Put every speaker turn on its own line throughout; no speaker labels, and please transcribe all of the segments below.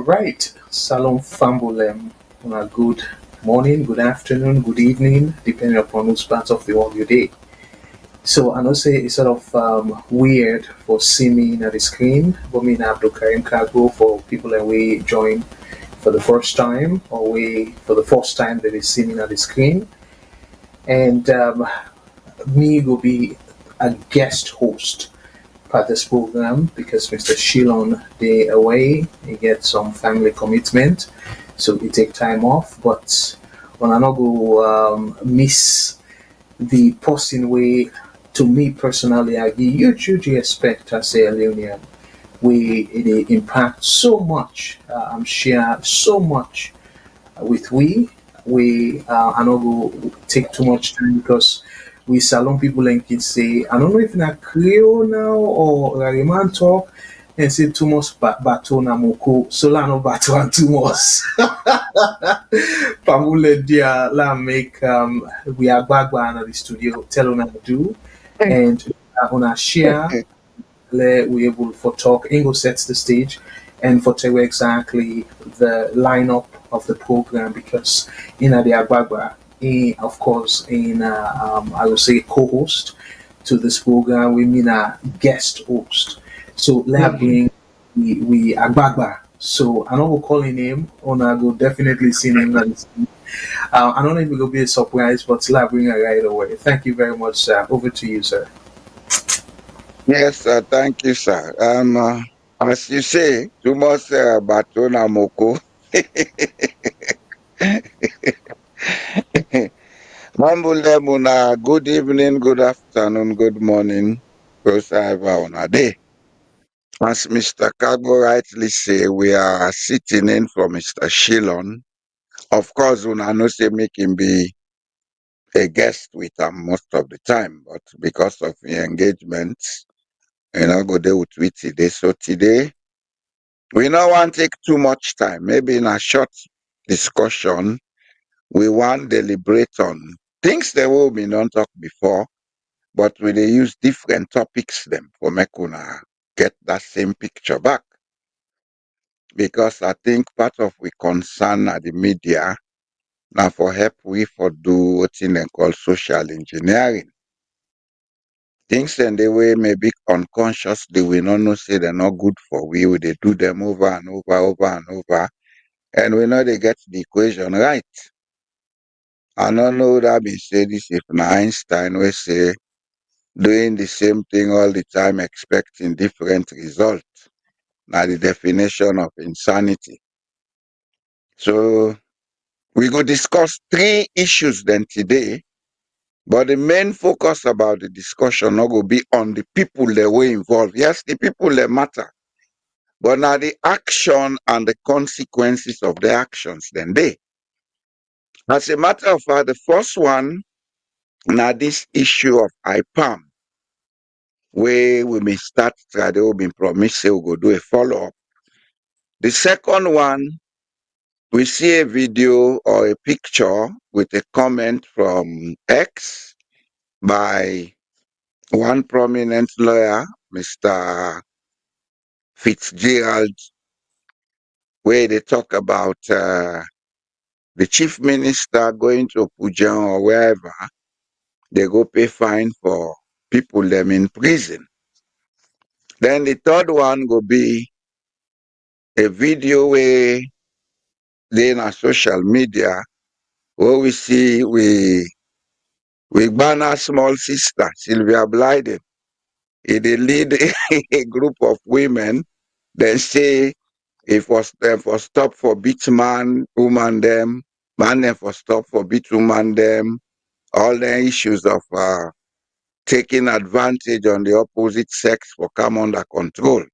right, Salon Fambolem. Good morning, good afternoon, good evening, depending upon which part of the world you're in. So I know say it's sort of weird for seeing me at the screen, but me and Abdul Karim Cargo for people that we join for the first time or we for the first time that they see me at the screen. And me will be a guest host for this program because Mr. Shilon they away, he get some family commitment, so he take time off. But when I not go miss the person way to me personally, I give huge respect as a Leonian. We it impact so much. I'm share so much with I don't go take too much time because we salon people and kids say I don't know if in a Creole now or like a man talk and say too much bato na moko solano bato and too much. Pamule dia la make we are bagba at the studio tell on do and on a share we able for talk. Ingo sets the stage and for tell you exactly the lineup of the program because in the Agbagba, of course, in I would say co-host to this program, we mean a guest host. So let bring we Agbagba. So I know we're calling him, and I will definitely see him. I don't know if it will be a surprise, but let bring it right away. Thank you very much, sir. Over to you, sir.
Yes, thank you, sir. As you say, too much Batona Moko. Mambule Muna, good evening, good afternoon, good morning, whosoever on a day. As Mr. Kago rightly say, we are sitting in for Mr. Shilon. Of course, Una no say make him be a guest with him most of the time, but because of the engagements, go there with we today. So today, we don't want to take too much time. Maybe in a short discussion, we want deliberate on things that we been not talk before, but we dey use different topics them for make una get that same picture back. Because I think part of we concern at the media now for help we for do what in they call social engineering. Things and the way maybe unconsciously we don't know say they're not good for we they do them over and over and over. And we know they get the equation right. I don't know that being said this if Einstein will say doing the same thing all the time expecting different results. Now the definition of insanity. So we go discuss three issues then today, but the main focus about the discussion not go be on the people that were involved. Yes, the people that matter, but now the action and the consequences of the actions then they. As a matter of fact, the first one now this issue of IPAM, where we may start try to be promised say we go do a follow-up. The second one, we see a video or a picture with a comment from X by one prominent lawyer, Mr. Fitzgerald, where they talk about the chief minister going to Pujan or wherever, they go pay fine for people them in prison. Then the third one go be a video where they in a social media where we see we ban our small sister, Sylvia Blyden. They lead a group of women, then say if was them for stop for beat man, woman them, man them for stop for beat woman them, all the issues of taking advantage on the opposite sex for come under control.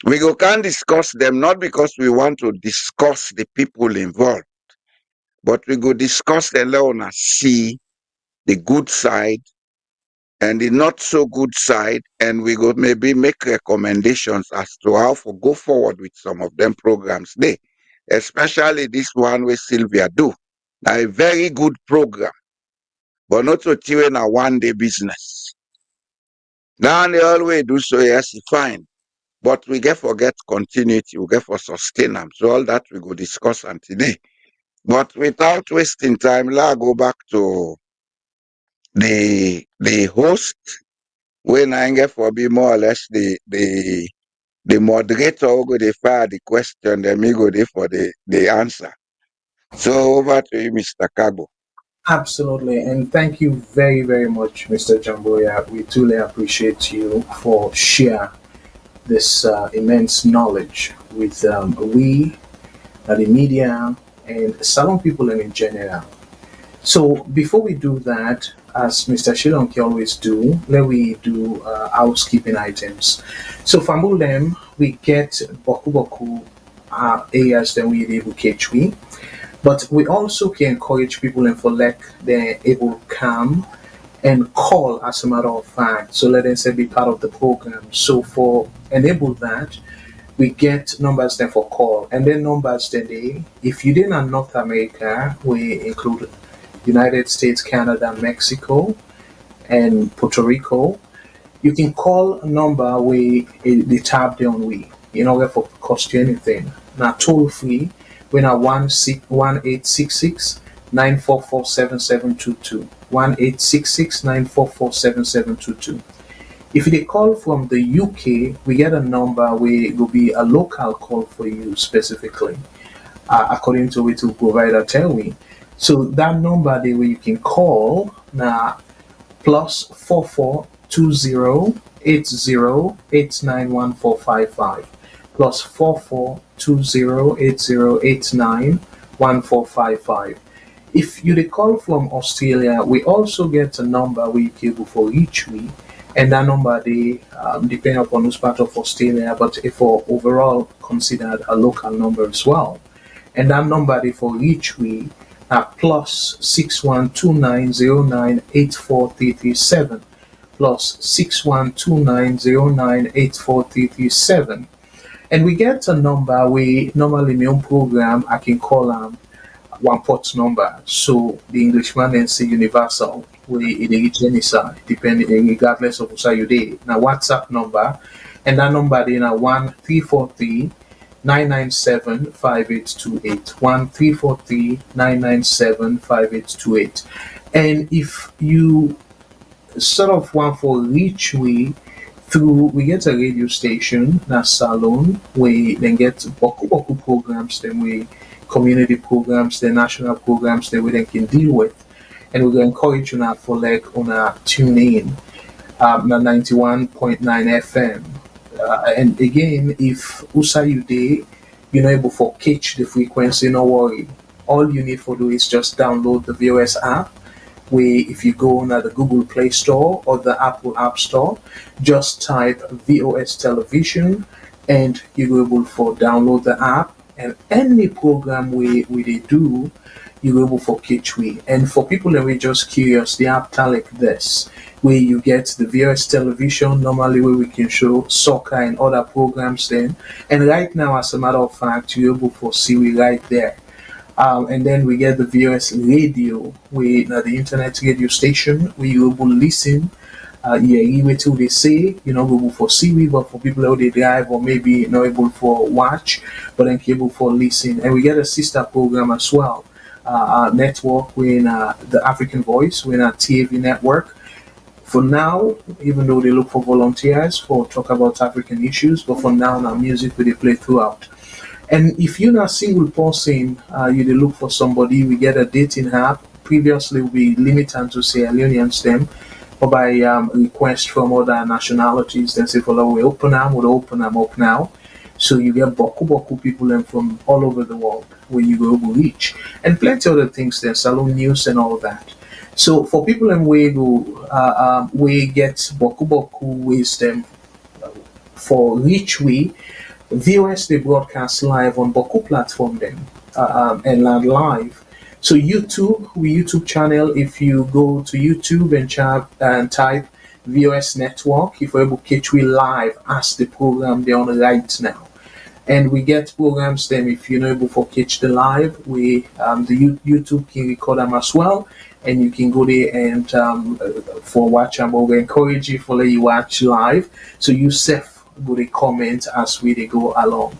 We go can discuss them not because we want to discuss the people involved, but we go discuss the law and see the good side and the not so good side, and we go maybe make recommendations as to how to go forward with some of them programs there, especially this one with Sylvia do. Now a very good program, but not to in a one day business. Now they always do so, yes, fine. but we get for get continuity, we get for sustain them. So all that we go discuss on today. But without wasting time, let's go back to the host when I get for be more or less the moderator who go dey fire the question, then me go there for the answer. So over to you, Mr. Kago.
Absolutely, and thank you very, very much, Mr. Jamboya. We truly appreciate you for share this immense knowledge with we, the media, and salon people in general. So before we do that, as Mr. Shilonki always do, let we do housekeeping items. So for them, we get boku boku areas that we able catch we, but we also can encourage people and for like they're able to come and call as a matter of fact. So let them say be part of the program. So for enable that, we get numbers then for call and then numbers then they if you didn't North America, we include United States, Canada, Mexico, and Puerto Rico. You can call a number we the tab down we in order for cost you anything. Now toll free when are 1866 944 7722 1866 944 7722. If they call from the UK, we get a number where it will be a local call for you specifically, according to it will provider tell me. So that number there where you can call now plus 442080891455 plus 442080891455. If you recall from Australia, we also get a number we cable for each week, and that number they depend upon which part of Australia, but if for overall considered a local number as well. And that number they for each week at plus 6129098437 plus 6129098437. And we get a number we normally my own program I can call one port number. So the Englishman then say universal we in the side depending regardless of where you day. Now WhatsApp number and that number then 1343 997 5828 1343 997 5828. And if you sort of want for reach we through we get a radio station na salon we then get boku boku programs then we community programs the national programs that we then can deal with, and we're going to encourage you now for like on a tune in na 91.9 FM. And again, if USA you day, you're not able for catch the frequency, no worry. All you need for do is just download the VOS app. Where if you go on the Google Play Store or the Apple App Store, just type VOS Television, and you're able for download the app. And any program we they do, you're able for catch we. And for people that we just curious, the app tell like this where you get the VOS television normally where we can show soccer and other programs then. And right now, as a matter of fact, you're able for see we right there. And then we get the VOS radio, we the internet radio station where you able listen. Yeah, even till they say, able for see but for people who they drive or maybe not able for watch, but then able for listen. And we get a sister program as well. Network, we're in the African Voice, we're in a TV network. For now, even though they look for volunteers for talk about African issues, but for now music will they play throughout. And if you're not single person, you dey look for somebody, we get a dating app. Previously, we limited to Sierra Leoneans them, but by request from other nationalities, then say, for we open them, we'll open them up now. So you get boku boku people and from all over the world where you go reach. And plenty other things there, salon news and all that. So for people in way go, we get boku boku wisdom for reach we VOS they broadcast live on Boku platform then and land live. So YouTube, we YouTube channel. If you go to YouTube and type VOS Network, if you're able to catch we live as the program they're on right now. And we get programs then if you're not able to catch the live, we YouTube can record them as well, and you can go there and for watch them. But we encourage you for let you watch live. So you safe go they comment as we they go along.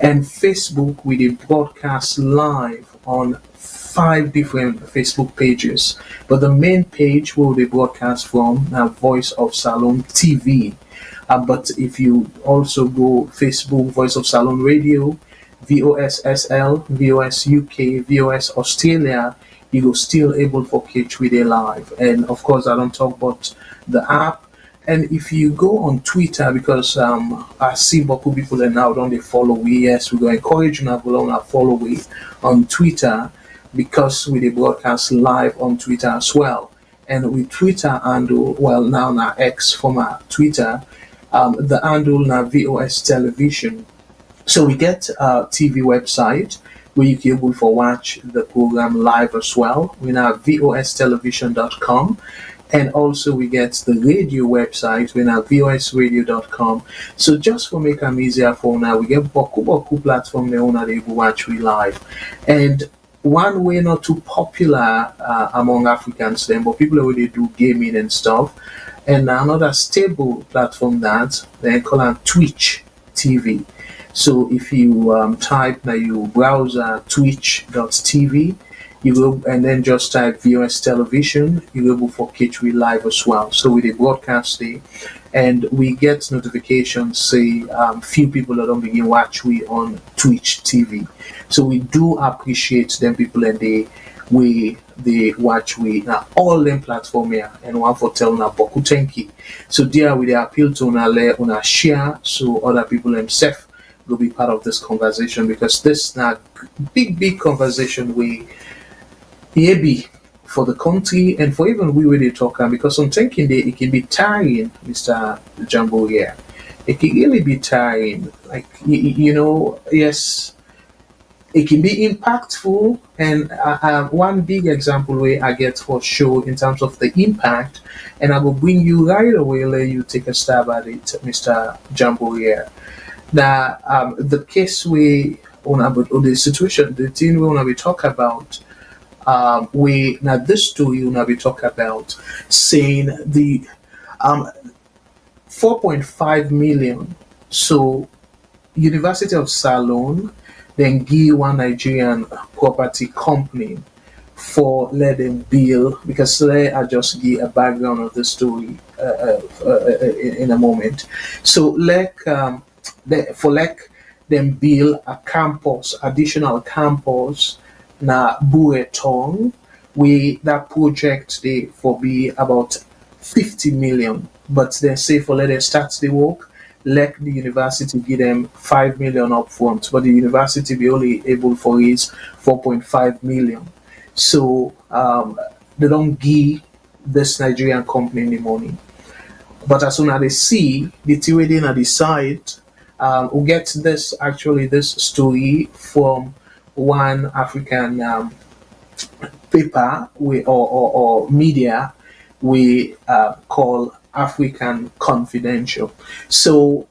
And Facebook, we they broadcast live on 5 different Facebook pages. But the main page where they broadcast from now Voice of Salon TV. But if you also go Facebook, Voice of Salon Radio, VOSSL, VOS UK, VOS Australia, you go still able for catch with a live. And of course, I don't talk about the app. And if you go on Twitter, because I see Boku people and now don't they follow we, yes, we go encourage you to go on follow we on Twitter because we they broadcast live on Twitter as well. And with Twitter handle, well now X former Twitter, the handle now VOS Television. So we get a TV website where you can able for watch the program live as well. We now vostelevision.com, and also we get the radio website we now vosradio.com. So just for make them easier for now, we get Boku platform there now they able watch we live. And one way not too popular among Africans then, but people already do gaming and stuff. And another stable platform that they call it Twitch TV. So if you type now you browser twitch.tv, you go and then just type VOS television, you go able for catch we live as well. So we did broadcast day and we get notifications say few people that don't begin watch we on Twitch TV. So we do appreciate them people and they watch we now all them platform here and one for tell na boku thank you. So there we appeal to una share so other people themselves will be part of this conversation because this now big conversation we be for the country and for even we really talk because I'm thinking that it can be tiring, Mr. Jumbo here. It can really be tiring. Like you know, yes, it can be impactful. And one big example where I get for sure in terms of the impact, and I will bring you right away. Let you take a stab at it, Mr. Jumbo here. Now, the case we on about or the situation, the thing we want to be talk about. We now this story we want to be talk about saying the 4.5 million. So University of Salon then give one Nigerian property company for let them build because I just give a background of the story in a moment. So for them build a campus, additional campus na Buetong, we that project they for be about 50 million. But they say for let them start the work, let the university give them 5 million upfront, but the university be only able for raise 4.5 million. So they don't give this Nigerian company any money. But as soon as they see the trading at the site, we get this actually this story from one African paper or media we call African Confidential. So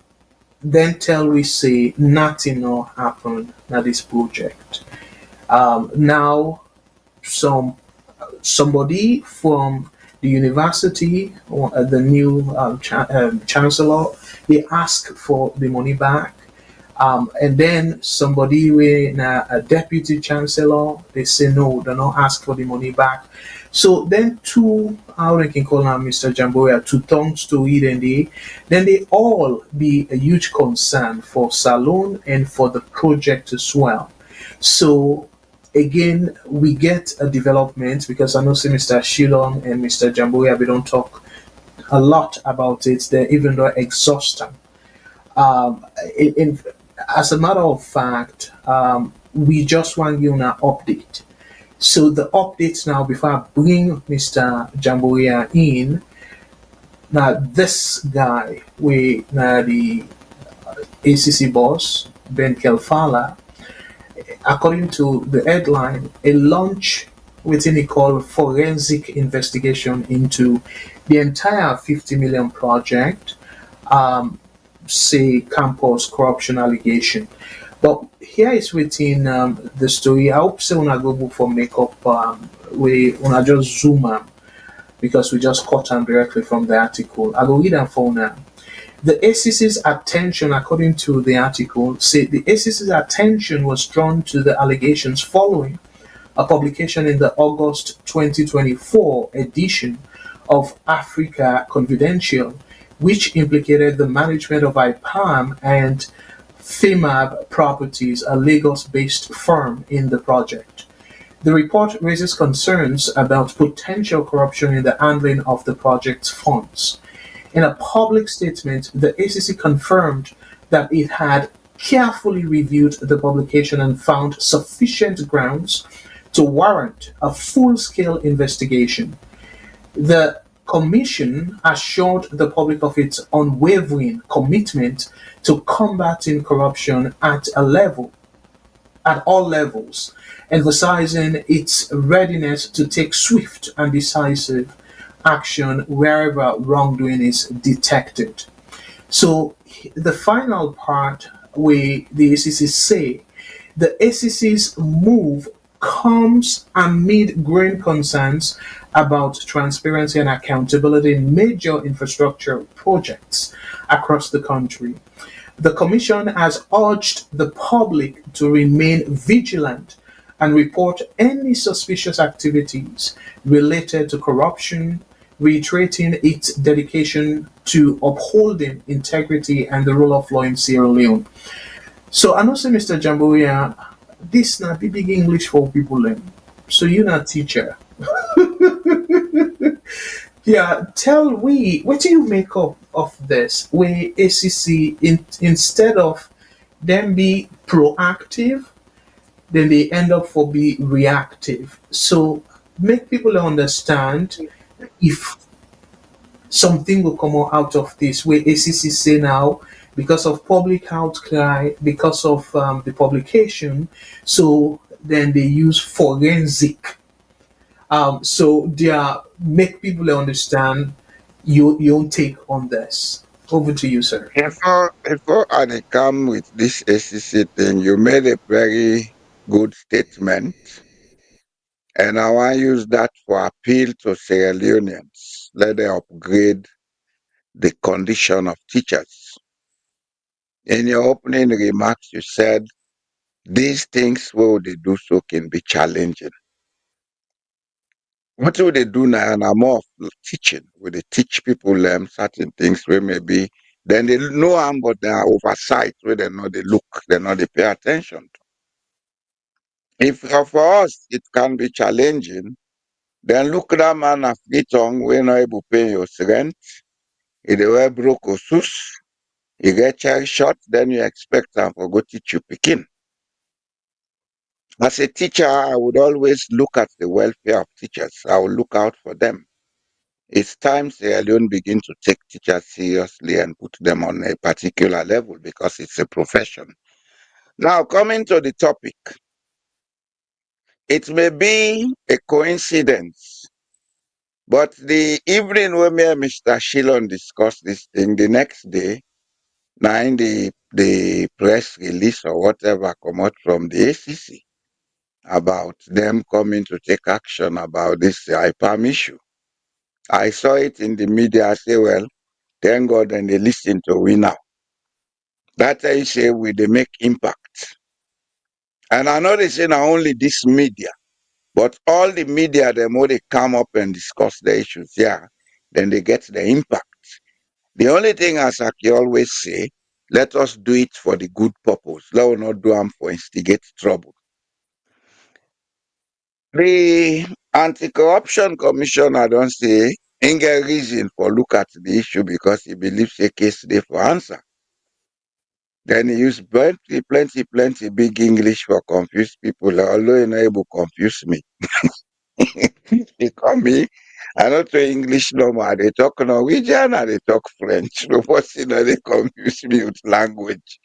then tell we say nothing no happen na this project. Now somebody from the university or the new chancellor they ask for the money back. And then somebody with a deputy chancellor, they say no, they don't ask for the money back. So then two, how they can call now Mr. Jamboya, two tongues to eat and then they all be a huge concern for Salon and for the project as well. So again, we get a development because I know see Mr. Shilon and Mr. Jamboya, we don't talk a lot about it. They're even though exhausting. In as a matter of fact, we just want you an update. So the updates now, before I bring Mr. Jamboria in, now this guy, we now the ACC boss, Ben Kelfala, according to the headline, a launch within a call forensic investigation into the entire 50 million project. Say campus corruption allegation. But here is within the story. I hope so when I go for makeup, we when I just zoom because we just cut them directly from the article. I will read them for now. The ACC's attention, according to the article, said the ACC's attention was drawn to the allegations following a publication in the August 2024 edition of Africa Confidential, which implicated the management of IPAM and FEMAB Properties, a Lagos based firm, in the project. The report raises concerns about potential corruption in the handling of the project's funds. In a public statement, the ACC confirmed that it had carefully reviewed the publication and found sufficient grounds to warrant a full scale investigation. The Commission assured the public of its unwavering commitment to combating corruption at all levels, emphasizing its readiness to take swift and decisive action wherever wrongdoing is detected. So the final part where the ACC say the ACC's move comes amid growing concerns about transparency and accountability in major infrastructure projects across the country. The Commission has urged the public to remain vigilant and report any suspicious activities related to corruption, reiterating its dedication to upholding integrity and the rule of law in Sierra Leone. So I know say Mr. Jamboya, this na big English for people learn. So you not teacher. Yeah, tell we what do you make up of this? Where ACC instead of them be proactive, then they end up for be reactive. So make people understand if something will come out of this. Where ACC say now because of public outcry, because of the publication, so then they use forensic. So they are make people understand your own take on this. Over to you, sir.
Before I come with this ACC thing, you made a very good statement, and I want to use that for appeal to Sierra Leoneans. Let them upgrade the condition of teachers. In your opening remarks, you said these things what they do so can be challenging. What will they do now? And I'm more of teaching. Will they teach people certain things where maybe then they know I'm but they are oversight where they know they look, they know they pay attention to. If for us it can be challenging, then look at that man of tongue we not able to pay your rent, if they were broke or sus, you get child shot, then you expect them to go teach you picking. As a teacher, I would always look at the welfare of teachers. I will look out for them. It's time Sierra Leone begin to take teachers seriously and put them on a particular level because it's a profession. Now, coming to the topic, it may be a coincidence, but the evening when me and Mr. Shillon discussed this thing, the next day, now in the press release or whatever come out from the ACC about them coming to take action about this IPAM issue. I saw it in the media. I say, well, thank God and they listen to we now. That's how you say we they make impact. And I know they say not only this media, but all the media, the more they come up and discuss the issues, yeah, then they get the impact. The only thing, as I can always say, let us do it for the good purpose. Let us not do them for instigate trouble. The Anti-Corruption Commission, I don't say, ain't get reason for look at the issue because he believes a case there for answer. Then he use plenty big English for confuse people, although he not able to confuse me. He call me, I not know English no more. They talk Norwegian and they talk French. No person they confuse me with language.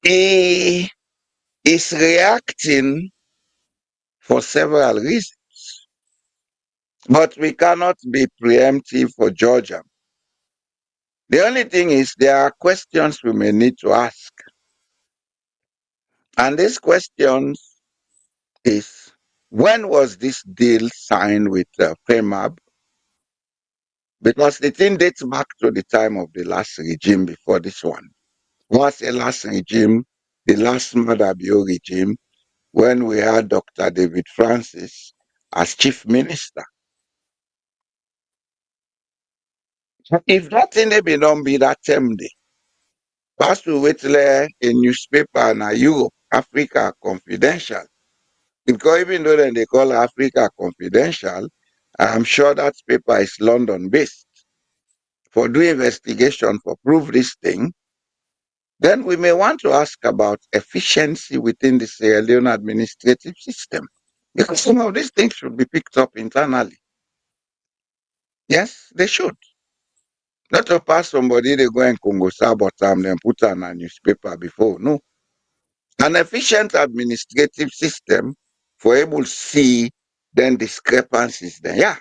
He is reacting for several reasons, but we cannot be preemptive for Georgia. The only thing is there are questions we may need to ask. And these questions is when was this deal signed with FEMAB? because the thing dates back to the time of the last regime before this one. What's the last regime? The last Madabio regime, when we had Dr. David Francis as chief minister. If that thing they be done be that term day, pass to wait a newspaper na Europe, Africa Confidential. Because even though then they call Africa Confidential, I'm sure that paper is London based. For do investigation for prove this thing, then we may want to ask about efficiency within the Sierra Leone administrative system. Because some of these things should be picked up internally. Yes, they should. Not to pass somebody, they go and Congo Sabotam, then put on a newspaper before. No. An efficient administrative system for able to see then discrepancies then. Yeah.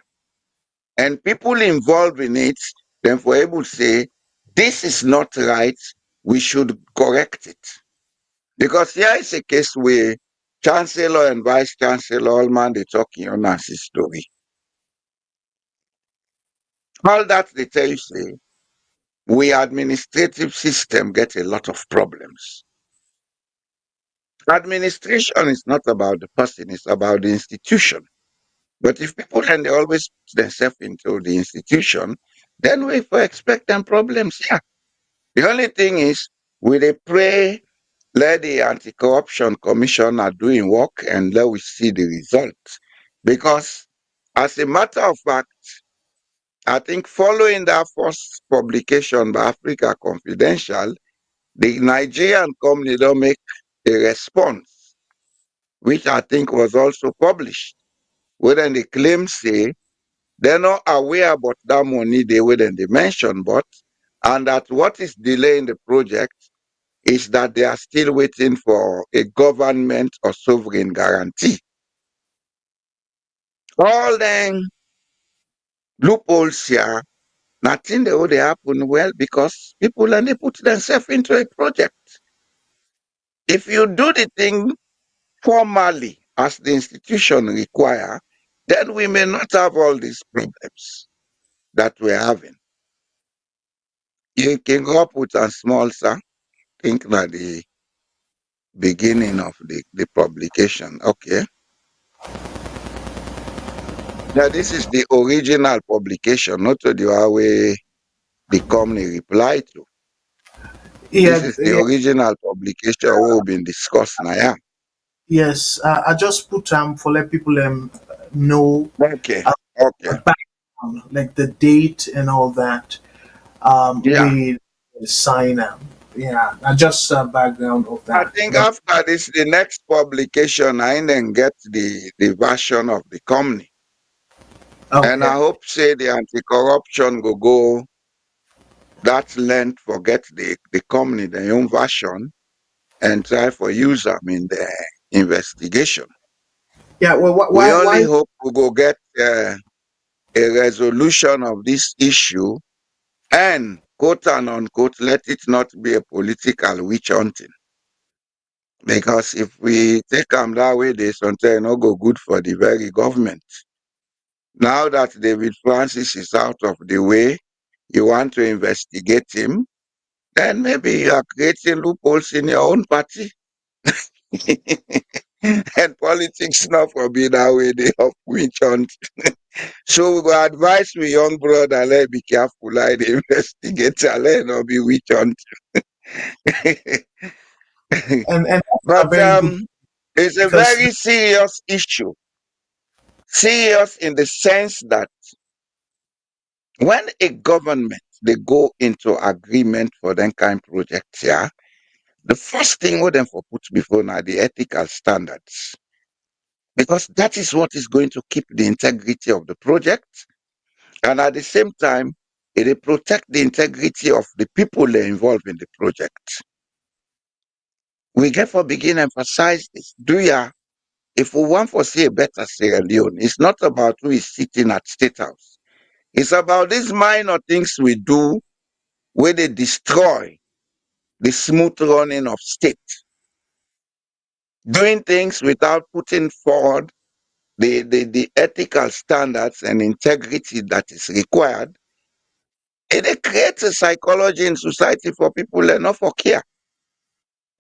And people involved in it, then for able to say, this is not right, we should correct it. Because here is a case where chancellor and vice chancellor, all man, they talking on as story. All that they tell you say, we administrative system get a lot of problems. Administration is not about the person, it's about the institution. But if people and they always put themselves into the institution, then we for expect them problems. Yeah. The only thing is, we they pray, let the anti-corruption commissioner doing work and let we see the results. Because as a matter of fact, I think following that first publication by Africa Confidential, the Nigerian company don't make a response, which I think was also published. Whether the claim say they're not aware about that money they wouldn't they mention, but and that what is delaying the project is that they are still waiting for a government or sovereign guarantee. All them loopholes here, nothing they would happen well because people and they put themselves into a project. If you do the thing formally as the institution require, then we may not have all these problems that we're having. You can go up with a small sir, think that the beginning of the publication. Okay. Now this is the original publication, not the one where the company replied to. This
Yeah,
is the
yeah,
original publication we've been discussing now. Yeah.
yes. I just put for let people know
Okay.
uh,
Okay.
a background, like the date and all that.
Yeah.
We sign yeah, just background of
I
that.
think
But
after this, the next publication, I then get the version of the company. And I
okay,
hope say the anti-corruption go that length forget the company, their own version, and try for use them in the investigation.
yeah. Well,
We only
why?
hope we go get a resolution of this issue and quote and unquote let it not be a political witch hunting. Because if we take them that way, they sometimes not go good for the very government. Now that David Francis is out of the way, you want to investigate him, then maybe you are creating loopholes in your own party. And politics not for be that way, they of witch hunt. So we go advise we young brother, let be careful, like the investigator, let not be witch hunt.
And that's a
But
very good
it's a
because
very serious issue. Serious in the sense that when a government they go into agreement for them kind projects, yeah, the first thing what them for put before now the ethical standards. Because that is what is going to keep the integrity of the project. And at the same time, it will protect the integrity of the people that are involved in the project. We therefore begin emphasize this. Do ya? If we want to see a better Sierra Leone, it's not about who is sitting at State House. It's about these minor things we do where they destroy the smooth running of state. Doing things without putting forward the ethical standards and integrity that is required It creates a psychology in society for people and not for care.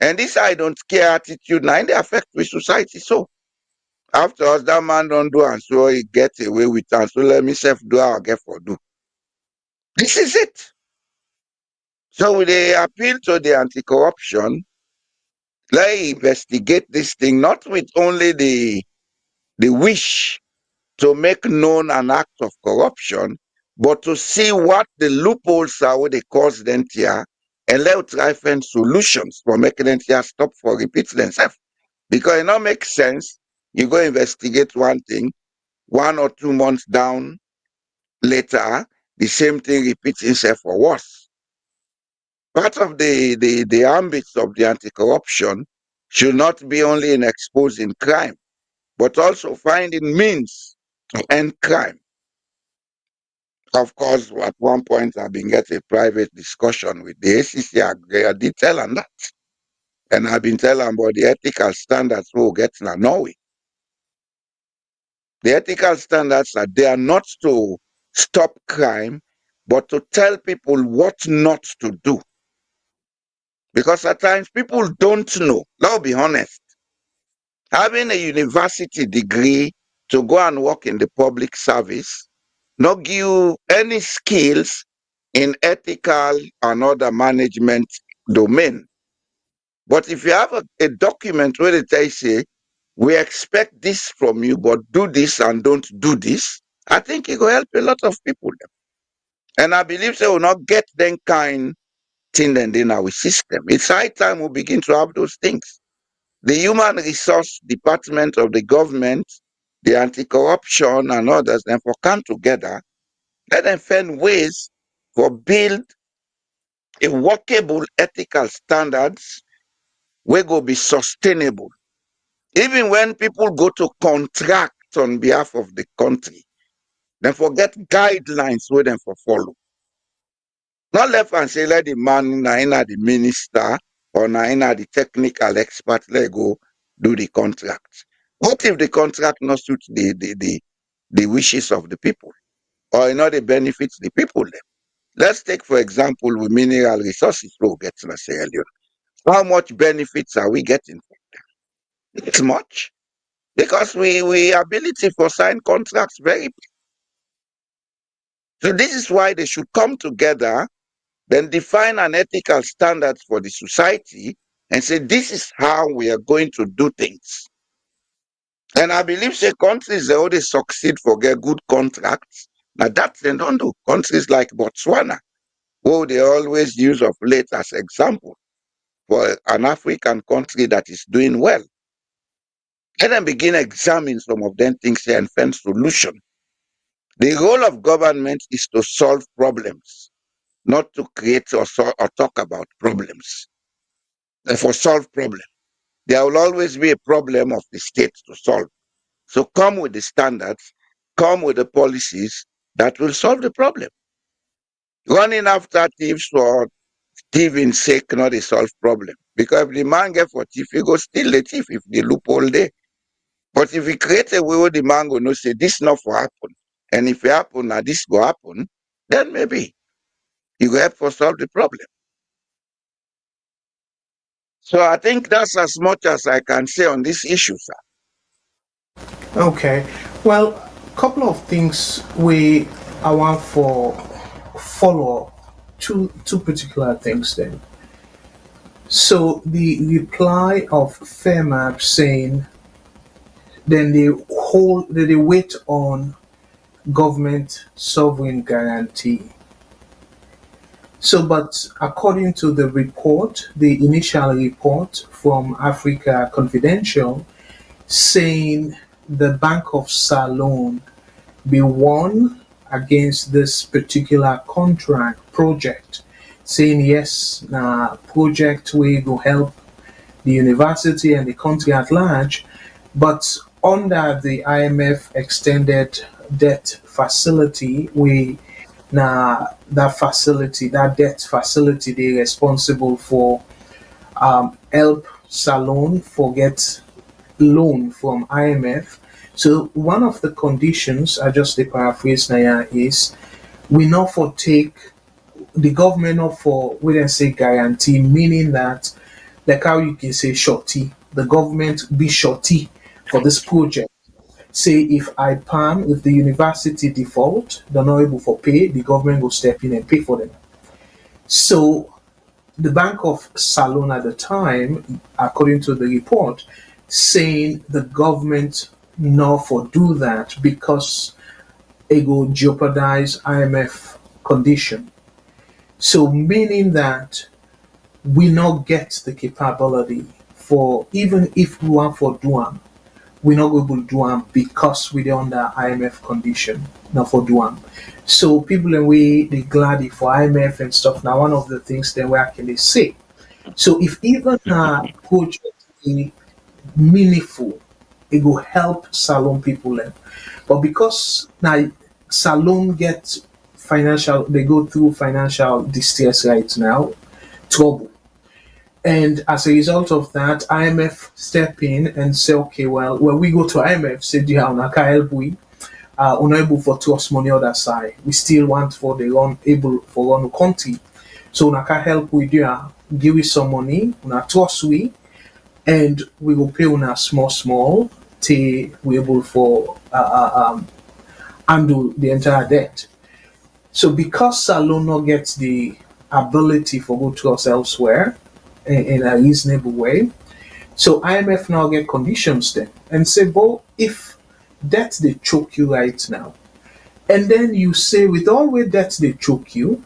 And this I don't care attitude now they affect with society. So after us, that man don't do and so he get away with and so let me self do how I get for do. This is it. So they appeal to the anti-corruption. Let investigate this thing, not with only the wish to make known an act of corruption, but to see what the loopholes are where they cause them here, and let us try find solutions for making them here stop for repeat themselves. Because it not make sense. You go investigate one thing, 1 or 2 months down later, the same thing repeats itself or worse. Part of the ambits of the anti-corruption should not be only in exposing crime, but also finding means to end crime. Of course, at one point I've been getting a private discussion with the ACC. I did tell them that. And I've been telling them about the ethical standards we'll get in Norway. The ethical standards are they are not to stop crime, but to tell people what not to do. Because at times people don't know. Let's be honest. Having a university degree to go and work in the public service, not give you any skills in ethical and other management domain. But if you have a document where they say, we expect this from you, but do this and don't do this, I think it will help a lot of people. And I believe they will not get them kind thing in our system. It's high time we begin to have those things. The human resource department of the government, the anti-corruption and others, then for come together, let them find ways for build a workable ethical standards where go be sustainable. Even when people go to contract on behalf of the country, then forget guidelines where them for follow. Not left and say let the man na the minister or na the technical expert let go do the contract. What if the contract not suits the wishes of the people or it benefits the people then? Let's take for example with mineral resources we'll get to Sierra Leone. How much benefits are we getting? It's much. Because we ability for sign contracts very. So this is why they should come together, then define an ethical standards for the society and say this is how we are going to do things. And I believe say countries they already succeed for get good contracts. Now that they don't do. Countries like Botswana, who they always use of late as example for an African country that is doing well. Let them begin examining some of them things here and find solution. The role of government is to solve problems, not to create or talk about problems. Therefore, solve problems. There will always be a problem of the state to solve. So come with the standards, come with the policies that will solve the problem. Running after thieves for thieving's sake, not a solve problem. Because if the man get for thief, he go steal the thief if the loophole there. But if we create a way where the man go no say this not for happen, and if it happen now this go happen, then maybe you go help us solve the problem. So I think that's as much as I can say on this issue, sir.
Okay. Well, a couple of things we I want for follow up. Two particular things then. So the reply of Fairmap saying then they wait on government sovereign guarantee. So, but according to the report, the initial report from Africa Confidential, saying the Bank of Salone be won against this particular contract project, saying yes, project we go help the university and the country at large, but under the IMF extended debt facility, we now that debt facility, they responsible for help Salon for get loan from IMF. So one of the conditions, I just the paraphrase now is we not for take the government not for we don't say guarantee, meaning that like how you can say shorty, the government be shorty for this project. Say if I palm, if the university default, they're not able for pay, the government will step in and pay for them. So the Bank of Salon at the time, according to the report, saying the government not for do that because it will jeopardize IMF condition. So meaning that we not get the capability for even if we want for do am, we not able to do am because we dey under IMF condition, not for do am. So people and we they glad for IMF and stuff. Now one of the things that we actually say. So if even a project is meaningful, it will help salon people learn. But because now salon get financial, they go through financial distress right now, trouble. And as a result of that, IMF step in and say, okay, well, when we go to IMF, say, yeah, unaka help we unable for trust money other side. We still want for the run able for run country. So unaka help we do give we some money, una trust we, and we will pay una small small till we able for handle the entire debt. So because Salon not gets the ability for go to us elsewhere in a reasonable way, so IMF now get conditions then and say, but if debt they choke you right now, and then you say with all way debt they choke you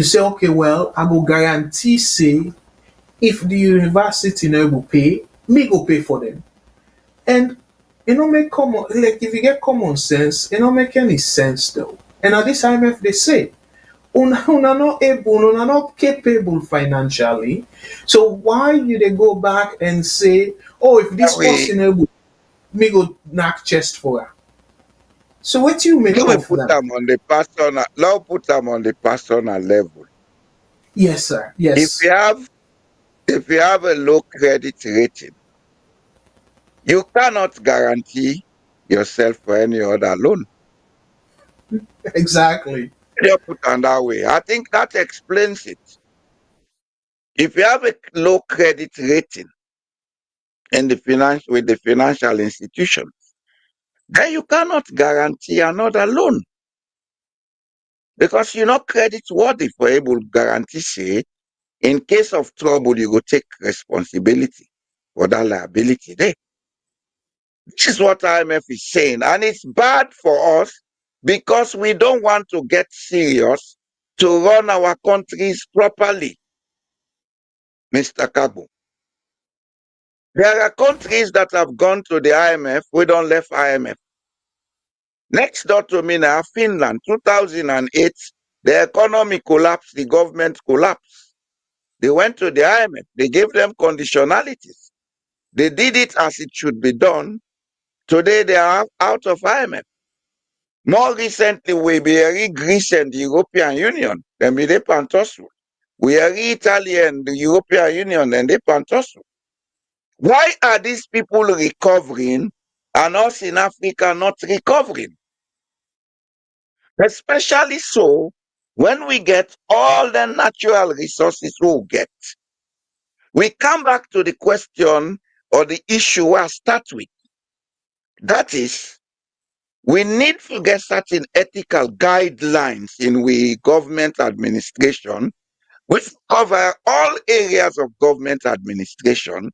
say, okay, well, I will guarantee say if the university no will pay, me go pay for them. And it don't make common like if you get common sense, it don't make any sense though. And at this IMF they say una not able, una not capable financially. So why you they go back and say, oh, if this
We
person able, me go knock chest for her. So what do you make
let me
of
put
that?
them on the personal. Let me put them on the personal level.
Yes, sir.
If you
Yes,
have if you have a low credit rating, you cannot guarantee yourself for any other loan.
exactly.
You put on that way. I think that explains it. If you have a low credit rating in the finance with the financial institution, then you cannot guarantee another loan because you're not credit worthy for able to guarantee say in case of trouble you go take responsibility for that liability there. This is what IMF is saying, and it's bad for us because we don't want to get serious to run our countries properly, Mr. Kabo. There are countries that have gone to the IMF, we don't left IMF. Next door to me now, Finland, 2008, the economy collapsed, the government collapsed. They went to the IMF, they gave them conditionalities. They did it as it should be done. Today they are out of IMF. More recently, we be Greece and the European Union, and they pantosu. We are Italy and the European Union, and they pantosu. Why are these people recovering and us in Africa not recovering? Especially so when we get all the natural resources we'll get. We come back to the question or the issue I start with. That is, we need to get certain ethical guidelines in we government administration, which cover all areas of government administration,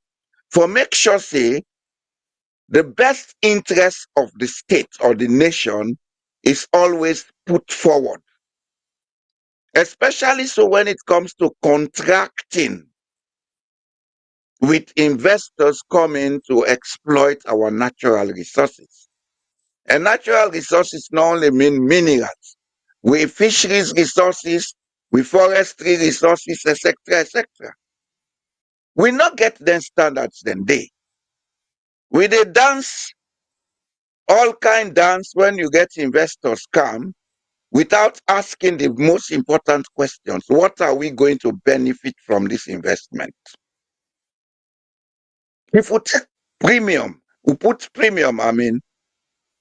for make sure say the best interest of the state or the nation is always put forward, especially so when it comes to contracting with investors coming to exploit our natural resources. And natural resources not only mean minerals, we fisheries resources, we forestry resources, etc., etc. We not get them standards then they. We they dance all kind dance when you get investors come without asking the most important questions. What are we going to benefit from this investment? If we take premium, we put premium, I mean,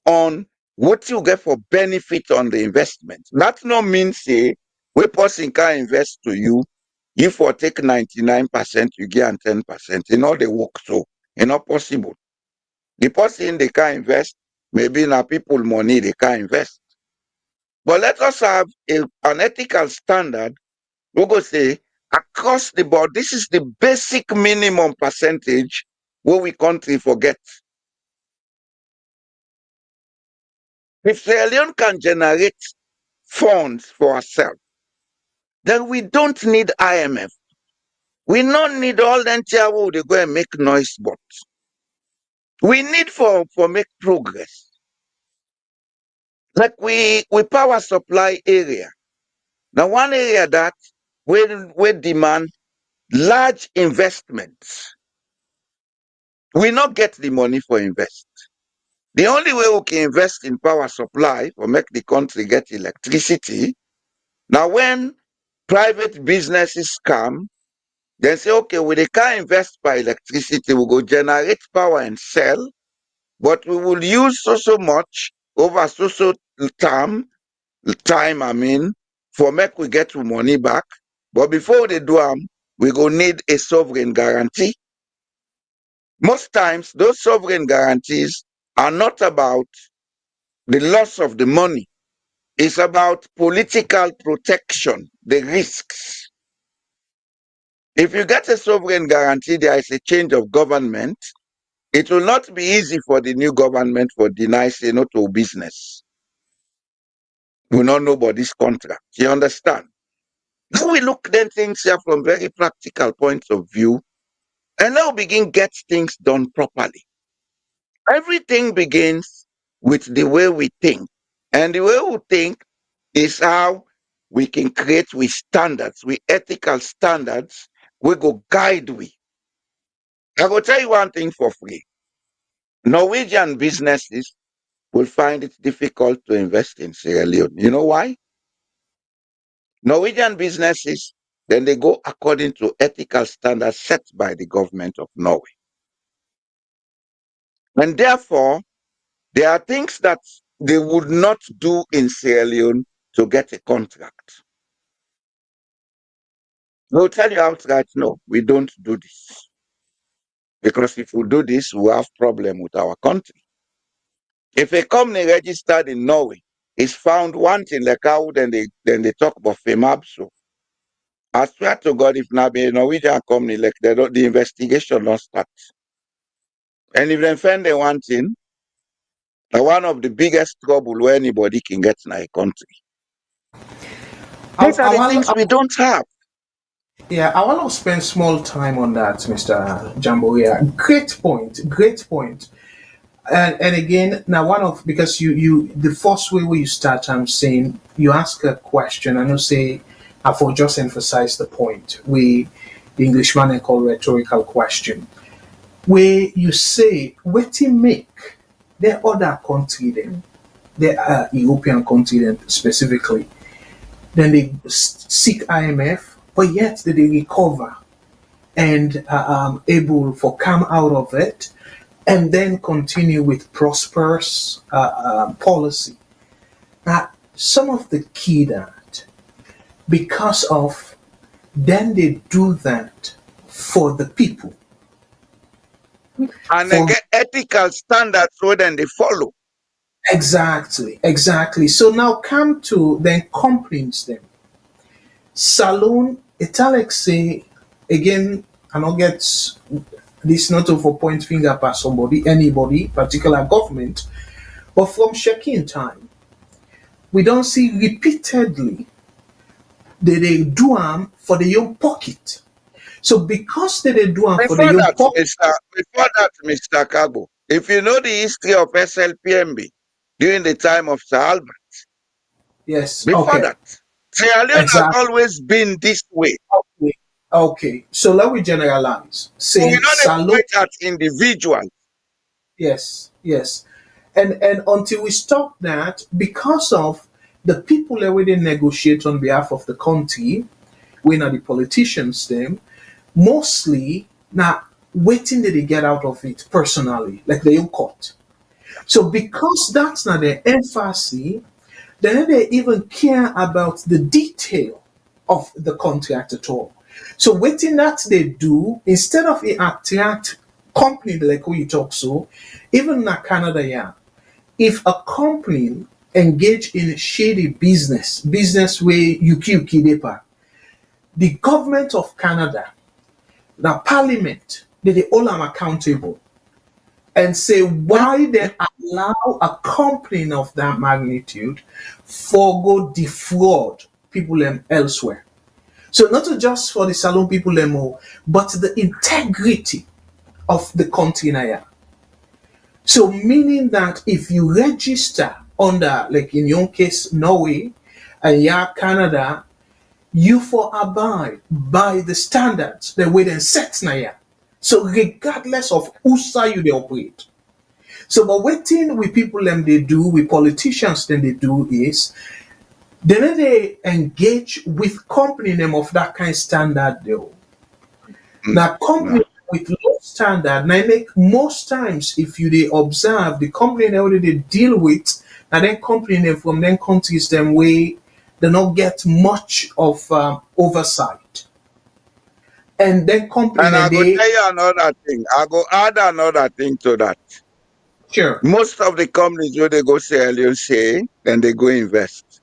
on what you get for benefit on the investment. That no means say Wey person can invest to you, you for take 99%, you get am 10%. E no dey work so. E no possible. The person they can invest, maybe na people money they can invest. But let us have an ethical standard. We go say across the board, this is the basic minimum percentage where we country forget. If Sierra Leone can generate funds for ourselves, then we don't need IMF. We don't need all them who they go and make noise, but we need for make progress. Like we power supply area. Now one area that we demand large investments. We not get the money for invest. The only way we can invest in power supply or make the country get electricity. Now when private businesses come, they say, okay, we they can't invest by electricity, we go generate power and sell, but we will use so much over so time, I mean, for make we get the money back. But before they do we go need a sovereign guarantee. Most times, those sovereign guarantees are not about the loss of the money. It's about political protection, the risks. If you get a sovereign guarantee, there is a change of government. It will not be easy for the new government for deny say no to business. We not nobody's contract. You understand? Now we look then things here from very practical points of view, and now begin get things done properly. Everything begins with the way we think. And the way we think is how we can create with standards, with ethical standards, we go guide we. I will tell you one thing for free. Norwegian businesses will find it difficult to invest in Sierra Leone. You know why? Norwegian businesses, then they go according to ethical standards set by the government of Norway. And therefore, there are things that they would not do in Sierra Leone to get a contract. They'll tell you outright, no, we don't do this. Because if we do this, we have problem with our country. If a company registered in Norway is found wanting like how then they talk about FEMABSO. I swear to God, if not be a Norwegian company, like the investigation don't start. And if they find they wanting, one of the biggest trouble where anybody can get in a country. These are the things we don't have.
Yeah, I want to spend small time on that, Mr. Jambo. Yeah, great point. Great point. And again, now one of because you the first way where you start, I'm saying you ask a question. I know say I for just emphasize the point. We the Englishman call rhetorical question. Where you say what to make the other country then, the European continent specifically, then they seek IMF, but yet they recover and able for come out of it and then continue with prosperous policy. Now, some of the key that because of then they do that for the people.
And they
For
get ethical standards so then they follow.
exactly. So now come to then complaints them. Saloon, italic say again, I don't get this not to for point finger at somebody, anybody, particular government, but from check-in time, we don't see repeatedly they do them for the young pocket. So because they do them for the
Before
young
that,
pocket,
Mr. Kago, if you know the history of SLPMB during the time of Sir Albert,
yes,
before
okay,
that, Sierra Leone has
exactly,
always been this way.
okay, okay. So let me generalize.
So we
Say
don't
Salon,
point at individuals.
yes, yes, and until we stop that, because of the people that we didn't negotiate on behalf of the country, we are the politicians them, mostly now waiting that they get out of it personally, like they own court. So because that's not their emphasis, they don't even care about the detail of the contract at all. So waiting that they do, instead of it attract company like we talk so, even in Canada, yeah, if a company engage in shady business where you kill the government of Canada, the parliament, they hold them accountable and say
Well,
why they allow a company of that magnitude for go defraud people elsewhere. So not just for the salon people but the integrity of the country now. So meaning that if you register under, like in your case, Norway and yeah, Canada, you for abide by the standards the way they set now. Yeah. So regardless of who side you they operate. So but waiting with people them they do, with politicians then they do is then they engage with company name of that kind of standard though. Now,
no.
company with low standard, now make most times if you they observe the company they already deal with, and then company they from then countries them way they not get much of oversight, and then company
And
then
I go
they
tell you another thing. I go add another thing to that.
sure,
Most of the companies where they go Sierra Leone say, then they go invest.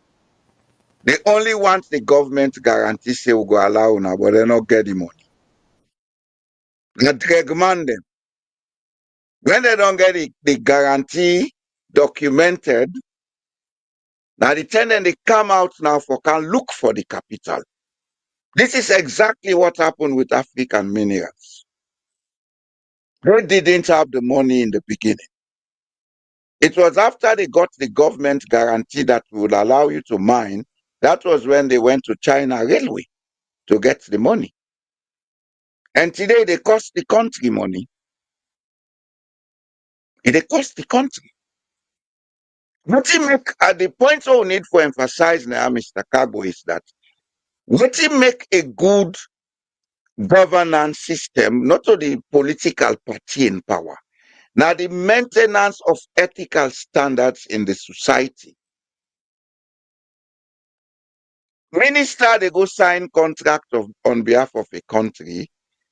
They only want the government guarantee say we go allow now, but they not get the money. They recommend them. When they don't get the guarantee documented, now the tenant they come out now for can look for the capital. This is exactly what happened with African minerals. They didn't have the money in the beginning. It was after they got the government guarantee that would allow you to mine, that was when they went to China Railway to get the money. And today they cost the country money. They cost the country. What he make at the point we need for emphasize now, Mr. Kago, is that what he make a good governance system, not to the political party in power. Now the maintenance of ethical standards in the society. Minister, they go sign contract on behalf of a country.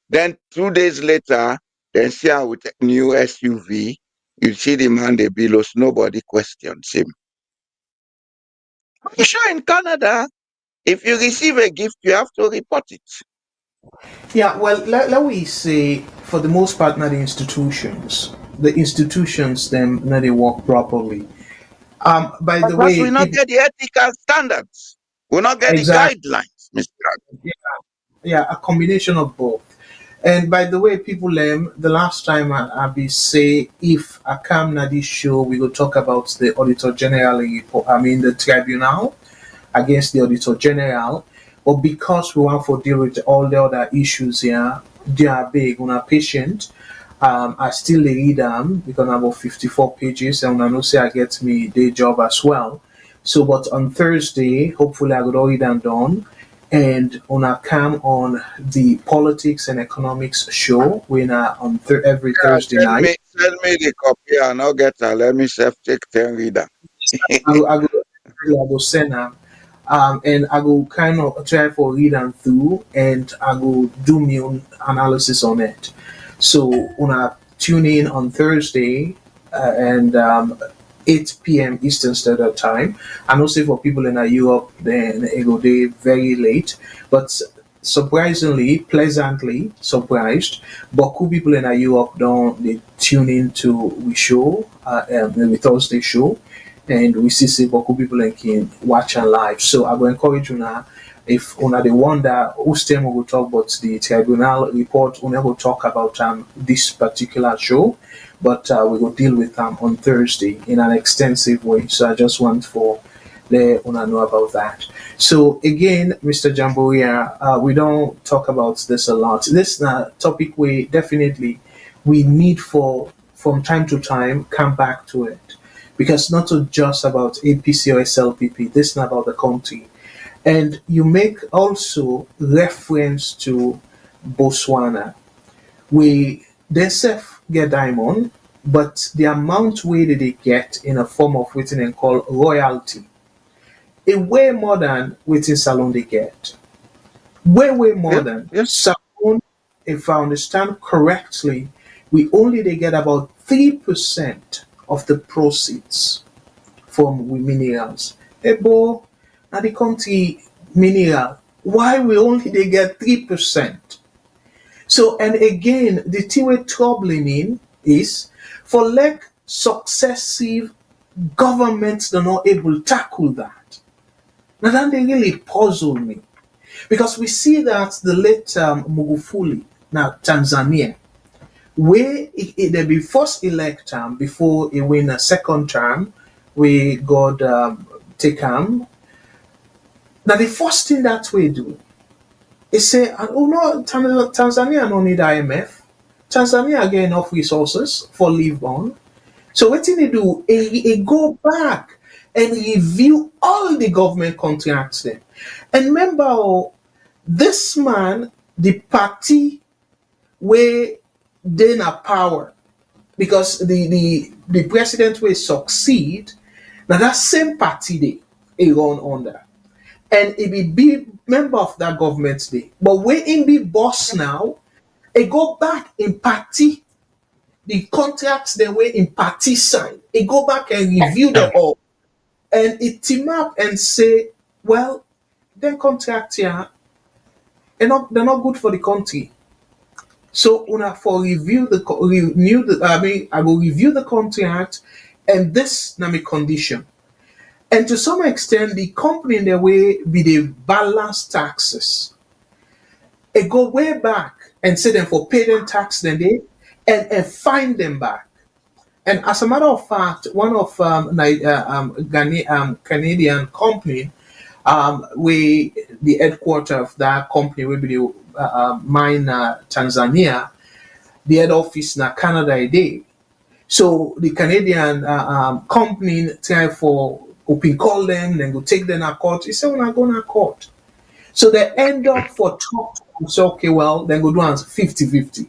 Then 2 days later, then see her with a new SUV. You see the man they below, nobody questions him. I'm sure in Canada, if you receive a gift, you have to report it.
yeah. Well, let we say for the most part, not the institutions them not they work properly. By the
Because
way,
we not
people
get the ethical standards. We not get the
exactly.
guidelines, Mr.
Yeah, a combination of both. And by the way, people, the last time I be say if I come na this show, we will talk about the Auditor General report. I mean the tribunal against the Auditor General. But because we want to deal with all the other issues here, they are big. On a patient, I still dey read them because I'm about 54 pages, and I know say I get me day job as well. So, but on Thursday, hopefully I got all read and done. And on a come on the politics and economics show, when on every
Yeah,
Thursday night.
send me the copy and I'll get her. Let me self take 10 reader.
I go send them. And I go kind of try for read and through, and I go do my own analysis on it. So when I tune in on Thursday and 8 p.m. Eastern Standard Time, I know say for people in Europe, then it go day very late, but surprisingly, pleasantly surprised, Boku people in Europe don't they tune in to we show, the Thursday show, and we see say Boku people can watch and live. So I will encourage you now. If una they wonder whose time we will talk about the tribunal report, we will talk about this particular show, but we will deal with them on Thursday in an extensive way. So I just want for let una know about that. So again, Mr. Jamboria, we don't talk about this a lot. This is a topic we definitely we need for from time to time come back to it because not just about APC or SLPP. This is not about the country, and you make also reference to Botswana. We themselves get diamond, but the amount way that they get in a form of written and called royalty, a way more than waiting salon they get. Way more
Yeah,
than
yeah.
Salone. If I understand correctly, we only they get about 3% of the proceeds from we minerals. Ebo, now the country mineral, why we only they get 3%? So, and again, the thing we're troubling in is for like successive governments they're not able to tackle that. Now that they really puzzle me because we see that the late Magufuli, now Tanzania, where they be first elect before he win a second term, we got take now the first thing that we do is say, oh no, Tanzania no need IMF. Tanzania get enough resources for live on. So what did he do? He go back and review all the government contracts then. And remember, this man, the party where they in a power, because the president will succeed. Now that same party they he run under. And he be member of that government day. But when he be boss now, he go back in party, the contracts they were in party sign. He go back and review them all. And he team up and say, well, then contract here, they're not good for the country. So una for review the renew the I mean I will review the contract and this na my condition. And to some extent the company in the way be the balance taxes. It go way back and say them for pay them tax then they and find them back. And as a matter of fact, one of Canadian company, we the headquarter of that company will be the mine Tanzania, the head office na Canada a day. So the Canadian company try for open call them, then go take them to court. He said, "When I go to court." So they end up for talk. So okay, well, then go do answer 50-50.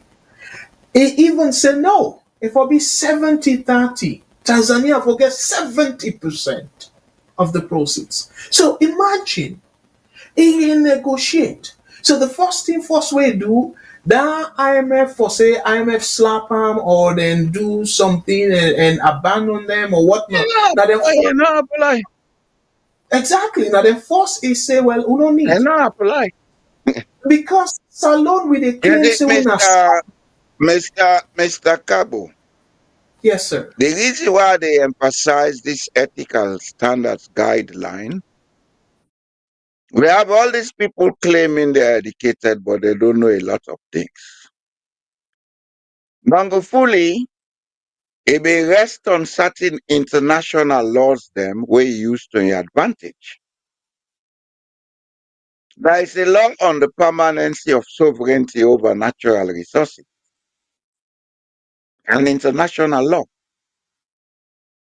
He even said no. It will be 70-30. Tanzania will get 70% of the proceeds. So imagine he negotiate. So the first thing first we do, that IMF for say IMF slap them or then do something and abandon them or whatnot.
Yeah,
Now then
you know, apply.
exactly. Now then first he say, well, we don't
You
need.
know, apply.
Because Salon with the
Get
claim
it,
say we not
Mr. Cabo.
yes, sir.
The reason why they emphasize this ethical standards guideline, we have all these people claiming they're educated, but they don't know a lot of things. Magufuli, it may rest on certain international laws them where you use to your advantage. There is a law on the permanency of sovereignty over natural resources, an international law.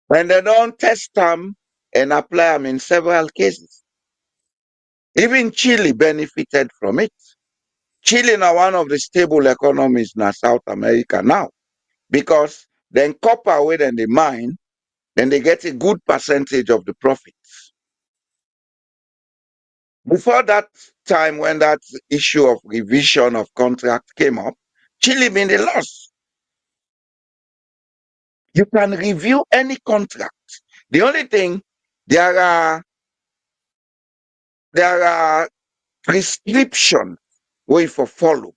When they don't test them and apply them in several cases, even Chile benefited from it. Chile now one of the stable economies in South America now because then copper where then they mine, then they get a good percentage of the profits. Before that time when that issue of revision of contract came up, Chile been the loss. You can review any contract. The only thing there are there are prescriptions way for follow.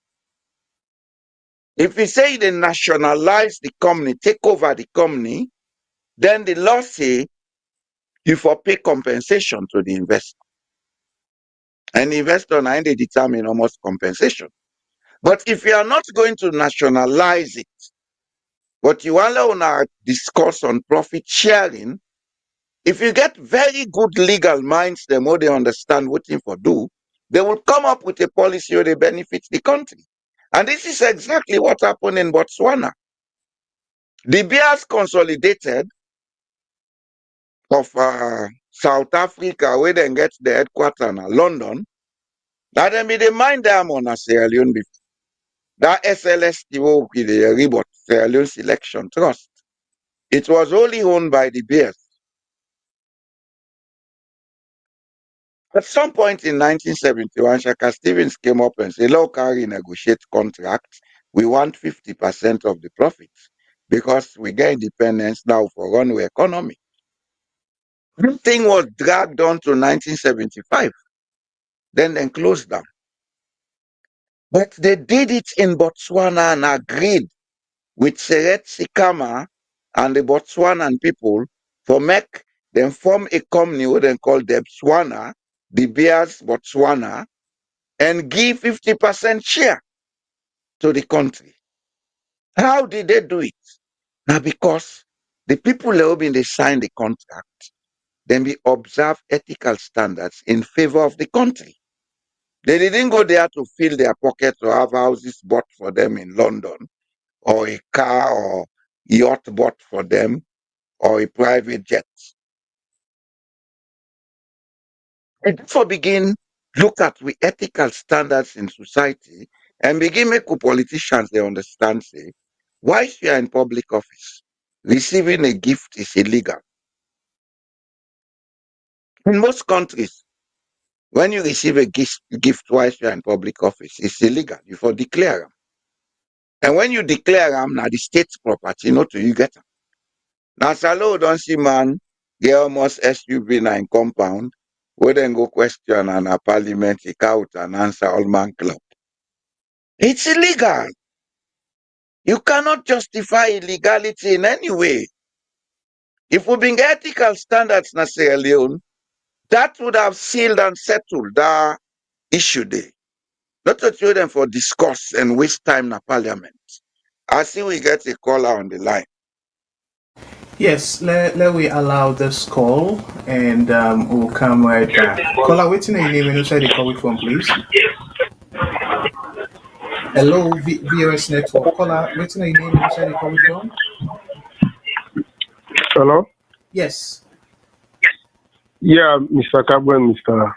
If you say they nationalize the company, take over the company, then the law say you for pay compensation to the investor. And the investor now they determine almost compensation. But if you are not going to nationalize it, but you want to discuss on profit sharing, if you get very good legal minds, the more they understand what thing for do, they will come up with a policy where they benefit the country. And this is exactly what happened in Botswana. The bears consolidated of South Africa, where they get the headquarters in London, that they be the mind them on a Sierra Leone before. That SLST will be the Ribot Sierra Leone Selection Trust. It was only owned by the bears. At some point in 1971, Shaka Stevens came up and said, look, carry negotiate contracts. We want 50% of the profits because we get independence now for runway economy. This thing was dragged on to 1975. Then they closed down. But they did it in Botswana and agreed with Seret Sikama and the Botswanan people for make them form a company what they call the Botswana, the Bears Botswana, and give 50% share to the country. How did they do it? Now because the people who been they signed the contract, then we observe ethical standards in favor of the country. They didn't go there to fill their pockets or have houses bought for them in London, or a car or yacht bought for them, or a private jet. And therefore begin look at the ethical standards in society and begin make politicians they understand say, why you are in public office, receiving a gift is illegal. In most countries, when you receive a gift while you are in public office, it's illegal. You for declare them. And when you declare them, now the state's property, not to you get them. Now, Salo don't see man, they almost SUV in compound, where then go question and a parliament, take out and answer all man club. It's illegal. You cannot justify illegality in any way. If we bring ethical standards in Sierra Leone, that would have sealed and settled that issue there. Not to throw them for discourse and waste time in the parliament. I see we get a caller on the line.
Yes, let we allow this call and we'll come right back. Caller, what's your name and where you call it from, please? Hello, VOS Network. Caller, what's your name and where you call it from?
Hello?
Yes.
Yeah, Mr. Kabo and Mr.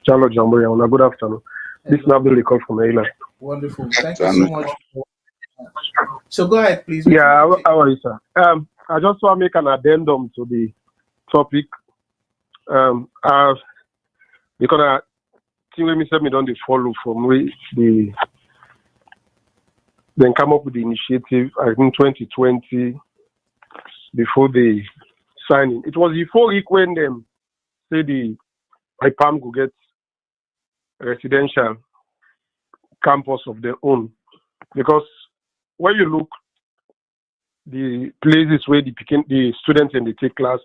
Charlo Jamboya. Good afternoon. This is Abdul call from Ayla.
Wonderful. Thank you so much. So go ahead, please.
Yeah, how are you, sir? I just want to make an addendum to the topic. Because I think when me said me don't follow from the then come up with the initiative, I think 2020, before the signing. It was euphoric when them say the IPAM could get residential campus of their own. Because when you look the places where the students and they take class,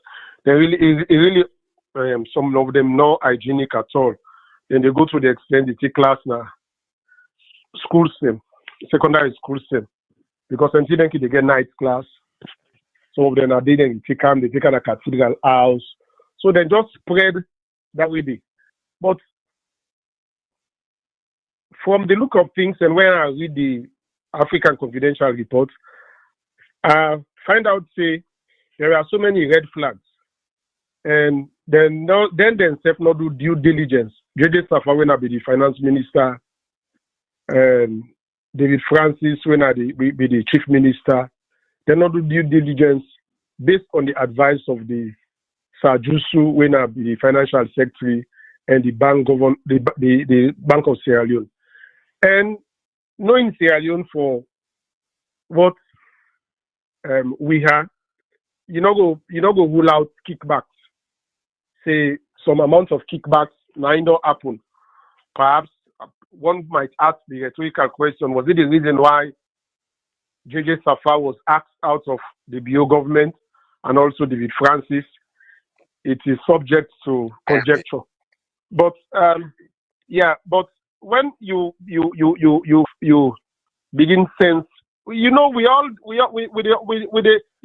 they really some of them not hygienic at all. Then they go to the extent they take class now, school same, secondary school same. Because until then they get night class. Some of them are they take a cathedral house. So they just spread that way. But from the look of things and when I read the African Confidential report, I find out say there are so many red flags, and then themselves not do due diligence. JJ Safa when I be the finance minister, and David Francis when I be the chief minister, they not do due diligence based on the advice of the Sajusu when I be the financial secretary and the the Bank of Sierra Leone, and knowing Sierra Leone for what we have, you know go rule out kickbacks. Say some amount of kickbacks now don't happen. Perhaps one might ask the rhetorical question: was it the reason why JJ Safa was asked out of the BO government and also David Francis? It is subject to conjecture. But but when you begin sense, you know, you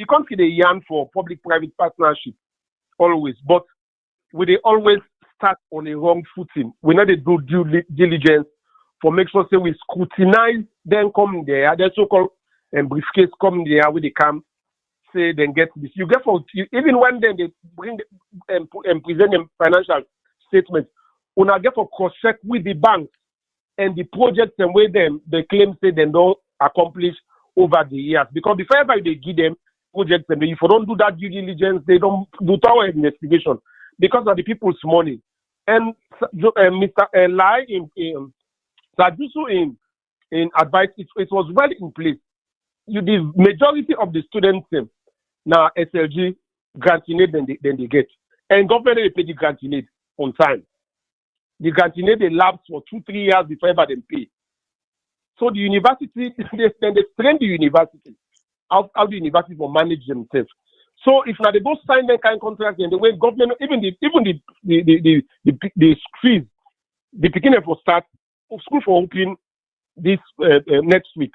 can't see the yarn for public-private partnership always, but they always start on a wrong footing. We need to do due diligence for make sure say we scrutinize them coming there. Their so-called briefcase coming there with the camp say then get this. You get for even when then they bring and present them financial statements, when I get for cross-check with the banks and the projects and where them they claim say they don't accomplish over the years. Because before ever they give them projects and if you don't do that due diligence, they don't do thorough investigation because of the people's money. And Mr. Lai in Sajusu in advice, it was well in place. The majority of the students now SLG granting aid then they get, and government they pay the granting aid on time. The granting aid they lapse for 2-3 years before ever they pay. So the university then they train the university how the university will manage themselves. So if now they go sign that kind of contract, and the way government even the fees, the beginning for start school for opening this next week.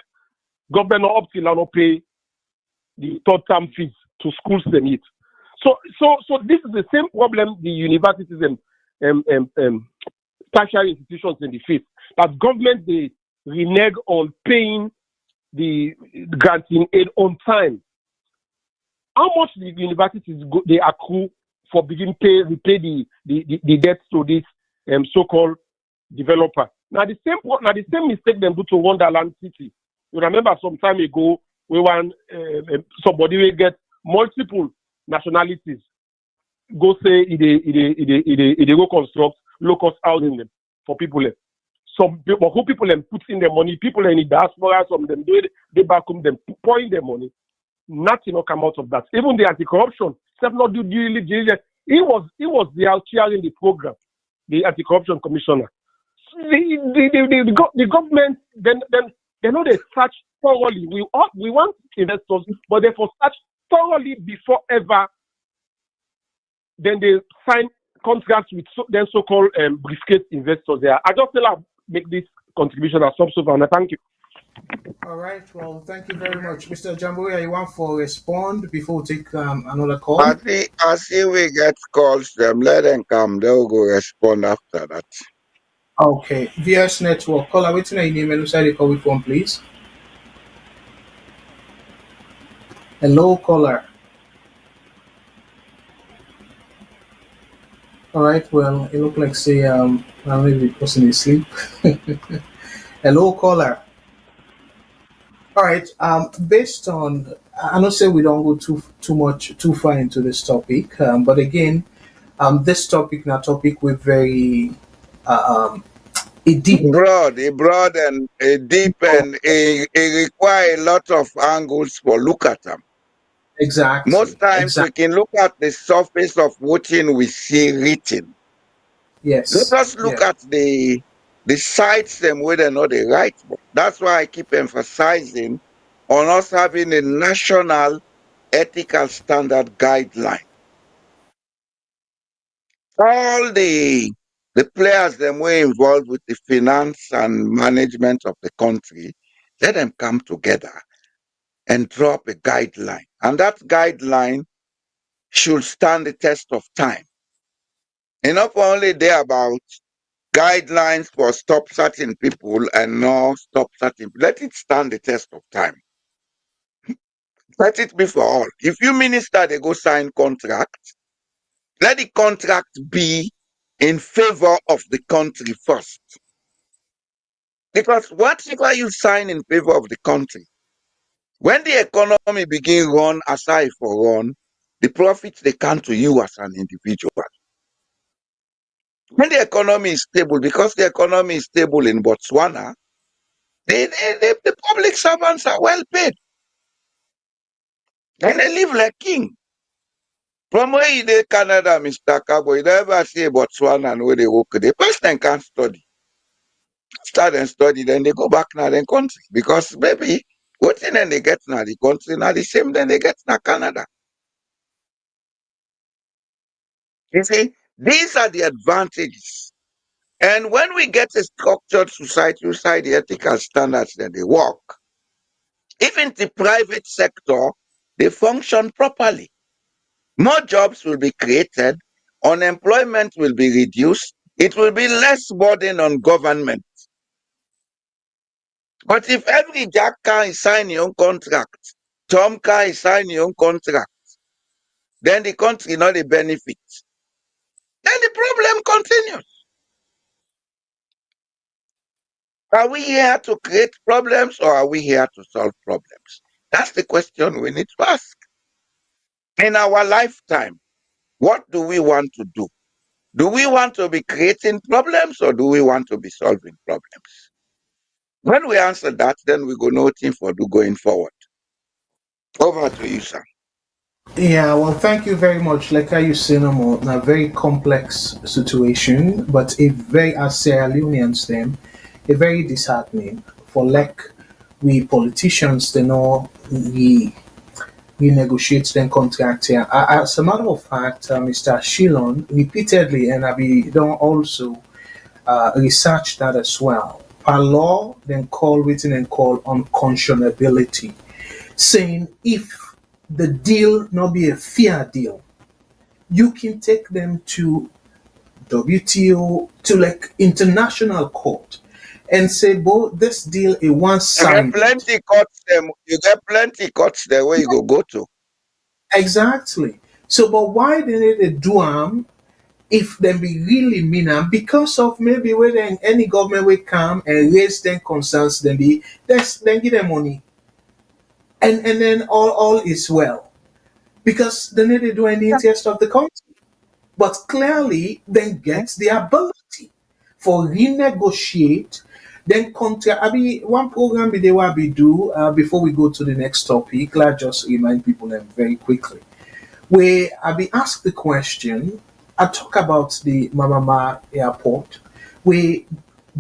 Government not up till now not pay the third term fees to schools they need. So this is the same problem the universities and tertiary institutions in the face. That government they renege on paying the granting aid on time. How much the universities they accrue for begin repay the debts to this so-called developer? Now the same mistake them do to Wonderland City. You remember some time ago we want somebody will get multiple nationalities go say they go construct low-cost housing them for people. Some people who people them put in their money, people in the diaspora, some of them they back home them pouring their money. Nothing will come out of that. Even the anti-corruption, except not do diligence. He was the chairing the program, the anti-corruption commissioner. The government then they know they search thoroughly. We want investors, but they for search thoroughly before ever. Then they sign contracts with then so-called briefcase investors. There, I just feel I'll make this contribution as so far. Thank you.
All right. Well, thank you very much, Mr. Jamburia. You want for respond before we take another call?
I see we get calls, them let them come, they'll go respond after that.
Okay. VS Network. Caller, waiting your name and inside the call with one, please. Hello, caller. All right. Well, it look like say maybe the person is asleep. Hello, caller. All right. Based on, I don't say we don't go too far into this topic, but again, this topic now topic with very a deep.
Broad and a deep, and it require a lot of angles for look at them.
Exactly.
Most times we
Exactly.
can look at the surface of what we see written. Let
Yes.
us look
Yes.
at the sites them where they're not the right one. That's why I keep emphasizing on us having a national ethical standard guideline. All the players them were involved with the finance and management of the country, let them come together and draw up a guideline. And that guideline should stand the test of time. Enough only there about guidelines for stop certain people and no stop certain. Let it stand the test of time. Let it be for all. If you minister, they go sign contract. Let the contract be in favor of the country first. Because whatever you sign in favor of the country, when the economy begin run aside for run, the profits they come to you as an individual. When the economy is stable, because the economy is stable in Botswana, the public servants are well paid. And they live like king. From where you dey Canada, Mr. Cabo, you never see Botswana and where they work. The person can't study. Start and study, then they go back now their country. Because maybe what thing then they get now the country, now the same then they get now Canada. You see, these are the advantages. And when we get a structured society inside the ethical standards that they work, even the private sector, they function properly. More jobs will be created, unemployment will be reduced, it will be less burden on government. But if every Jack car is signing your own contract, Tom car is signing your own contract, then the country not the benefit. Then the problem continues. Are we here to create problems or are we here to solve problems? That's the question we need to ask. In our lifetime, what do we want to do? Do we want to be creating problems or do we want to be solving problems? When we answer that, then we go know thing for do going forward. Over to you, sir.
Yeah, well, thank you very much. Like how you say, no more, a very complex situation, but a very, as Sierra Leoneans, them, a very disheartening for like we politicians, they know we negotiate then contract here. As a matter of fact, Mr. Shillon repeatedly, and I be don't also research that as well. Per law, then call written and call unconscionability, saying if the deal not be a fair deal, you can take them to WTO to like international court and say, "Boy, this deal is one
You get
sided."
plenty cuts them. You get plenty cuts there where you go to.
Exactly. So, but why didn't they do them if them be really mean am? Because of maybe where then any government will come and raise them concerns, then be then give them money, and then all is well because they need to do in the interest of the country. But clearly, then get the ability for renegotiate. Then contract. I mean, one program they will be do before we go to the next topic. Let's just remind people them very quickly. Where I be asked the question, I talk about the Mamama Airport, where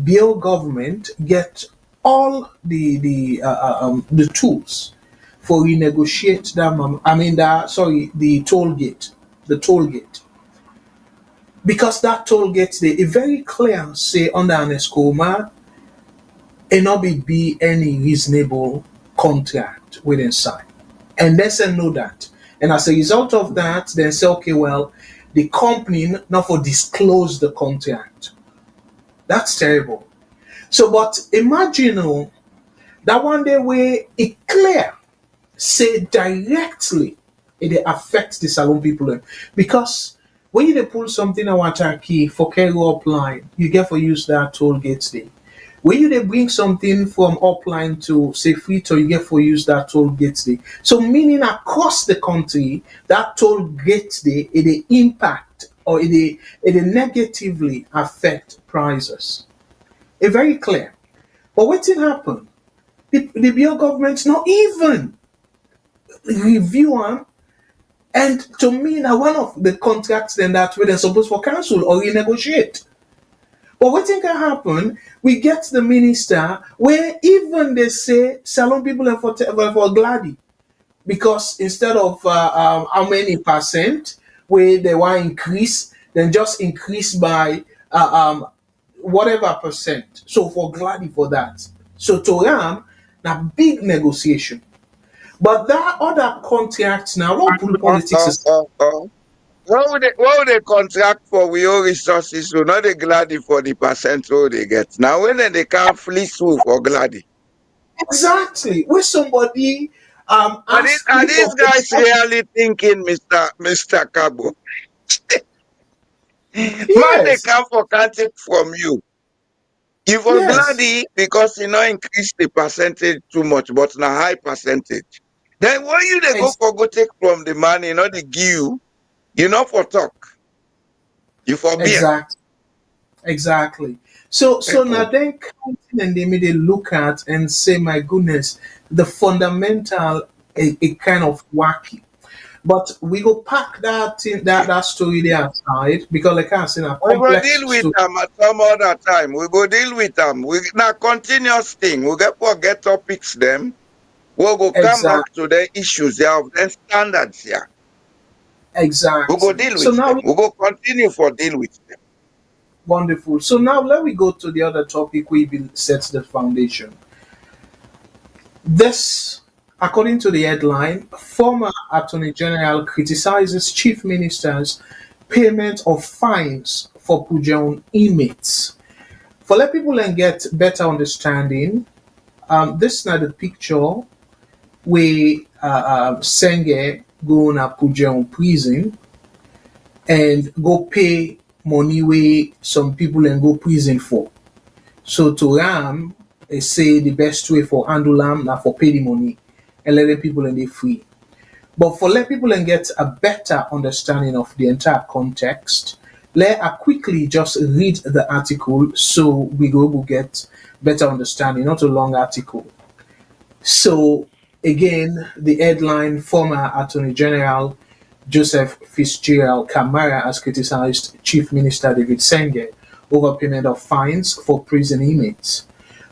Bill government get all the tools for renegotiate that. I mean that sorry the toll gate because that toll gate they a very clear say under an escoma and not be any reasonable contract within sign. And let them know that. And as a result of that, then say, okay, well, the company not for disclose the contract. That's terrible. So, but imagine that one day where it clear, say directly, it affects the salon people. Because when you dey pull something I want to key for carry up line, you get for use that toll gate day. When you dey bring something from upline to say Frito, you get for use that toll gate day. So meaning across the country, that toll gate day it dey impact or it dey negatively affect prices. It very clear. But wetin happen? The BL government not even review am. And to me, now one of the contracts then that we they're supposed for cancel or renegotiate. But what can happen? We get the minister where even they say salon people are for gladdy because instead of how many percent where they want increase, then just increase by whatever percent. So for gladdy for that. So to Ram, now big negotiation. But that other contracts now, what put
Uh,
politics
uh,
is
uh, uh. What would they contract for we own resources? So not they gladdy for the percent what they get. Now when they can't fleece through for gladdy.
exactly where somebody ask
Are
me
these
for
guys really thinking, Mr. Cabo? Man, they
yes,
come for can't take from you. You for
yes,
gladdy because you know increase the percentage too much, but na high percentage. Then what you they go
ex-
for go take from the money, you know they give you know for talk. You for beer.
exact, exactly. So now
People.
then counting and they made a look at and say, my goodness, the fundamental a kind of wacky. But we go pack that in, that story there aside because like I said, a
We go
complex
deal with
story.
them at some other time. We go deal with them. We now continuous thing. We get forget topics them. We go come back
Exact,
to the issues there of the standards here. We go
exactly.
deal
So
with
now
them. We go continue for deal with them.
wonderful. So now let me go to the other topic we will set the foundation. This, according to the headline, former Attorney General criticizes Chief Minister's payment of fines for Pujon inmates. For let people and get better understanding, this is not the picture where Senge go na Pujon prison and go pay money where some people and go prison for. So to Ram, they say the best way for handle am now for pay the money and let the people and they free. But for let people and get a better understanding of the entire context, Let I quickly just read the article so we will get better understanding, not a long article. So again, the headline: former Attorney General Joseph Fitzgerald Kamara has criticized Chief Minister David Senge over payment of fines for prison inmates.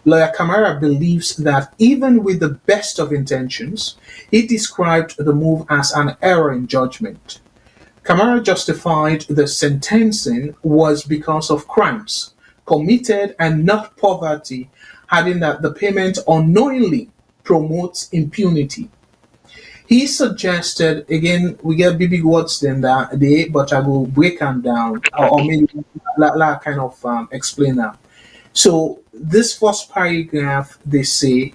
Lawyer Kamara believes that even with the best of intentions, he described the move as an error in judgment. Kamara justified the sentencing was because of crimes committed and not poverty, adding that the payment unknowingly promotes impunity. He suggested, again, we get big words than that day, but I will break them down, or maybe kind of explain that. So, this first paragraph, they say,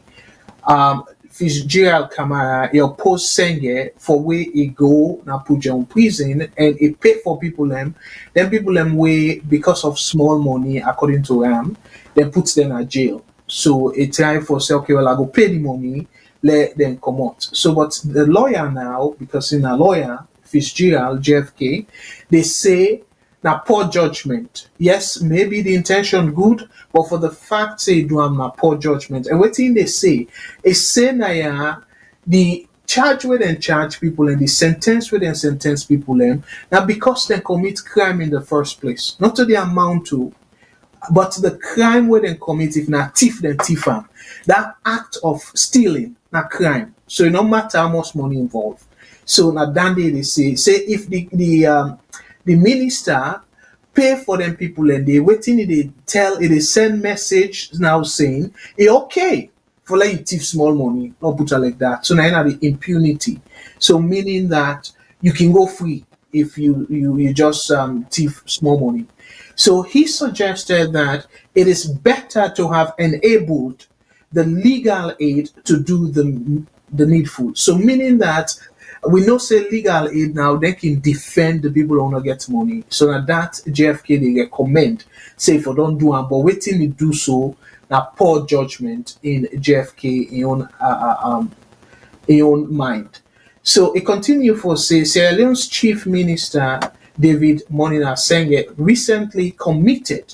Fitzgerald Kamara, he opposed Senge for where he go na put in prison and he pay for people them. Then people them way because of small money according to him, then puts them in jail. So it try for say okay, well I go pay the money, let them come out. So but the lawyer now, because in a lawyer, Fitzgerald, JFK, they say na poor judgment. Yes, maybe the intention good, but for the fact say do am na poor judgment. And what thing they say is say na ya the charge where they charge people and the sentence where they sentence people them now because they commit crime in the first place, not to the amount to, but the crime where they commit, if na thief, then thief am. That act of stealing, na crime. So it no matter how much money involved. So na that day they say if the minister pay for them people and they waiting, they tell they send message now saying it okay for like you thief small money, not put it like that. So now the impunity. So meaning that you can go free if you just thief small money. So he suggested that it is better to have enabled the legal aid to do the needful. So meaning that we know say legal aid now they can defend the people who not get money. So that JFK they recommend say if you don't do it, but waiting to do so now poor judgment in JFK in own mind. So it continue for say Sierra Leone's chief minister David Monina Senge recently committed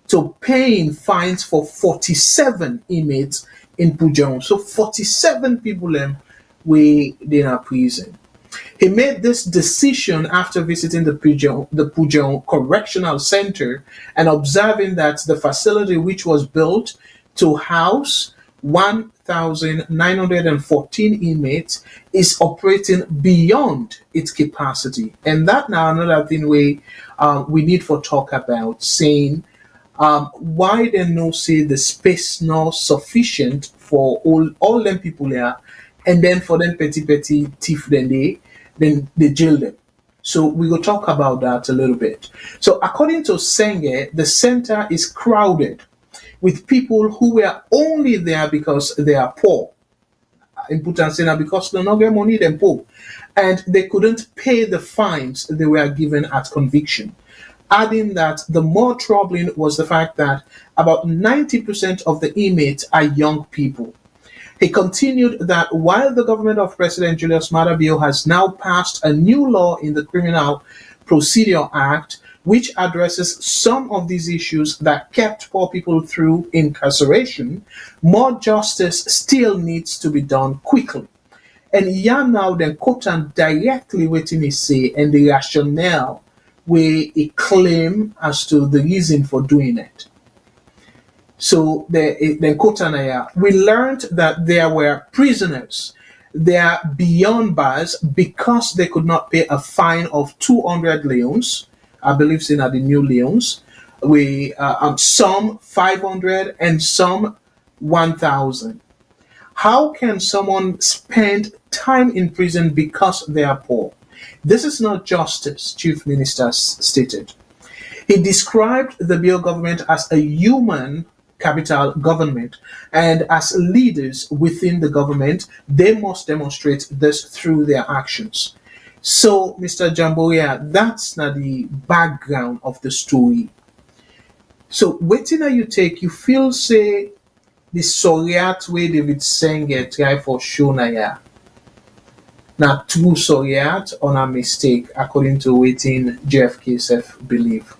to paying fines for 47 inmates in Pujon. So 47 people we in a prison. He made this decision after visiting the Pujon Correctional Center and observing that the facility, which was built to house 1,914 inmates, is operating beyond its capacity. And that now another thing we need for talk about, saying why they no say the space not sufficient for all them people there, and then for them petty thief then they jail them. So we will talk about that a little bit. So according to Senge, the center is crowded with people who were only there because they are poor. Important saying because they don't get money, then poor. And they couldn't pay the fines they were given at conviction. Adding that the more troubling was the fact that about 90% of the inmates are young people. He continued that while the government of President Julius Maada Bio has now passed a new law in the Criminal Procedure Act, which addresses some of these issues that kept poor people through incarceration, more justice still needs to be done quickly. And Yan now then quote and directly waiting he say and the rationale where he claim as to the reason for doing it. So then Kotanaya, we learned that there were prisoners there beyond bars because they could not pay a fine of 200 leons. I believe it's in the new leons. We some 500 and some 1,000. How can someone spend time in prison because they are poor? This is not justice, Chief Minister stated. He described the Bill government as a human capital government, and as leaders within the government, they must demonstrate this through their actions. So, Mr. Jamboya, that's not the background of the story. So, waiting that you take, you feel say the Soriat way David Senge try for Shonaya. Now, true Soviet on a mistake according to waiting JFK self believe.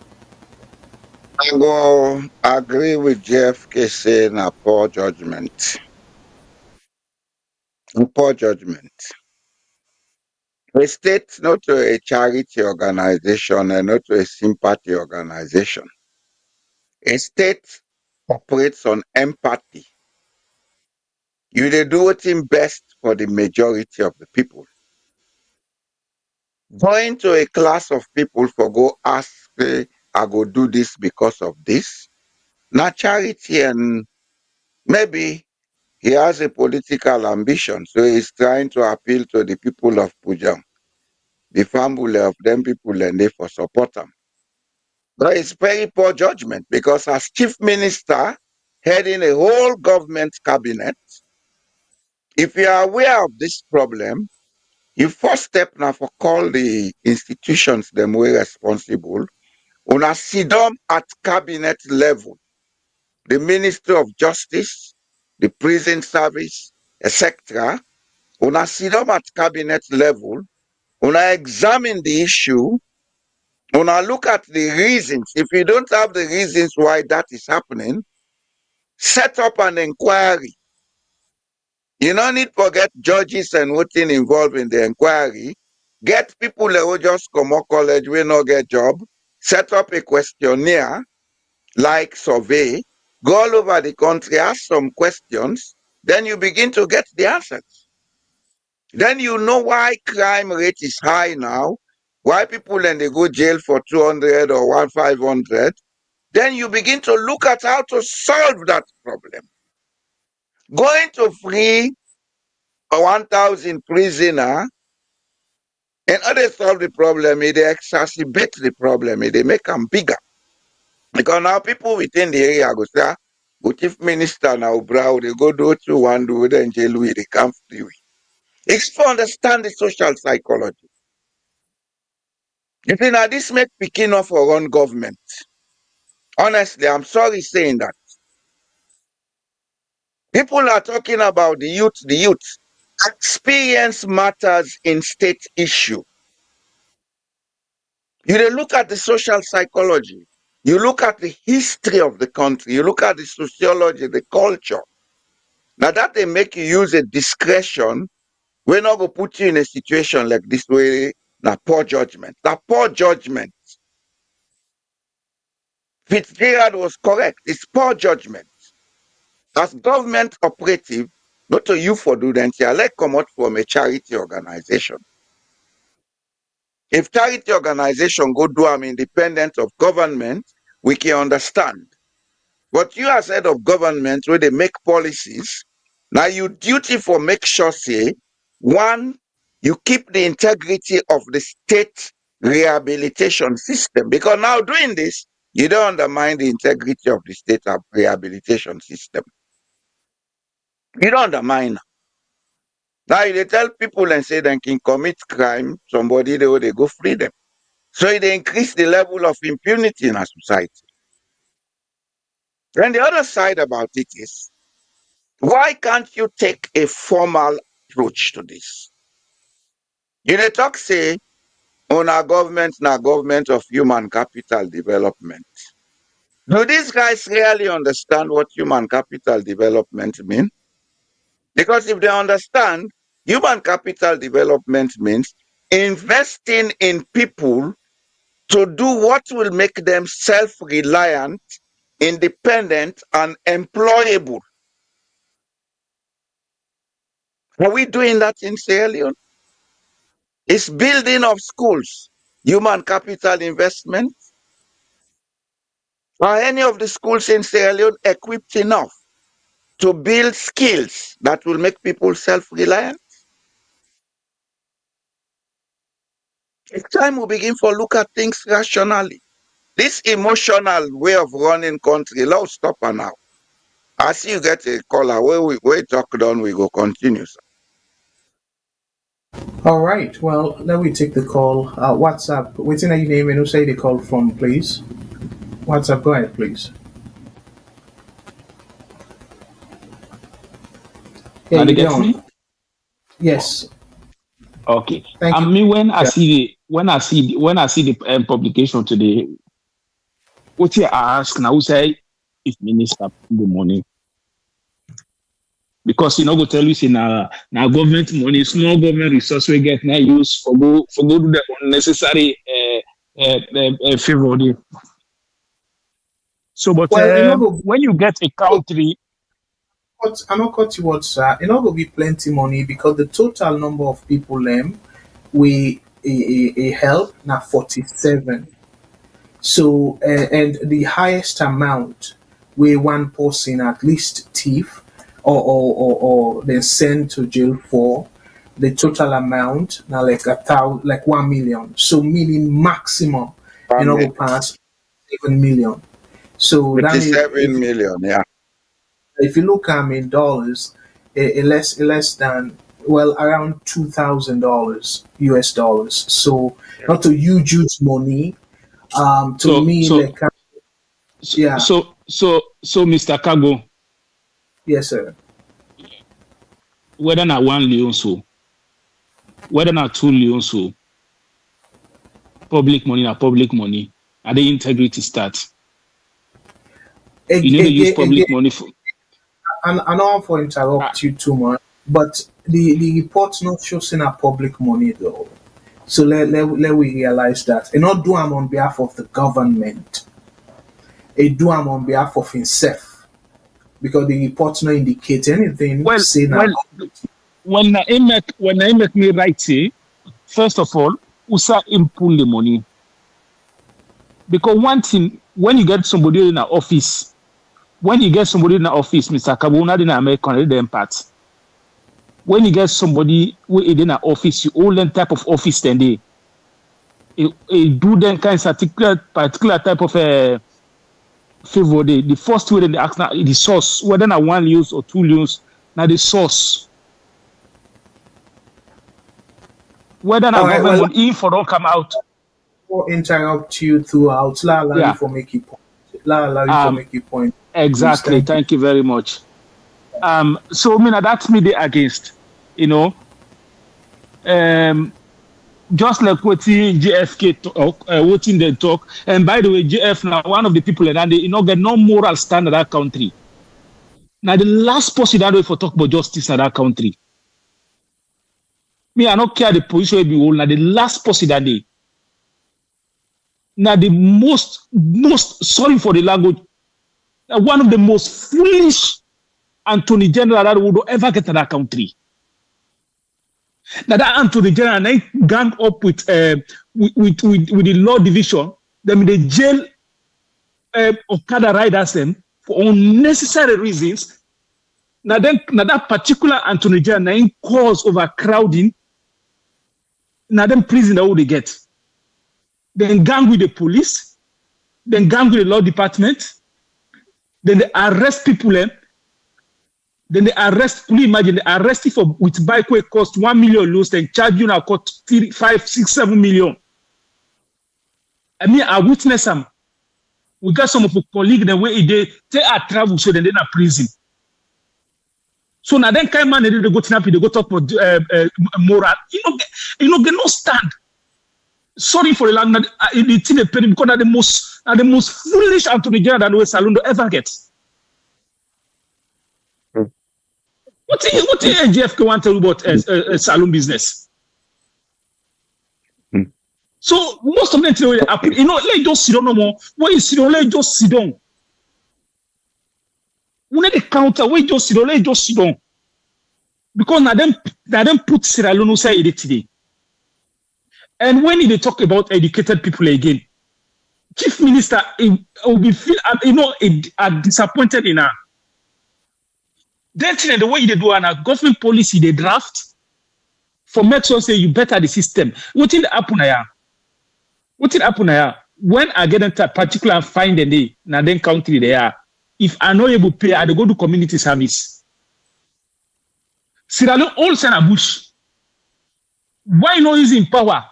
I go agree with JFK saying a poor judgment. A poor judgment. A state, not to a charity organization and not to a sympathy organization. A state operates on empathy. You dey do wetin best for the majority of the people. Going to a class of people for go ask, say, I go do this because of this. Na charity, and maybe he has a political ambition, so he's trying to appeal to the people of Pujang, the family of them people, and they for support them. But it's very poor judgment because as chief minister heading a whole government cabinet, if you are aware of this problem, your first step now for call the institutions them way responsible. Una sit down at cabinet level, the Ministry of Justice, the Prison Service, etc. Una sit down at cabinet level, una examine the issue, una look at the reasons. If you don't have the reasons why that is happening, set up an inquiry. You don't need to forget judges and what's involved in the inquiry. Get people that will just come out college, will not get job, set up a questionnaire like survey, go all over the country, ask some questions, then you begin to get the answers. Then you know why crime rate is high now, why people and they go jail for 200 or 500. Then you begin to look at how to solve that problem. Going to free a 1,000 prisoner and order solve the problem, they exacerbate the problem, they make them bigger. Because now people within the area go say, "Ah, but chief minister now, bro, they go do what you want to do, then jail we, they can't free we." It's to understand the social psychology. You see, now this make picking off our own government. Honestly, I'm sorry saying that. People are talking about the youth, the youth. Experience matters in state issue. You dey look at the social psychology. You look at the history of the country. You look at the sociology, the culture. Now that they make you use a discretion, we're not going to put you in a situation like this way. Now poor judgment. Now poor judgment. Fitzgerald was correct. It's poor judgment. As government operative, not to you for do that, I like come out from a charity organization. If charity organization go do am independent of government, we can understand. But you as head of government, where they make policies, now your duty for make sure say, one, you keep the integrity of the state rehabilitation system. Because now doing this, you don't undermine the integrity of the state rehabilitation system. You don't undermine. Now they tell people and say they can commit crime, somebody they go free them. So they increase the level of impunity in our society. And the other side about it is, why can't you take a formal approach to this? You dey talk say, on our government, na government of human capital development. Do these guys really understand what human capital development mean? Because if they understand, human capital development means investing in people to do what will make them self-reliant, independent, and employable. Are we doing that in Sierra Leone? Is building of schools human capital investment? Are any of the schools in Sierra Leone equipped enough to build skills that will make people self-reliant? It's time we begin to look at things rationally. This emotional way of running country, let's stop her now. I see you get a caller. Where we talk done, we go continue, sir.
All right. Well, let me take the call. WhatsApp. Waiting at your name and who say the call from, please. WhatsApp. Go ahead, please. Yeah,
Now they
you
get me?
don't. Yes.
Okay.
Thank
I
you.
mean, when I
Yeah.
see the publication today, what you ask now say if minister put the money, because go tell you say now government money, small government resource we get now use for go do the unnecessary favor. So, but
Well, go
when you get a country,
cut, I not cut you what, sir. It not go be plenty money because the total number of people we a help now 47. So and the highest amount where one person at least thief or then send to jail for the total amount now like 1 million. So meaning maximum
Family,
go pass 7 million. So that means
57 million, yeah.
if you look in dollars, less than around $2,000 US dollars. So not a huge money. To
so
me,
so
like yeah,
so Mr. Kago,
yes, sir.
whether not 1 million so, whether not 2 million so, public money na public money, and the integrity start. You need to use public money for.
And I don't want to interrupt you too much, but the report's not showing a public money though. So let we realize that. And not do them on behalf of the government. It do them on behalf of himself. Because the report's not indicate anything
Well,
saying
when I make me right say, first of all, usa pull the money. Because one thing, when you get somebody in an office, Mr. Kabuna in American, they part. When you get somebody in an office, you all them type of office then they do them kind of particular type of favor. The first way they ask now the source, whether na 1 use or 2 use, now the source. Whether na government info don't come out.
Or interrupt you throughout. Allow you for make your point. Allow you for make your point.
Exactly. Thank you very much. So that's me they against, just like what JFK talk, what they talk. And by the way, JF now one of the people that they get no moral stand in that country. Now the last person that way for talk about justice in that country. Me, I don't care the position will be old. Now the last person that day. Now the most sorry for the language. One of the most foolish Attorney General that would ever get to that country. Now that Attorney General gang up with the law division, them the jail Okada riders them for unnecessary reasons. Now that particular Attorney General cause overcrowding. Now them prison that would they get. Then gang with the police, then gang with the law department, then they arrest people. Then they arrest. Can you imagine? They arrest you with bike way cost 1 million loose, then charge you now cost 3, 5, 6, 7 million. I mean, I witness them. We got some of our colleagues the way they are travel, so then they're in prison. So now then, kind man, they go to they go talk about moral. You know, get no stand. Sorry for the language. It's in the penny because they're the most foolish Attorney General that West Saloon ever get. What do you JFK want to tell you about saloon business? So most of them, let just sit down no more. When you sit down, let just sit down. When the counter, where just sit down, let just sit down. Because now them put Sierra Leone say it today. And when they talk about educated people again, Chief Minister will be feel disappointed in her. Then the way they do a government policy they draft for make sure say you better the system. What did happen here? When I get into a particular find a day, now then country they are. If I know able to pay, I go to community service. Sierra Leone all send a bush. Why not using power?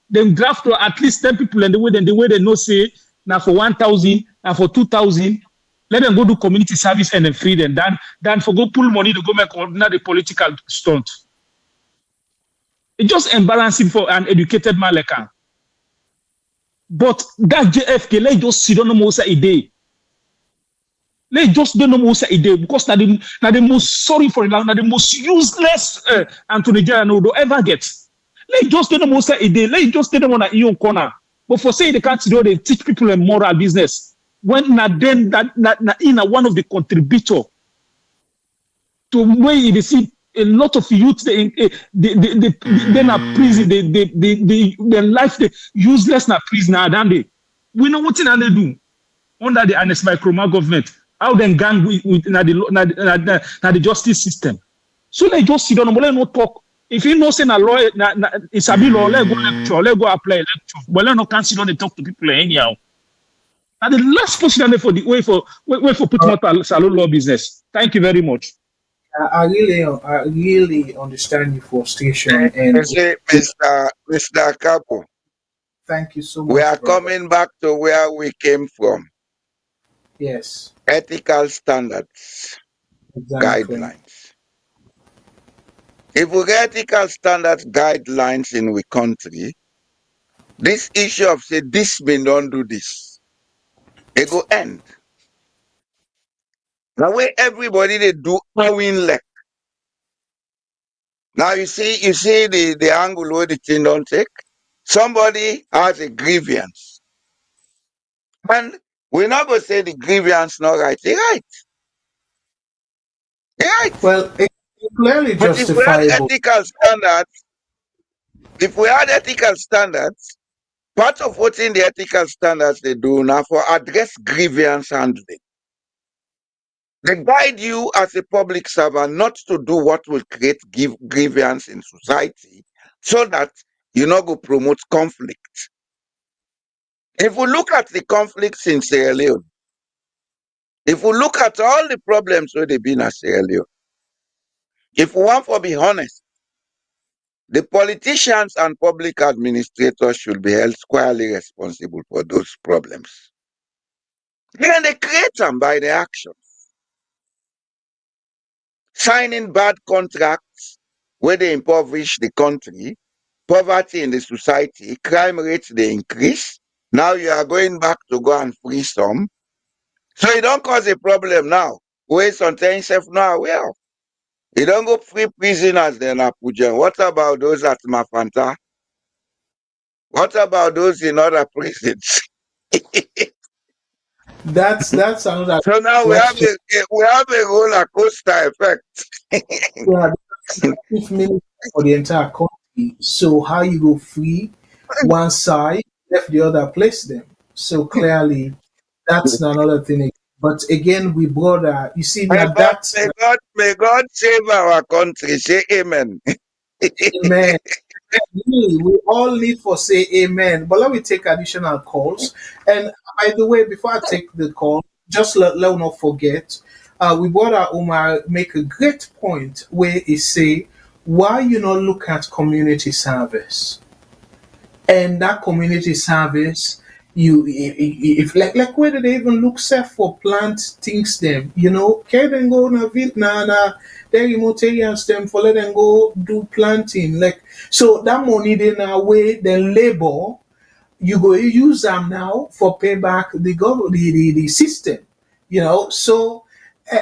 Then draft to at least 10 people and the way they know say now for 1,000 and for 2,000, let them go do community service and then free them. Then for go pull money to go make ordinary political stunt. It's just embarrassing for an educated man like him. But that JFK, let's just sit on the most a day. Let's just don't know most a day because now the most sorry for it, now the most useless Anthony General will ever get. Let's just don't know most a day. Let's just tell them on a corner. But for saying they can't do, they teach people a moral business. When then that in one of the contributor to where you see a lot of youth they are prison, their life they useless na prisoner, don't they? We know what they do under the Ernest Microma government. How then gang with the justice system. So they just sit down and no talk. If you know say a lawyer, it's a law, let go lecture, let go apply lecture. But let no can't sit down and talk to people anyhow. And the last position for the way for putting out salon law business. Thank you very much.
I really understand your frustration, and
Mr. Capo,
thank you so much.
we are
brother.
coming back to where we came from.
Yes,
Ethical standards,
exactly.
guidelines. If we get ethical standards, guidelines in we country, this issue of say this may don't do this, it go end. The way everybody they do win left. Now you see the angle where the thing don't take. Somebody has a grievance. And we're not going to say the grievance not right. It's right. It's right.
Well, it's clearly
But
justifiable.
if we had ethical standards, part of what in the ethical standards they do now for address grievance handling. They guide you as a public servant not to do what will create grievance in society so that you not go promote conflict. If we look at the conflicts in Sierra Leone, if we look at all the problems where they've been at Sierra Leone, if we want to be honest, the politicians and public administrators should be held squarely responsible for those problems. Then they create them by their actions. Signing bad contracts where they impoverish the country, poverty in the society, crime rates they increase. Now you are going back to go and free some. So it don't cause a problem now. Where sometimes self now aware of. You don't go free prisoners then Abuja. What about those at Mafanta? What about those in other prisons?
That's another
So now
question.
we have a roller coaster effect.
Yeah, if meaning for the entire country. So how you go free one side, left the other place them. So clearly, that's another thing. But again, we brought you see
May
now
God,
that's
may God save our country. Say amen.
amen. Really, we all need for say amen. But let me take additional calls. And by the way, before I take the call, just let not forget, we brought Omar make a great point where he say, why you not look at community service? And that community service, if like where do they even look set for plant things them, can then go na the remote areas them for let them go do planting, like, so that money they now way then labor you go use them now for payback the government, the system, so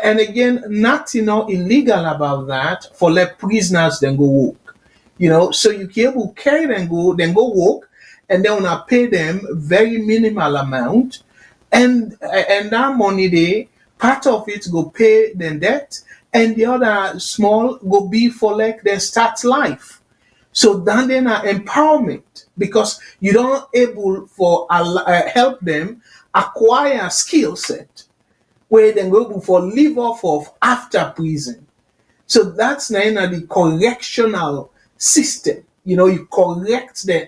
and again nothing now illegal about that for let prisoners then go work, so you can able carry them go then go work, and then wanna pay them very minimal amount, and that money they part of it go pay the debt, and the other small go be for like their start life. So then empowerment, because you don't able for help them acquire skill set where they go for live off of after prison. So that's now the correctional system. You correct the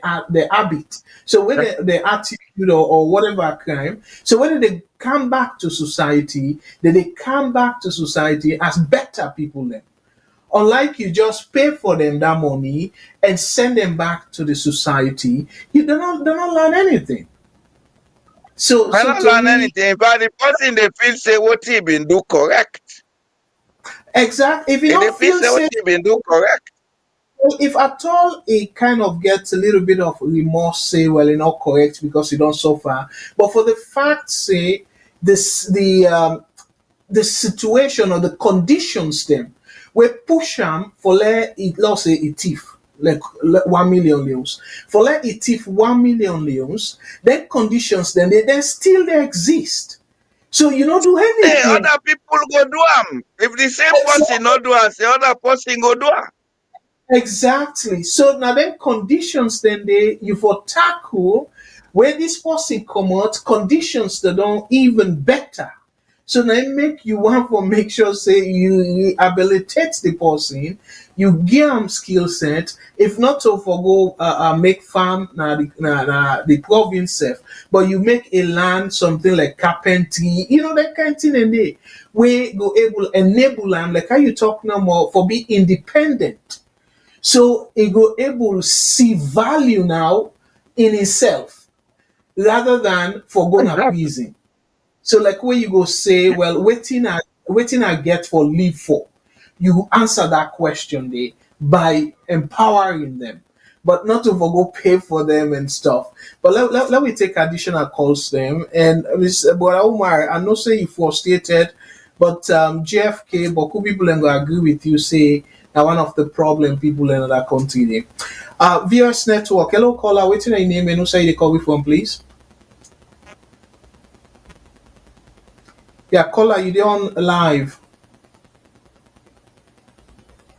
habit. So when the attitude or whatever crime, so when they come back to society, then they come back to society as better people then. Unlike you just pay for them that money and send them back to the society, you do not learn anything. So
I
so
don't
to
learn
me,
anything. But the person they feel say what he been do correct.
exact if you
If they
don't
feel
feel
say what
safe,
he been do correct.
Well, if at all it kind of gets a little bit of remorse, say, well, you're not correct because you don't suffer. But for the fact, say, this the situation or the conditions them we push them for let it let's say a thief like 1 million leons for let a thief 1 million leons, then conditions then still they exist. So you don't do
Hey,
anything.
other people go do am. If the same person not do am, the other person go do am.
Exactly. So now then conditions then they you for tackle where this person come out conditions that don't even better. So now it make you want to make sure say you rehabilitate the person, you give them skill set. If not to forgo make farm the province self, but you make a land something like carpentry, that kind of thing and they we go able enable them like how you talk now more for be independent. So he go able see value now in himself rather than for going to
Exactly.
prison. So like where you go say, well, waiting I get for leave for. You answer that question there by empowering them, but not to go pay for them and stuff. But let me take additional calls them. And but Omar, I know say you frustrated, but JFK, but cool people and go agree with you say that one of the problem people in that country there. VS Network, hello caller, waiting your name and who say they call me from, please. Yeah, caller, you there on live.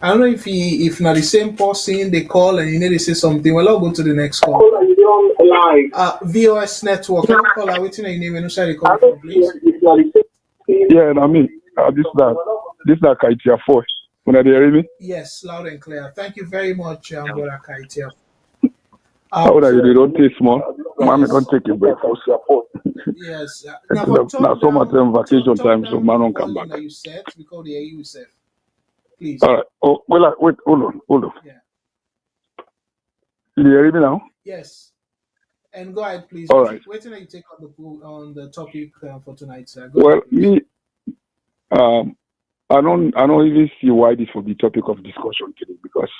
I don't know if not the same person they call and you need to say something. Well, I'll go to the next call.
Caller, you dey on live.
VOS Network. Hello, caller. Waiting your name and who say they call
I
me
don't
from,
hear
please.
if you are the same. Yeah, I mean, this that Kaitia force. When I hear me,
Yes, loud and clear. Thank you very much, brother Kaitia.
how would I you
So
dey don't take small? Mommy
yes,
don't take a breakfast.
yes. Now for
Now summer time vacation
turn
time, so
down
man
the
don't come
volume
back.
that you set because they hear you, sir. Please.
All right. Oh, well, wait, hold on.
Yeah.
You hear me now?
Yes. And go ahead, please.
All right.
Waiting that you take on the topic for tonight, sir. Go
Well,
ahead, please.
me, um, I don't even see why this will be topic of discussion today because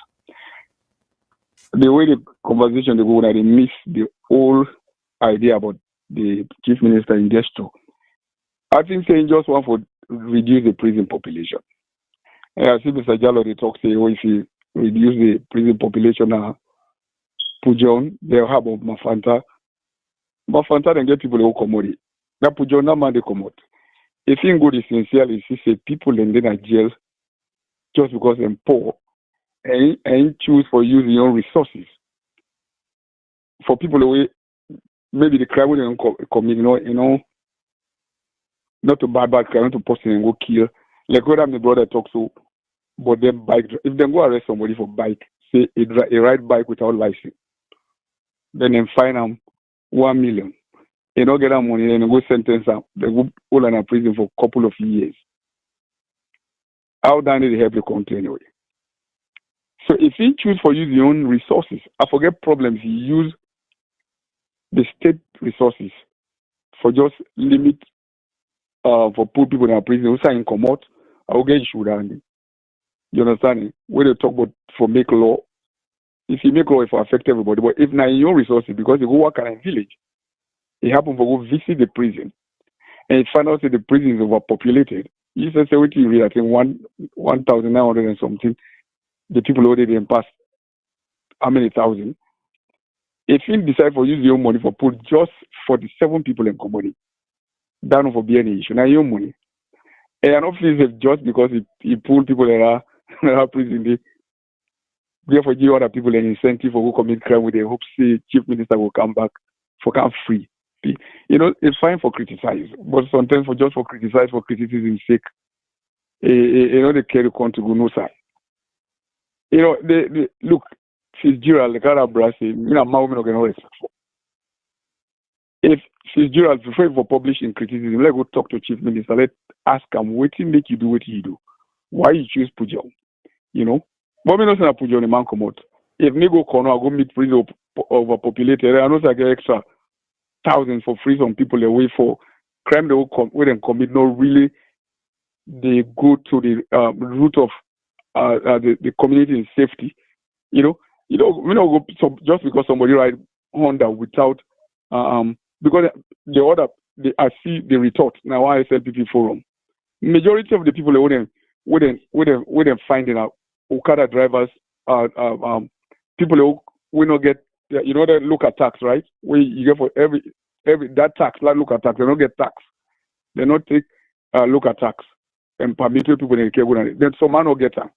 the way the conversation they go, they miss the whole idea about the chief minister in gesture. I think saying just one for reduce the prison population. And I see Mr. Jallo they talk say, oh, if you reduce the prison population now, Pujon, they'll have of Mafanta. Mafanta then get people who come out. Now Pujon, now man they come out. If you go to sincerely, see say people in the jail just because they're poor and choose for using your own resources. For people who maybe the crime will commit, not to bad crime, not to person and go kill. Like what my brother talks so, but then bike. If they go arrest somebody for bike, say a ride bike without license, then fine them 1 million. They don't get that money, then they go sentence them. They go hold in a prison for a couple of years. How done they help the country anyway? So if you choose for use your own resources, I forget problems. You use the state resources for just limit for poor people in our prison. Who sign come out, I will get issued and you understand it? When they talk about for make law, if you make law it will affect everybody. But if now in your resources, because you go work in a village, it happen for go visit the prison and it find out that the prison is overpopulated. You say what you read, I think 1,900 and something. The people already in past how many thousand? If you decide for use your own money for put just 47 people in commodity, that not for be any issue. Now your money. And I don't feel safe just because he pull people that are that are prison. They therefore give other people an incentive for who commit crime with the hope say chief minister will come back for come free. It's fine for criticize, but sometimes for just for criticize for criticism's sake, they carry country go no side. They look, Fitzgerald, the kind of brass, I'm not going to respect for. If Fitzgerald prefer for publishing criticism, let's go talk to chief minister. Let's ask him what make you do what you do. Why you choose Pujon? But me not say Pujon the man come out. If me go corner, I go meet prison overpopulated. I know I get extra thousands for free some people away for crime they will where they commit. No, really, they go to the root of the community in safety.
We don't go just because somebody ride Honda without because I see the retort now SLPP forum. Majority of the people wouldn't finding out Okada drivers people who not get the look at tax, right? Where you get for every that tax like look at tax, they don't get tax. They not take look at tax and permit people in the then some man not get that.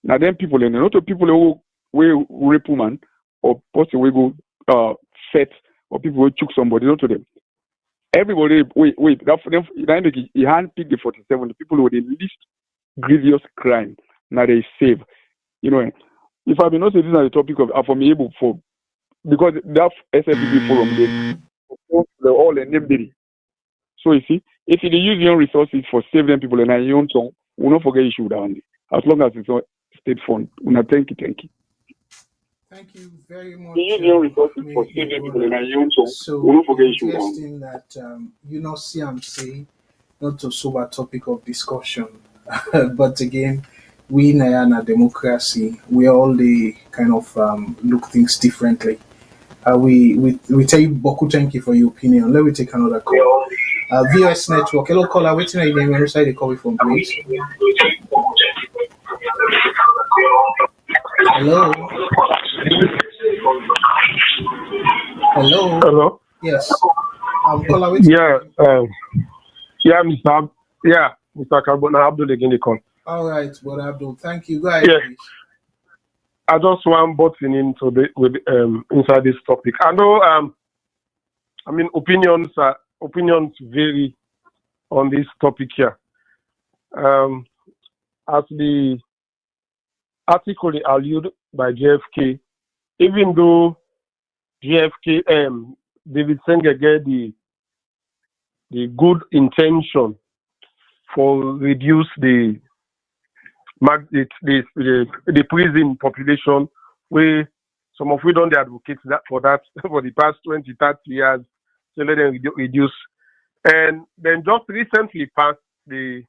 Now then people in not people who rape woman or person we go set or people who choke somebody, not to them. Everybody wait that for them he handpicked the 47 the people with the least grievous crime. Now they save. If I may not say this is the topic of for me able for because that SLPP forum they all a name daily. So you see, if you use your resources for saving people and your own tongue, we'll not forget issue down there. As long as it's not state fund. Thank you.
Thank you very much.
You use your resources for saving people and your own tongue, we'll not forget issue down there.
That CMC, not a sober topic of discussion, but again, we in a democracy, we all the kind of look things differently. We tell you Boku, thank you for your opinion. Let me take another call. VOS Network, hello caller, waiting at your name and where side they call from, please. Hello. Hello.
Hello.
Yes. Caller, waiting.
Mr. Carbona Abdul again the call.
All right, Brother Abdul, thank you. Go ahead, please.
I just want button into inside this topic. I know opinions vary on this topic here. As the article allude by JFK, even though JFK David Senga get the good intention for reduce the prison population, where some of we don't advocate that for the past 20-30 years, so let them reduce. And then just recently passed the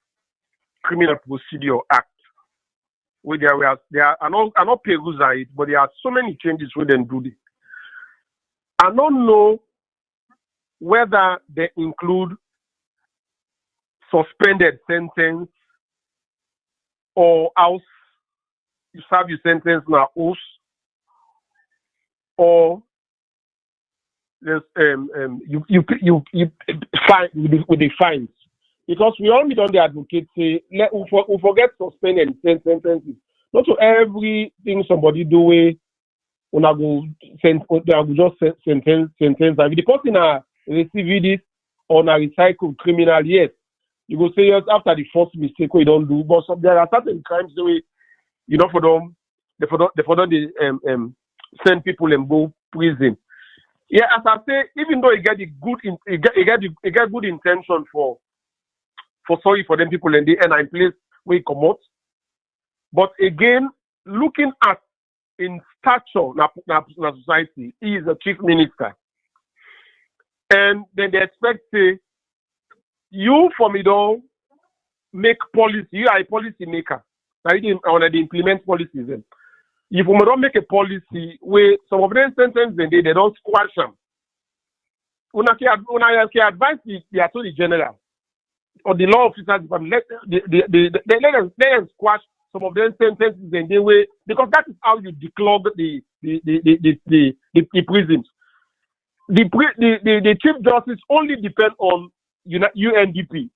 Criminal Procedure Act, where there are not perusing it, but there are so many changes we then do this. I don't know whether they include suspended sentence or house, you serve your sentence now house, or there's you fine with the fines, because we all meet on the advocate say we forget suspended sentences. Not to everything somebody do way when I go just sentence. If the person receive this on a recycled criminal, yes, you go say yes after the first mistake we don't do. But there are certain crimes the way for them they send people and go prison. Yeah, as I say, even though you get good intention for sorry for them people and they end in place where come out. But again, looking at in stature na society, he is a chief minister. And then they expect say you from it all make policy, you are a policy maker. Now you want to implement policies then. If we don't make a policy where some of them sentences they don't squash them, when I advise the attorney general or the law officers, let them squash some of them sentences in the way, because that is how you declog the prisons. The chief justice only depend on UNDP,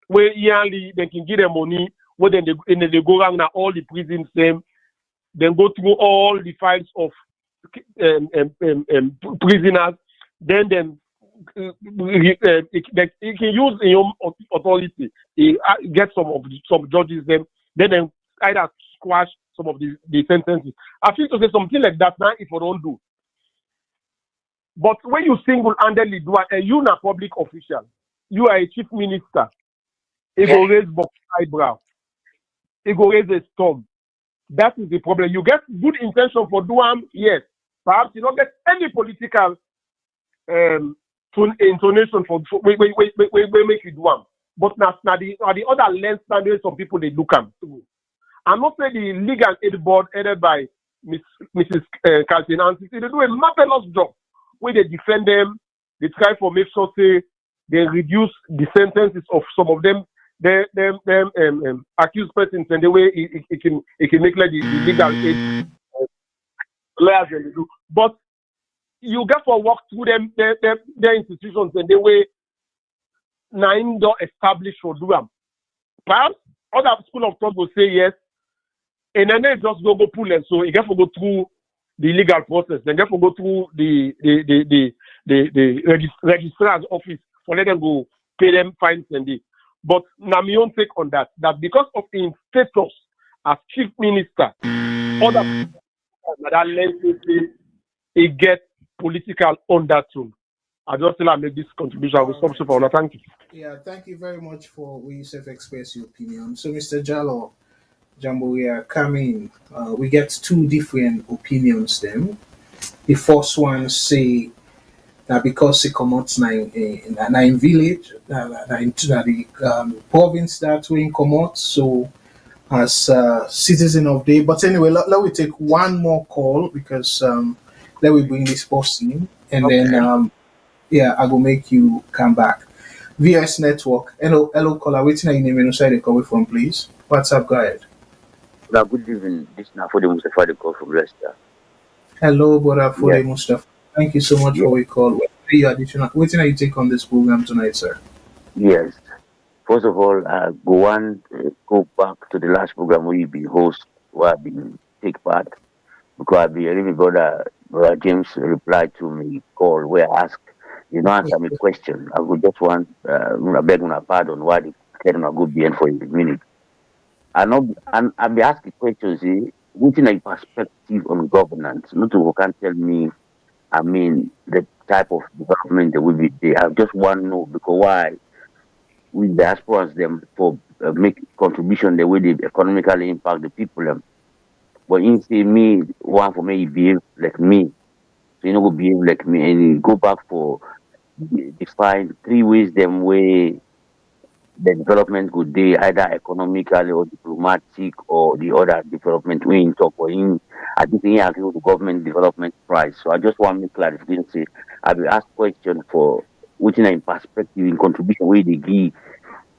where yearly they can give them money, where then they go around all the prisons them. Then go through all the files of prisoners. Then he can use his own authority. He get some judges them. Then either squash some of the sentences. I feel to say something like that now if we don't do. But when you single-handedly do it, and you're a public official, you are a chief minister. It will raise eyebrow. It will raise a storm. That is the problem. You get good intention for doing, yes. Perhaps you don't get any political intonation for we make you do them. But now the other lens standards some people they look at. I'm not saying the legal aid board headed by Mrs. Calvin Nancy, they do a marvelous job where they defend them. They try to make sure say they reduce the sentences of some of them accused persons, and the way it can make like the legal aid lawyers and they do. But you get to walk through them their institutions and the way nine don't establish for do them. Perhaps other school of thought will say yes, and then they just go pull them. So you get to go through the legal process. Then you get to go through the registrar's office for let them go pay them fines and the. But now my own take on that because of his status as chief minister, other that lens he get political undertone. I just still make this contribution. I will stop so far. Thank you.
Yeah, thank you very much for where you self-express your opinion. So, Mr. Jallo, Jambo, we are coming. We get two different opinions. Then the first one say that because it comes in village, the province that we come out, so as citizen of the. But anyway, let we take one more call because let we bring this person in, and then yeah, I will make you come back. VS Network. Hello, caller. Waiting are you name inside the call from, please? What's up, go ahead.
Good evening. This is Nafode Mustafa, the call from Leicester.
Hello, brother Fode
Yes.
Mustafa. Thank you so much for your call. Waiting are you take on this program tonight, sir?
Yes. First of all, go back to the last program where you be host, where I been take part, because I be really brother James replied to me call where I asked, you know, answer me question. I would just want I beg on a pardon why they get on a good being for a minute. I be asking questions, within a perspective on governance. Not who can tell me, I mean, the type of development that will be there. I just want to know because why we diasporans them for make contribution the way they economically impact the people them. But in say me, one for me, he behave like me. So you know, go behave like me and you go back for define three ways them way the development could be either economically or diplomatic or the other development we in talk or in I think he agree with the government development price. So I just want me clarification say I will ask question for which in perspective in contribution where they give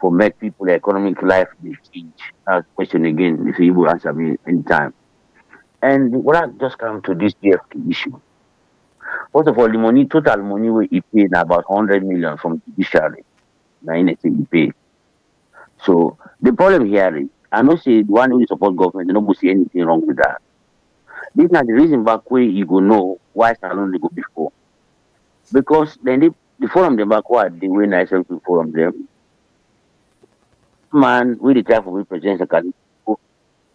for make people economic life they change. That's question again if you will answer me anytime. And what I just come to this DFT issue. First of all, the money, total money we pay now about 100 million from judiciary. Now in he pay. So the problem here is, I know say the one who support government, they don't go see anything wrong with that. This is not the reason back where you go know why Salon they go before. Because then the forum them backward, they win SLPP forum them. Man, we the try for we presidential candidate to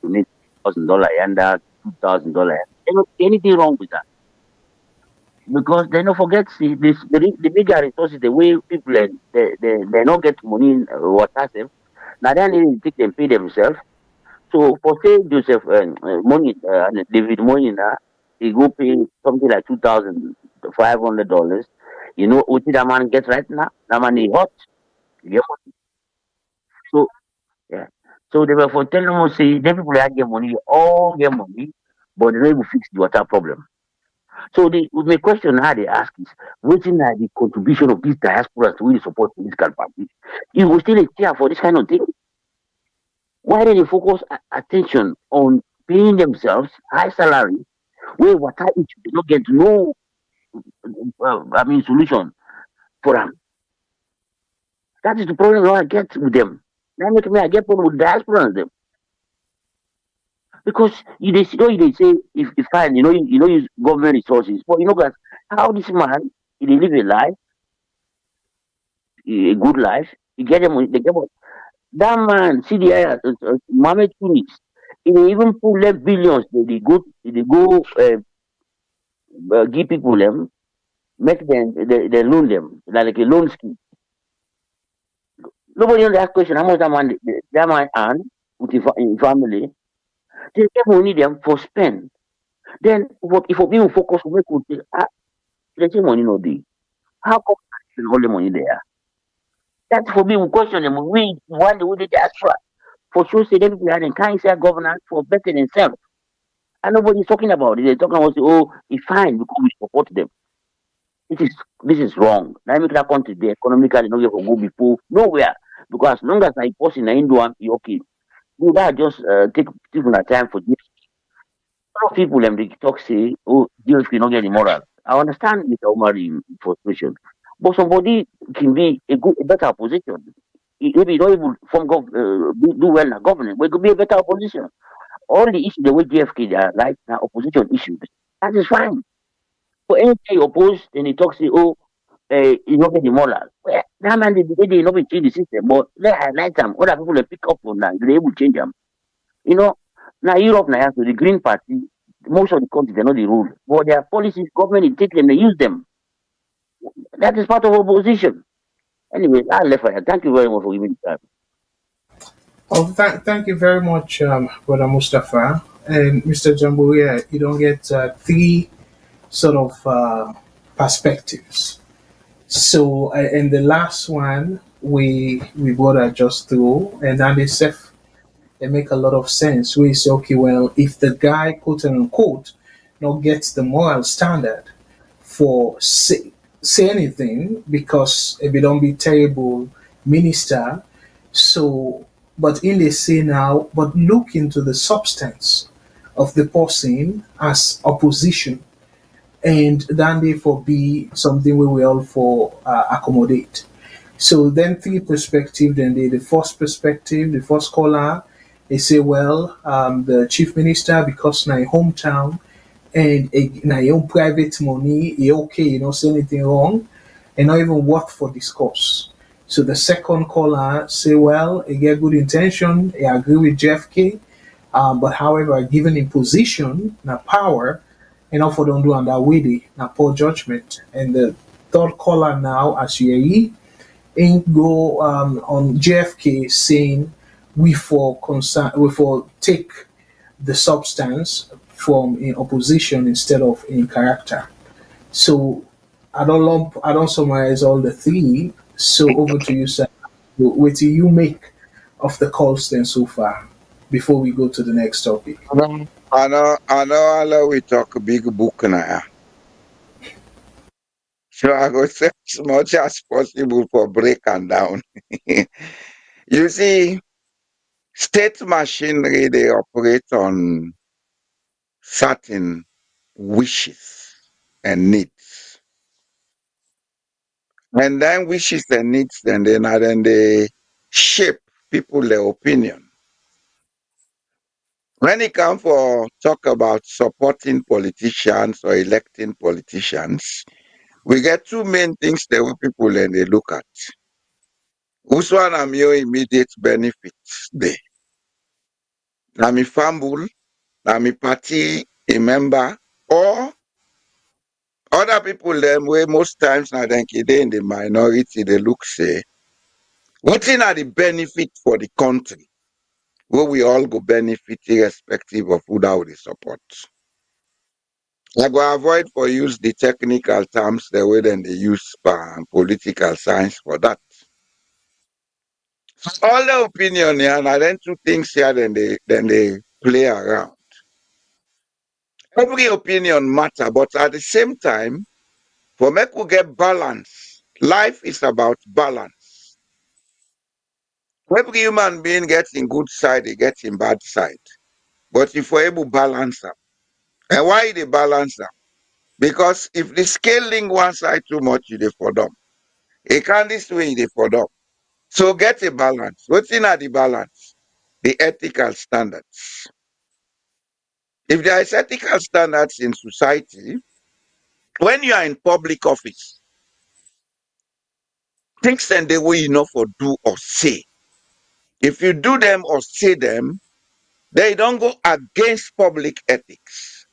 make $1,000 and that $2,000. They don't see anything wrong with that. Because they don't forget see this the bigger resources the way people they don't get money in water them. Now they need to take them pay themselves. So for say Joseph money David money now he go pay something like $2,500. You know what that man get right now? That man is hot. You get money. So yeah. So they were for telling us say them people that get money, all get money, but they don't even fix the water problem. So the question how they ask is waiting at the contribution of these diasporas to really support political parties. You will still care for this kind of thing. Why don't they focus attention on paying themselves high salary where water issue they don't get no solution for them. That is the problem I get with them. That make me I get problem with diaspora and them. Because they say if fine, you know use government resources. But you know guys, how this man he live a life, a good life, he get them they get what that man CDI Mohammed Tunis, he dey even pull them billions they go give people them make them they loan them like a loan scheme. Nobody on that question how much that man earn with his family. They get money them for spend. Then what if people focus on make they say money no dey. How come all the money there? That's for me we question them. We want the way they ask for sure say them people are the kind of governance for better themselves. And nobody's talking about it. They're talking about, oh, it's fine because we support them. This is this is wrong. Now make that country the economically not go before nowhere. Because as long as I post in India, you okay. You that just take una time for this. A lot of people they talk say, oh, DFK not get the moral. I understand Mr. Omar in frustration. But somebody can be a better position. Maybe you don't even do well in a government, but it could be a better opposition. All the issues the way JFK they are like now opposition issues. That is fine. For anything you oppose, then he talks say, oh, you not get the moral. Well, that man they not be change the system, but they highlight them. Other people they pick up on that, they able to change them. You know, now Europe now so the Green Party, most of the countries they know the rule. But their policies, government they take them, they use them. That is part of opposition. Anyway, I left for here. Thank you very much for giving me time.
Oh, thank you very much, Brother Mustafa. And Mr. Jamburia, you don't get three sort of perspectives. So, and the last one we got just through, and that is self. They make a lot of sense. We say, okay, well, if the guy, quote unquote, not gets the moral standard for say anything because if it don't be terrible minister, so but in they say now, but look into the substance of the person as opposition and then therefore be something we will for accommodate. So then three perspective, then the first perspective, the first caller, they say, well, the chief minister, because my hometown and na your own private money, you okay, you don't say anything wrong, and not even worth for discourse. So the second caller say, well, he get good intention, I agree with JFK, but however, given in position, na power, enough for don't do and that way, na poor judgment. And the third caller now, as you ain't go on JFK saying we for take the substance from in opposition instead of in character. So I don't summarize all the three. So over to you, sir. What do you make of the calls then so far before we go to the next topic?
I know Allah we talk big book now. So I go say as much as possible for break and down. You see, state machinery they operate on certain wishes and needs. And then wishes and needs, then they shape people their opinion. When it comes for talk about supporting politicians or electing politicians, we get two main things that we people and they look at. Which one am your immediate benefits there? Na me fumble, na me party a member, or other people them way most times na then they in the minority they look say, what are the benefit for the country? Where we all go benefit irrespective of who that we support. I go avoid for use the technical terms the way then they use political science for that. So all the opinion here, and then two things here, then they play around. Every opinion matter, but at the same time, for make we get balance, life is about balance. Every human being gets in good side, he gets in bad side. But if we're able to balance them, and why they balance them? Because if the scaling one side too much, you dey for them. It can this way, they for them. So get a balance. What's in the balance? The ethical standards. If there is ethical standards in society, when you are in public office, things and the way you know for do or say. If you do them or say them, they don't go against public ethics.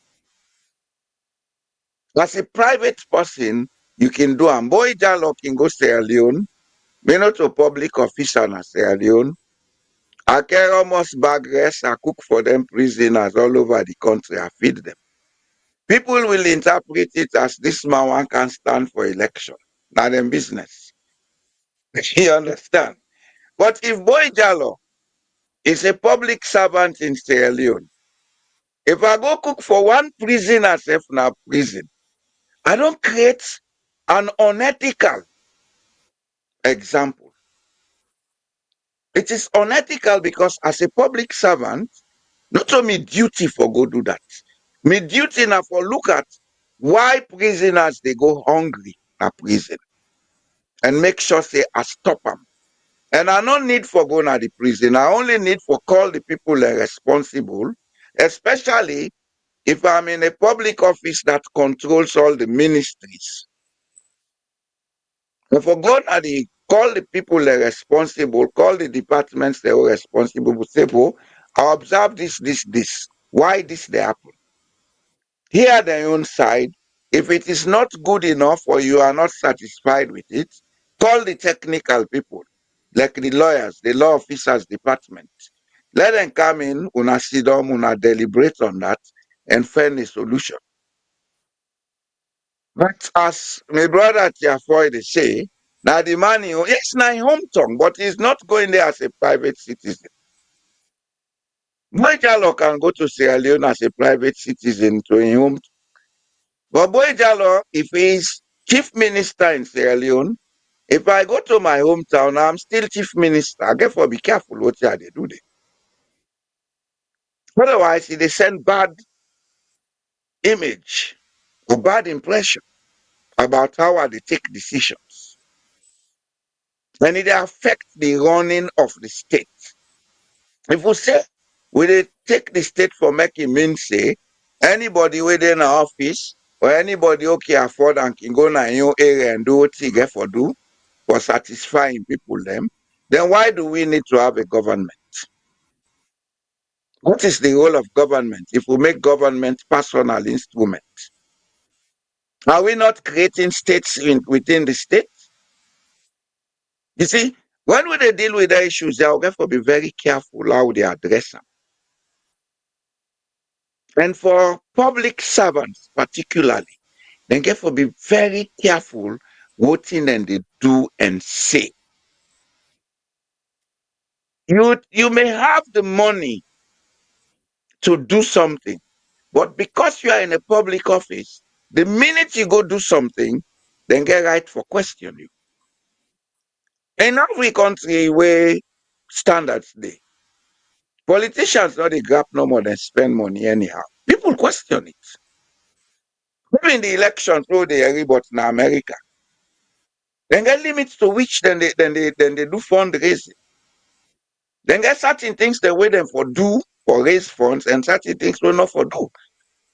As a private person, you can do them. Boy Jalo can go Sierra Leone, me not a public officer in Sierra Leone. I carry almost bag rest, I cook for them prisoners all over the country, I feed them. People will interpret it as this man one can stand for election. Not them business. You understand? But if Boy Jalo is a public servant in Sierra Leone, If I go cook for one prisoner sef na prison, I don't create an unethical example. It is unethical because as a public servant, not only duty for go do that. Me duty na for look at why prisoners they go hungry na prison and make sure say I stop them. And I no need for go na the prison. I only need for call the people responsible, especially if I'm in a public office that controls all the ministries. And for go na the call the people responsible, call the departments they are responsible, say, oh, I observe this. Why this they happen? Hear their own side. If it is not good enough or you are not satisfied with it, call the technical people, like the lawyers, the law officers department. Let them come in, una sit down, una deliberate on that, and find a solution. But as my brother Tiafoy they say, now the money, yes, na him hometown, but he's not going there as a private citizen. Boy can go to Sierra Leone as a private citizen to his home. But Boy Jalo, if he's chief minister in Sierra Leone, if I go to my hometown, I'm still chief minister. I therefore be careful what they do there. Otherwise, they send bad image or bad impression about how they take decisions. And it affect the running of the state. If we say we dey take the state for making mean say anybody within the office or anybody who can afford and can go na your area and do what he get for do for satisfying people them, then why do we need to have a government? What is the role of government if we make government personal instrument? Are we not creating states within the state? You see, when we dey deal with the issues, they will therefore be very careful how they address them. And for public servants particularly, they therefore be very careful what thing and they do and say. You may have the money to do something, but because you are in a public office, the minute you go do something, then get right for question you. In every country where standards dey, politicians not dey grab no more than spend money anyhow. People question it. Even the elections wey they hear but na America, then get limits to which then they do fundraising. Then get certain things they wait them for do for raise funds and certain things will not for do.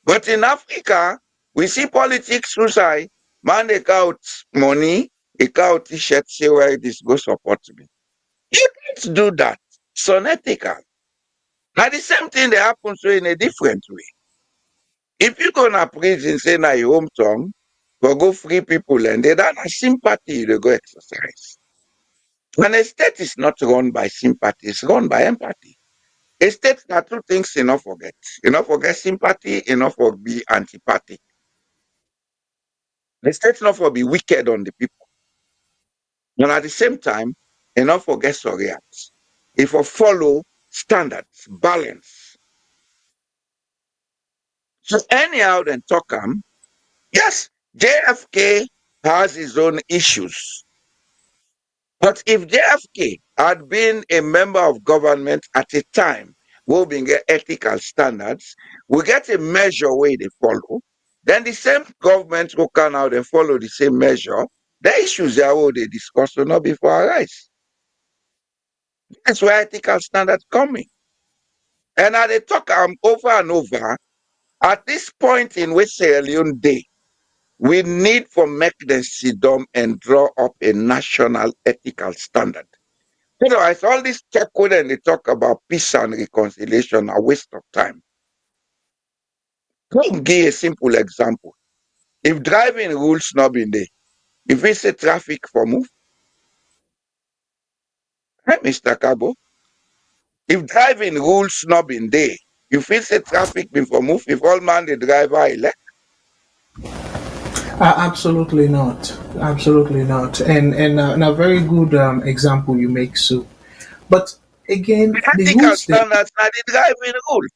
But in Africa, we see politics suicide, man they count money, they count t-shirt, say why this go support me. You can't do that. It's unethical. Now the same thing that happens in a different way. If you go to prison, say na your hometown, for go free people and they don't have sympathy, they go exercise. And a state is not run by sympathy, it's run by empathy. A state are two things you not forget. You not forget sympathy, you not for be antipathy. The state not for be wicked on the people. And at the same time, you not forget surveillance. If you follow standards, balance. So anyhow then talk yes, JFK has his own issues. But if JFK had been a member of government at a time where we get ethical standards, we get a measure where they follow, then the same government will come out and follow the same measure. The issues are what they discuss will not before our eyes. That's where ethical standards coming. And as they talk over and over, at this point in which Sierra Leone Day, we need for make them sit down and draw up a national ethical standard. Otherwise, all this check code and they talk about peace and reconciliation are waste of time. Let me give a simple example. If driving rules not been there, if it's a traffic for move, hey, Mr. Cabo, if driving rules not been there, you feel say traffic been for move, if all man the driver elect.
Absolutely not. Absolutely not. And a very good example you make, Sue. But again,
The
the
ethical
rules they
standards are the driving rule.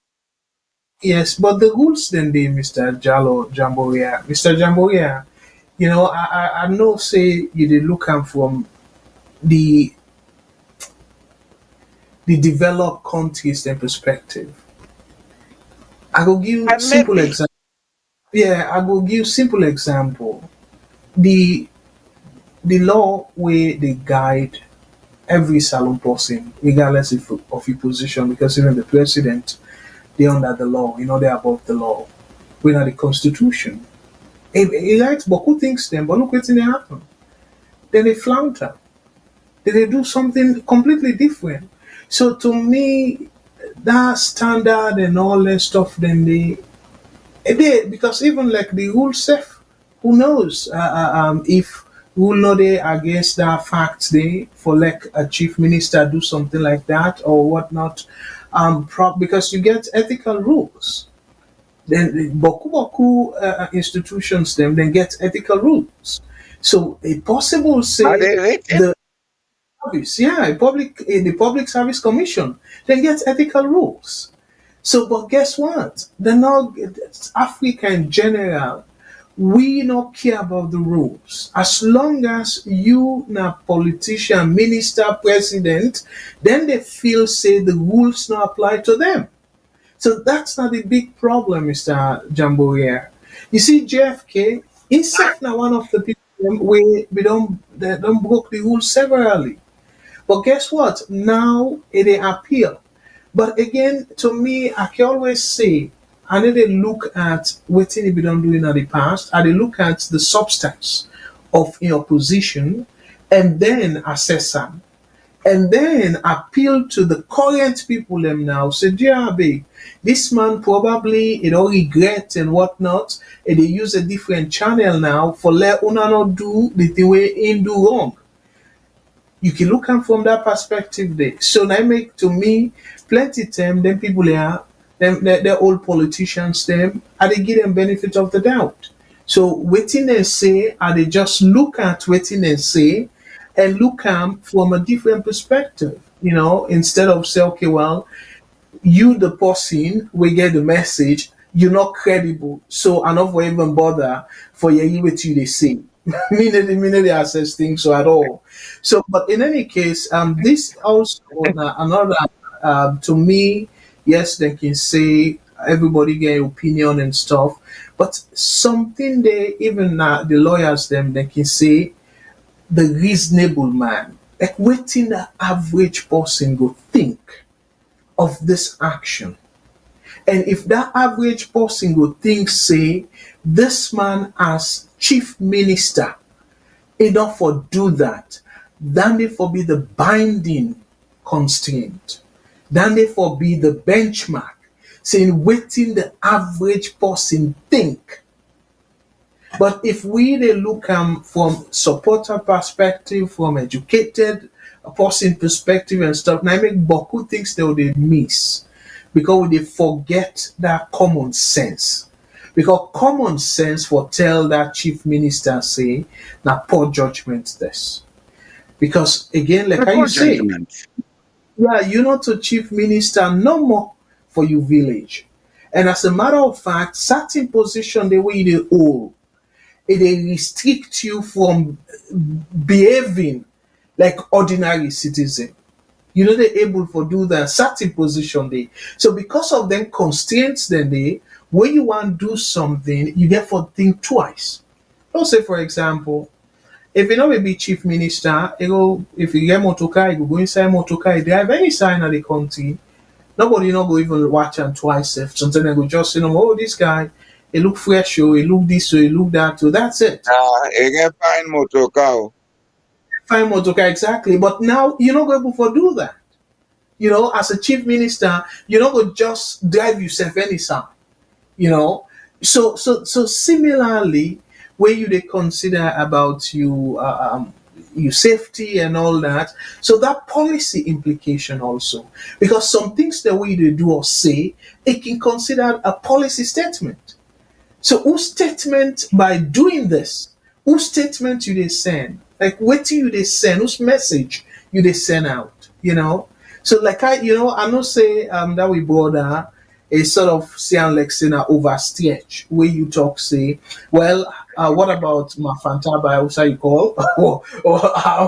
Yes, but the rules then they, Mr. Jallo Jamboria. Mr. Jamboria, I know say you did look am from the the developed countries and perspective. I will give
And
simple
maybe
example. Yeah, I will give simple example. The the law where they guide every salon person, regardless of your position, because even the president, they're under the law, they're above the law. We're not the constitution. He writes Boku things them, but look what's in happen. Then they flounder. Then they do something completely different. So to me, that standard and all that stuff, then because even like the rule self, who knows if rule no they against that fact they for like a chief minister do something like that or whatnot, because you get ethical rules. Then the boku boku institutions them then get ethical rules. So a possible
are
say
they written?
the service, yeah, the public service commission then gets ethical rules. So, but guess what? The not Africa in general, we not care about the rules. As long as you na politician, minister, president, then they feel say the rules not apply to them. So that's not the big problem, Mr. Jamboria. You see, JFK, himself now one of the people we don't they don't broke the rules severally. But guess what? Now it appeal. But again, to me, I can always say, I need to look at what we don't do in the past. I need look at the substance of your position and then assess them. And then appeal to the current people them now. Say, dear big, this man probably don't regret and whatnot. And they use a different channel now for let una not do the thing way in do wrong. You can look at from that perspective there. So that make to me plenty time them people there, they're old politicians them, and they give them benefit of the doubt. So waiting and say, and they just look at waiting and say, and look at from a different perspective, instead of say, okay, well, you the person we get the message you're not credible so I not for even bother for you what you they say meaning they assess things so at all. So but in any case this also another to me, yes, they can say everybody get opinion and stuff, but something they even the lawyers them they can say the reasonable man, like waiting the average person go think of this action. And if that average person would think, say, this man as chief minister, enough for do that, then they for be the binding constraint, then they for be the benchmark, saying waiting the average person think. But if we they look from supporter perspective, from educated person perspective and stuff, now I make Boku things they miss because they forget that common sense. Because common sense for tell that chief minister say now poor judgment this. Because again, like
The
how you
poor
say,
judgment.
yeah, you not to chief minister no more for your village. And as a matter of fact, certain position the way they hold they restrict you from behaving like ordinary citizen. They're able to do that certain position they. So because of them constraints then they, when you want to do something, you get for think twice. Let's say for example, if you know we be chief minister, if you get motor car, you go inside motor car, you drive any sign of the country. Nobody not go even watch and twice. If something they go just oh this guy, he look fresh, oh, he look this, oh, he look that, so that's it.
You get fine motor car.
Fine motorcar, exactly. But now you're not able to do that. As a chief minister, you're not going to just drive yourself anyhow. You know. So similarly, where you they consider about you safety and all that. So that policy implication also, because some things that we they do or say, it can consider a policy statement. So whose statement by doing this, whose statement you they send? Like what you they send, whose message you they send out, So like I know say that we bother a sort of say and Lexina overstretch where you talk say, well, what about Mafanta by outside you call or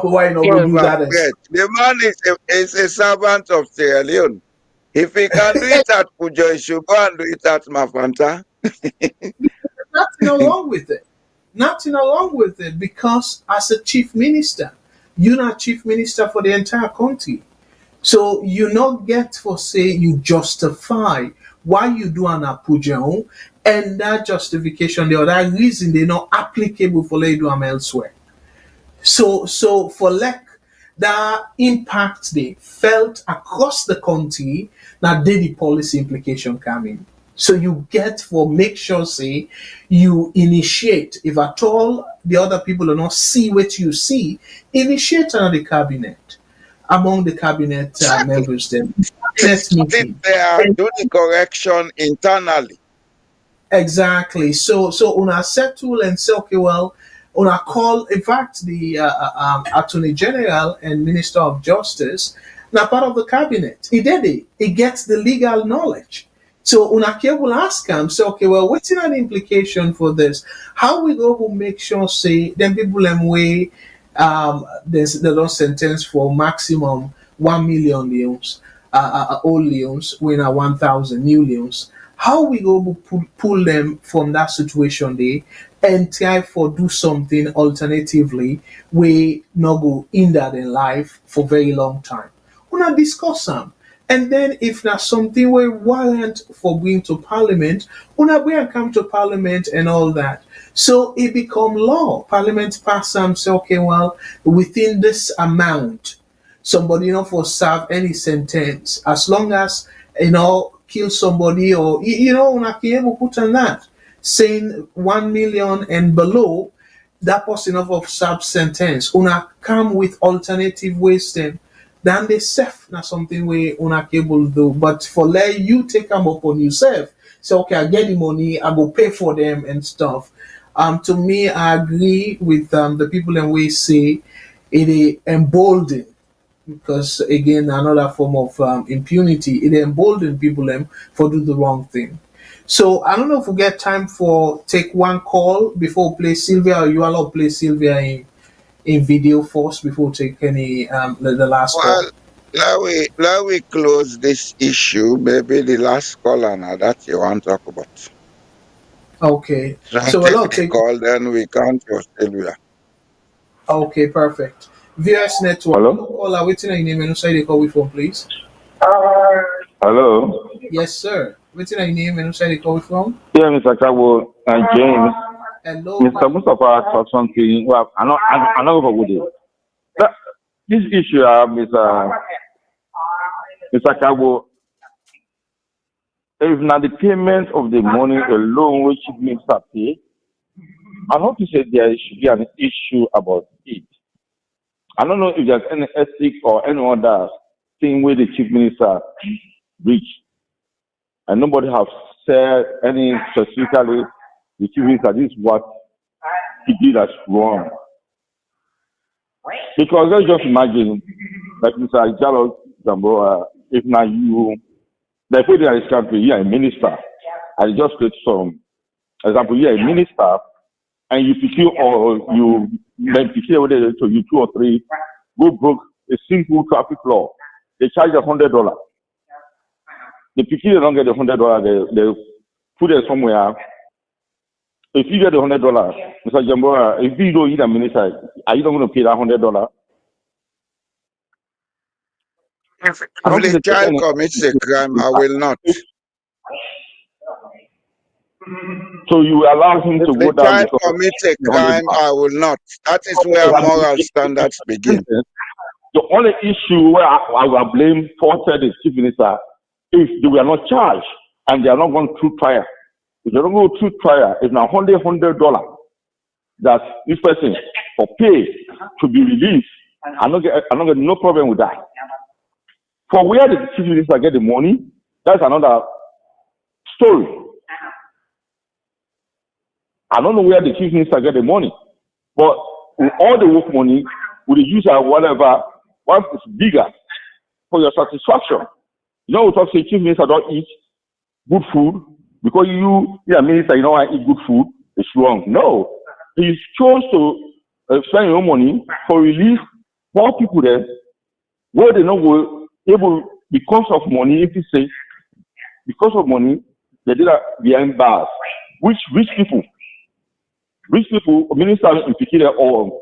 why not go
Oh,
do
my
that
friend, the man is a servant of Sierra Leone. If he can do it at Pujo, he should go and do it at Mafanta.
nothing along with it. Nothing along with it because as a chief minister, you're not chief minister for the entire country. So you not get for say you justify why you do an appujo and that justification, the other reason they're not applicable for let you do them elsewhere. So for like the impact they felt across the country, now did the policy implication come in. So you get for make sure say you initiate if at all the other people do not see what you see, initiate another cabinet among the cabinet
Exactly.
members then cabinet
Sit
meeting.
there, do the correction internally.
Exactly. So una settle and say, okay, well, una call. In fact, the Attorney General and Minister of Justice, now part of the cabinet. He did it. He gets the legal knowledge. So una will ask him, say, okay, well, what's an implication for this? How we go to make sure say them people them way there's the law sentence for maximum 1 million leons, old leons, when a 1,000 new leons. How we go to pull them from that situation there and try for do something alternatively we not go in that in life for very long time. We not discuss them. And then if there's something we warrant for going to parliament, we not bring and come to parliament and all that. So it become law. Parliament pass them say, okay, well, within this amount, somebody not for serve any sentence as long as kill somebody or una can able put on that saying 1 million and below that person of serve sentence una come with alternative ways then they serve na something we una able do but for let you take them upon yourself say okay I get the money I go pay for them and stuff. To me I agree with the people and we say it is emboldened because again another form of impunity it embolden people for do the wrong thing. So I don't know if we get time for take one call before we play Sylvia or you allow play Sylvia in video first before we take any the last call.
Well, let we close this issue. Maybe the last caller now that you want to talk about.
Okay,
So
so
take
I'll
the
take
call, then we count for Sylvia.
okay perfect. VS network
Hello?
caller waiting on your name and say they call we phone please.
Hello?
Yes sir, waiting on your name and say they call we from.
Yeah, Mr. Kabo and James.
Hello.
Mr. Mustafa talked something. Well, I know over it. This issue, Mr. Kabo, if not the payment of the money alone which minister pay, I want to say there should be an issue about it. I don't know if there's any ethic or any other thing where the chief minister reached. And nobody has said any specifically the chief minister this is what he did that's wrong. Because let's just imagine, like Mr. Jalo Zamboa, if now you, they put in this country, you're a minister, and just take some example, you're a minister, and you pick or you then pick whether to you 2 or 3, go broke a simple traffic law, they charge $100. The picky they don't get $100, they put it somewhere. If you get $100, Mr. Jambora, if you don't eat a minister, are you not going to pay that $100?
If
I don't think
the
there's
child
any.
commits a crime, I will not.
So you allow him
If
to
the
go down
child
because of
commits a
$100.
crime, I will not. That is where moral standards begin.
The only issue where I will blame faulted the chief minister if they were not charged and they are not going through trial. If they don't go through trial, it's now $100 that this person for pay to be released. I'm not get no problem with that. For where the chief minister get the money, that's another story. I don't know where the chief minister get the money, but with all the work money, with the use of whatever, once it's bigger for your satisfaction. You know, we talk say chief minister don't eat. good food because you're a minister, you know, I eat good food. It's wrong. No, he chose to spend your money for relief for people there where they not go able because of money. If you say because of money, they did that behind bars. Which rich people, ministers in particular, or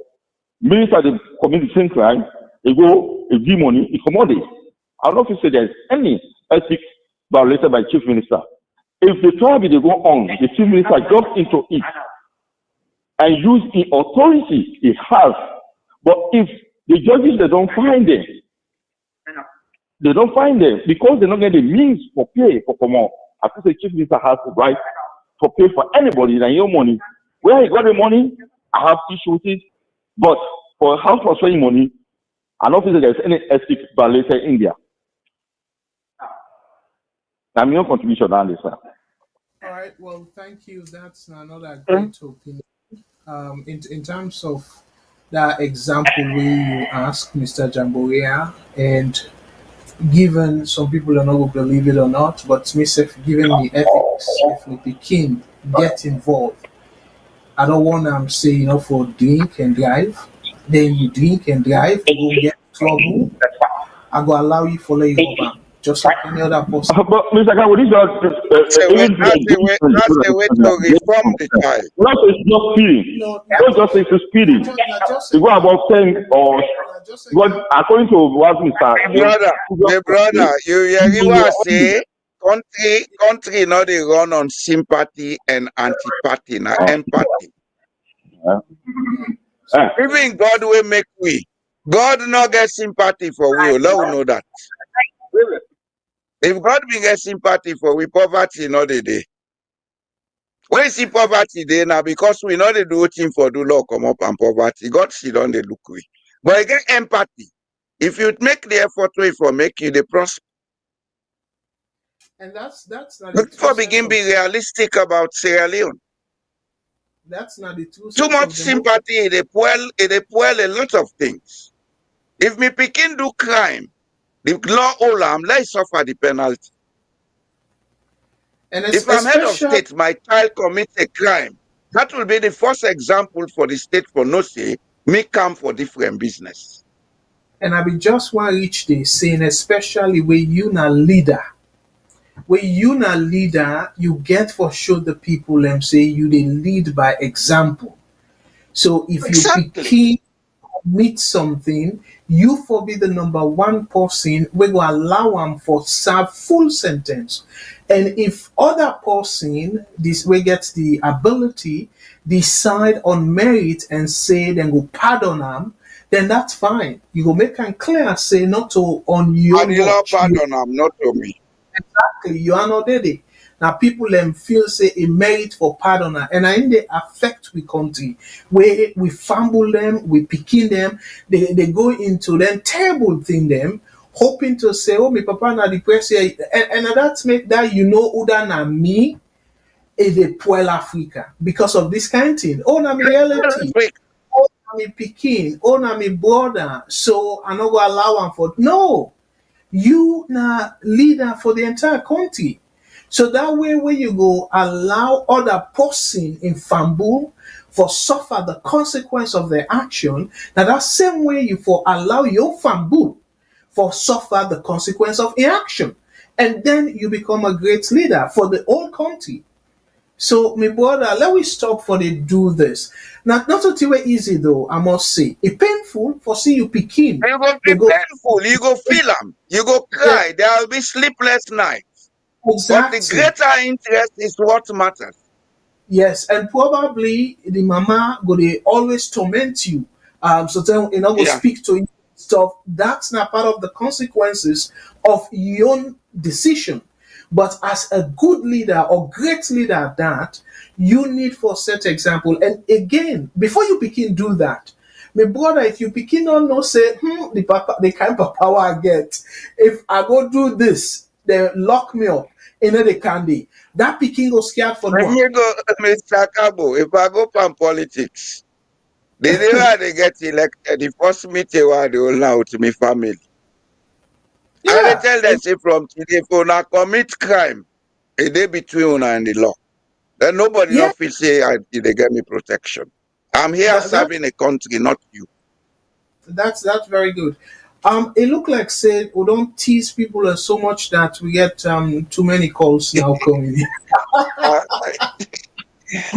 ministers they commit the same crime, they go, they give money, they commodity. I don't think there's any ethics violated by chief minister. If the trial they go on, the chief minister jump into it and use the authority he has. But if the judges they don't find them because they don't get the means for pay for more. I think the chief minister has the right to pay for anybody in your money. Where he got the money, I have issue with it. But for house transferring money, I don't think there's any ethics violated in India. I'm your contribution on this, sir.
All right. Well, thank you. That's another great opinion. In terms of that example where you ask Mr. Jamboria, and given some people are not going to believe it or not, but myself, given the ethics, if we begin get involved, I don't want to say, for drink and drive. Then you drink and drive, you go get trouble. I go allow you follow your husband, just like any other person.
But Mr. Kawo, this
That's a way to reform the child.
Not it's not speeding.
No,
Don't just say it's speeding. You go about 10 or what according to what
My brother, you want say country not they run on sympathy and antipathy, na empathy. Even God will make we. God not get sympathy for we. Lord know that. If God be get sympathy for we, poverty not the day. When you see poverty there now, because we know they do thing for do law come up and poverty. God see don't they look we. But again, empathy. If you make the effort way for make you the prosper.
And that's not the
Before
true
begin
sense
be
of
realistic about Sierra Leone.
that's not the true
Too
sense
much
of democracy.
sympathy, it spoil a lot of things. If me picking do crime, the law hold am, let suffer the penalty.
And
If I'm head of state, my child commits a crime, that will be the first example for the state for no say, me come for different business.
And I be just want reach there saying, especially when you na leader. When you na leader, you get for show the people and say you they lead by example. So if you
Exactly.
commit something, you for be the number one person, we go allow them for serve full sentence. And if other person this way gets the ability decide on merit and say then go pardon them, then that's fine. You go make them clear say not to on your
And the law
watch.
pardon am, not to me.
Exactly, you are not ready. Now people them feel say a merit for pardoner, and I in they affect we country where we fumble them, we picking them, they go into them terrible thing them, hoping to say, oh my papa na the person, and that's make that other than me is a poor Africa because of this kind of thing. Oh na me relative, oh na me picking, oh na me brother, so I not go allow them for no. You na leader for the entire country. So that way when you go allow other person in fumble for suffer the consequence of their action, now that same way you for allow your fumble for suffer the consequence of inaction. And then you become a great leader for the whole country. So, my brother, let me stop for the do this. Now, not until way easy though, I must say. It painful for see you picking.
You go
They
be
go,
painful, you go feel them, you go
yeah,
cry, there will be sleepless nights. But the
exactly.
greater interest is what matters.
Yes, and probably the mama go they always torment you. So then you know go
Yeah.
speak to you stuff. That's not part of the consequences of your own decision. But as a good leader or great leader at that, you need for set example. And again, before you begin do that, my brother, if you begin on no say, the kind of power I get, if I go do this, they lock me up in the candy. That picking go scared for
When
one.
you go, Mr. Kabo, if I go from politics, the day where they get elected, the first meeting where they will now with me family. And they
Yeah,
tell them, say, from today, if you not commit crime, A day between una and the law. Then nobody
Yeah,
not feel say they get me protection. I'm here
that
serving a country, not you.
that's very good. It look like say we don't tease people so much that we get too many calls now coming in.
Uh,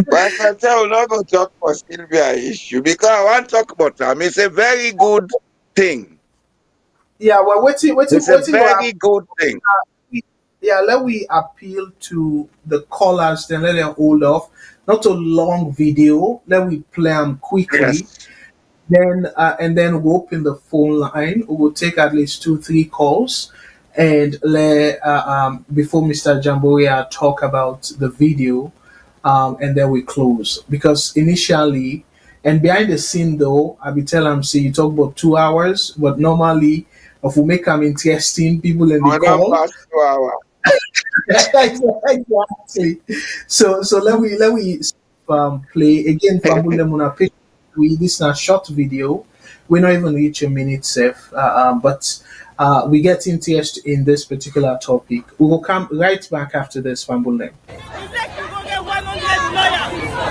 but I tell you, not go talk for Sylvia issue because I want to talk about them. It's a very good thing.
Yeah, well,
It's a
waiting.
very good thing.
Yeah, let we appeal to the callers. Then let them hold off. Not a long video. Let we play them quickly.
Yes.
Then and then we'll open the phone line. We will take at least 2-3 calls, and let before Mr. Jamboya talk about the video, and then we close because initially and behind the scene though I be tell him say you talk about 2 hours, but normally if we make them interesting, people in the
We don't
call.
pass 2 hours.
Exactly. So let we play again for Lemuna picture. We this is a short video. We're not even reach a minute safe. But we get interest in this particular topic. We will come right back after this Fambulem.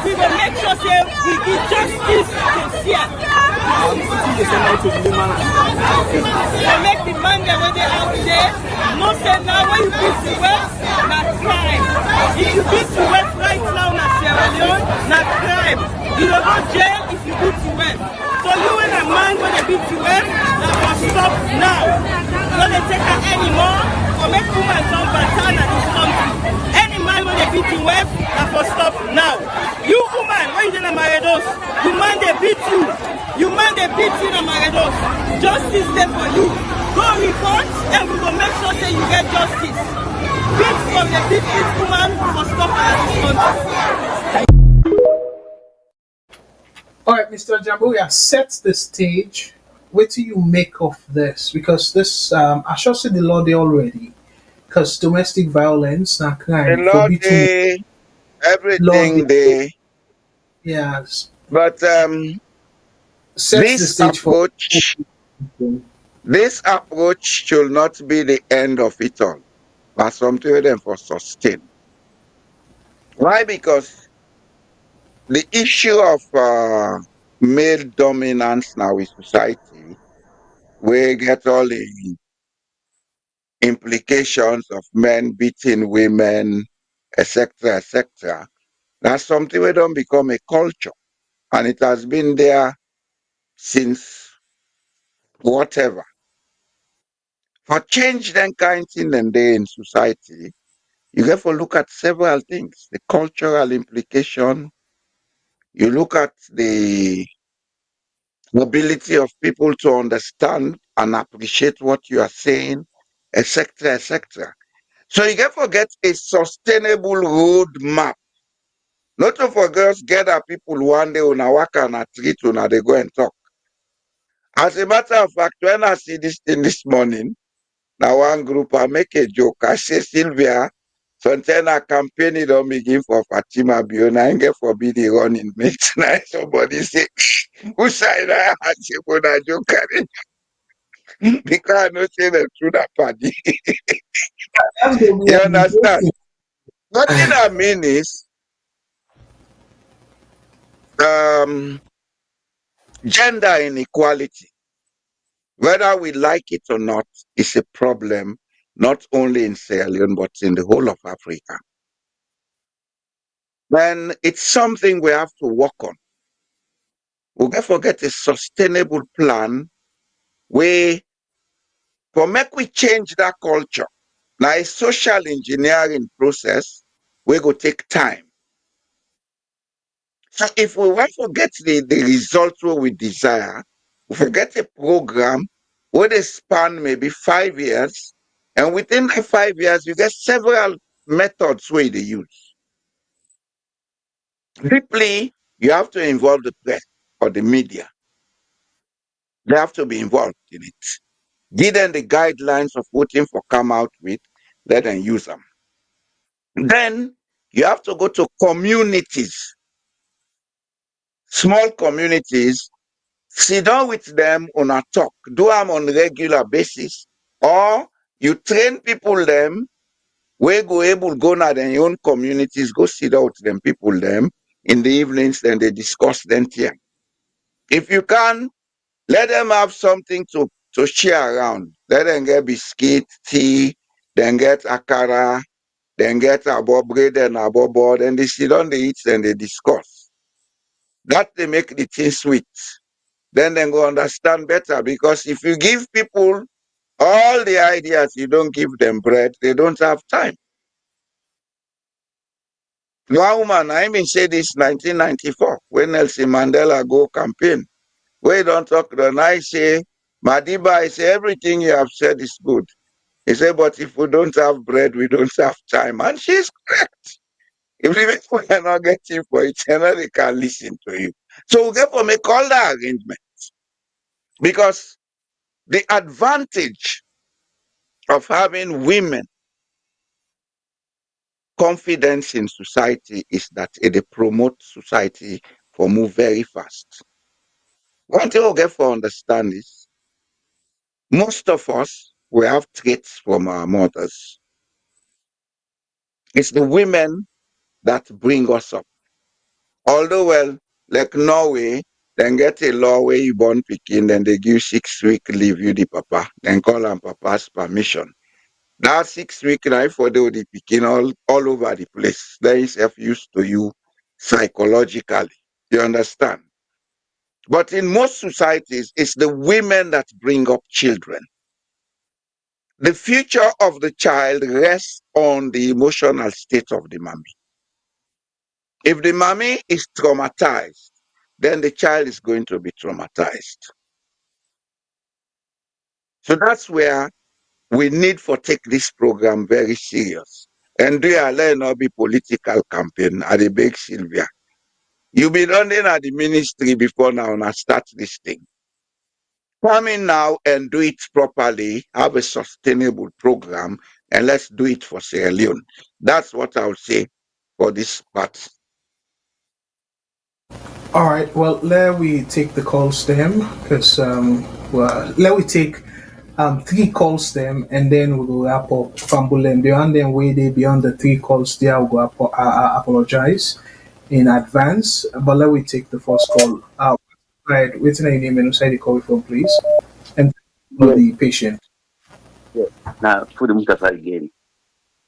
We will make sure say we give justice sincere. They make the man that when they out there, no say now when you beat the West, not crime. If you beat the West right now na Sierra Leone, not crime. You don't go jail if you beat the West. So you and a man when they beat the West, that must stop now. Don't they take her anymore or make women jump back in this country. Any man when they beat the West, that must stop now. You woman, when you in Amaredos, you man they beat you. You man they beat you in Amaredos. Justice there for you. Go report and we will make sure that you get justice. Beat from the beat this woman for stop at this country.
All right, Mr. Jamboya, set the stage. What do you make of this? Because this, I should say the law there already. Because domestic violence, not
The
crime, for
law
beating
day,
law,
everything day.
yes,
But
sets the
this
stage for.
approach, this approach should not be the end of it all. But something we them for sustain. Why? Because the issue of male dominance now in society, we get all the implications of men beating women, etc., etc. That's something we don't become a culture. And it has been there since whatever. For change then kind thing and day in society, you have to look at several things. The cultural implication, you look at the ability of people to understand and appreciate what you are saying, etc., etc. So you get forget a sustainable roadmap. Not to forget gather people one day on a work and a treat on they go and talk. As a matter of fact, when I see this thing this morning, now one group I make a joke. I say Sylvia, sometimes I campaign it on begin for Fatima Biona and get forbid the running mate. Now somebody say, who side I say when I joke at it? Because I know say the truth that party.
That's going to be
You
an
understand?
interesting.
What thing I mean is um gender inequality, whether we like it or not, is a problem not only in Sierra Leone but in the whole of Africa. Then it's something we have to work on. We therefore get a sustainable plan where for make we change that culture. Now a social engineering process we go take time. So if we want to get the results what we desire, we forget a program where they span maybe 5 years, and within the 5 years, you get several methods where they use. Deeply, you have to involve the press or the media. They have to be involved in it. Give them the guidelines of what info come out with, let them use them. Then you have to go to communities, small communities, sit down with them on a talk, do them on regular basis, or you train people them We go able go na their own communities, go sit out them people them in the evenings, then they discuss them here. If you can, let them have something to share around. Let them get biscuit, tea, then get akara, then get abo bread and abo board, and they sit down, they eat, then they discuss. That they make the thing sweet. Then they go understand better, because if you give people all the ideas, you don't give them bread, they don't have time. One woman, I even say this 1994, when Nelson Mandela go campaign. We don't talk, then I say, Madiba, I say, everything you have said is good. He said, but if we don't have bread, we don't have time. And she's correct. If the people are not getting for it, they can listen to you. So we therefore make all the arrangements. Because the advantage of having women confidence in society is that they promote society for move very fast. One thing we get for understand is most of us we have traits from our mothers. It's the women that bring us up. Although well, like Norway, then get a law where you born picking, then they give 6 week leave you the papa, then call on papa's permission. That 6 week life for the picking all over the place. That is of use to you psychologically. You understand? But in most societies, it's the women that bring up children. The future of the child rests on the emotional state of the mommy. If the mommy is traumatized, then the child is going to be traumatized. So that's where we need for take this program very serious. And do you not be political campaign at the big Sylvia? You be running at the ministry before now and I start this thing. Come in now and do it properly, have a sustainable program, and let's do it for Sierra Leone. That's what I would say for this part.
All right. Well, let we take the calls them because well, let we take three calls them and then we'll go up or fumble them beyond them way they beyond the three calls there. We'll go up. Apologize in advance, but let we take the first call. Right. What's your name and inside the call from, please, and for
Yes,
the patient.
yes. Now, for the Mustafa again,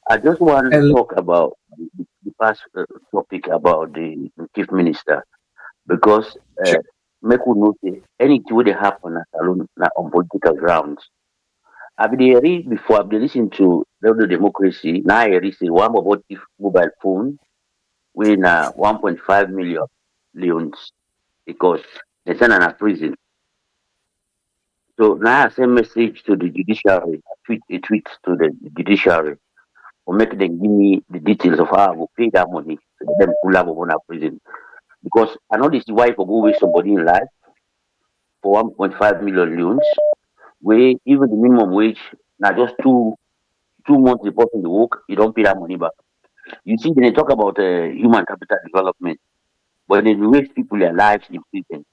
I just want to
And
talk about the past topic about the chief minister because
sure.
make we know say anything wey dey happen na alone na on political grounds. I been dey read before, I been listen to Radio Democracy. Now I read say one about chief mobile phone wey na 1.5 million leons because they send am na prison. So now I send message to the judiciary, a tweet to the judiciary or make them give me the details of how I will pay that money so that them pull out of prison. Because I know this is why for go waste somebody in life for 1.5 million loans, where even the minimum wage now just 2 months the person the work, you don't pay that money back. You see, when they talk about human capital development, but they waste people their lives in prison.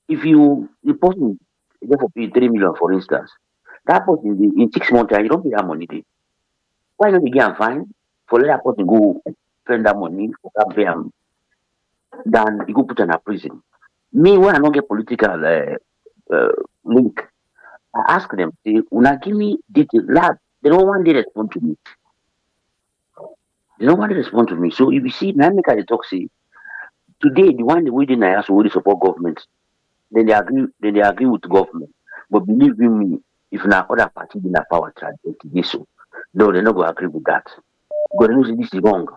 If you the person therefore pay 3 million for instance, that person in 6 months time, you don't pay that money. There. Why not they get am fine for let that person go spend that money for that pay am than you go put in a prison. Me when I don't get political uh, link, I ask them, say, una give me details. Lad, they don't want to respond to me. They don't want to respond to me. So if you see, now make I talk say today the one we didn't ask will support government, then they agree with government. But believe you me, if na other party in a power try to do so, no, they're not gonna agree with that. Because they know say this is wrong.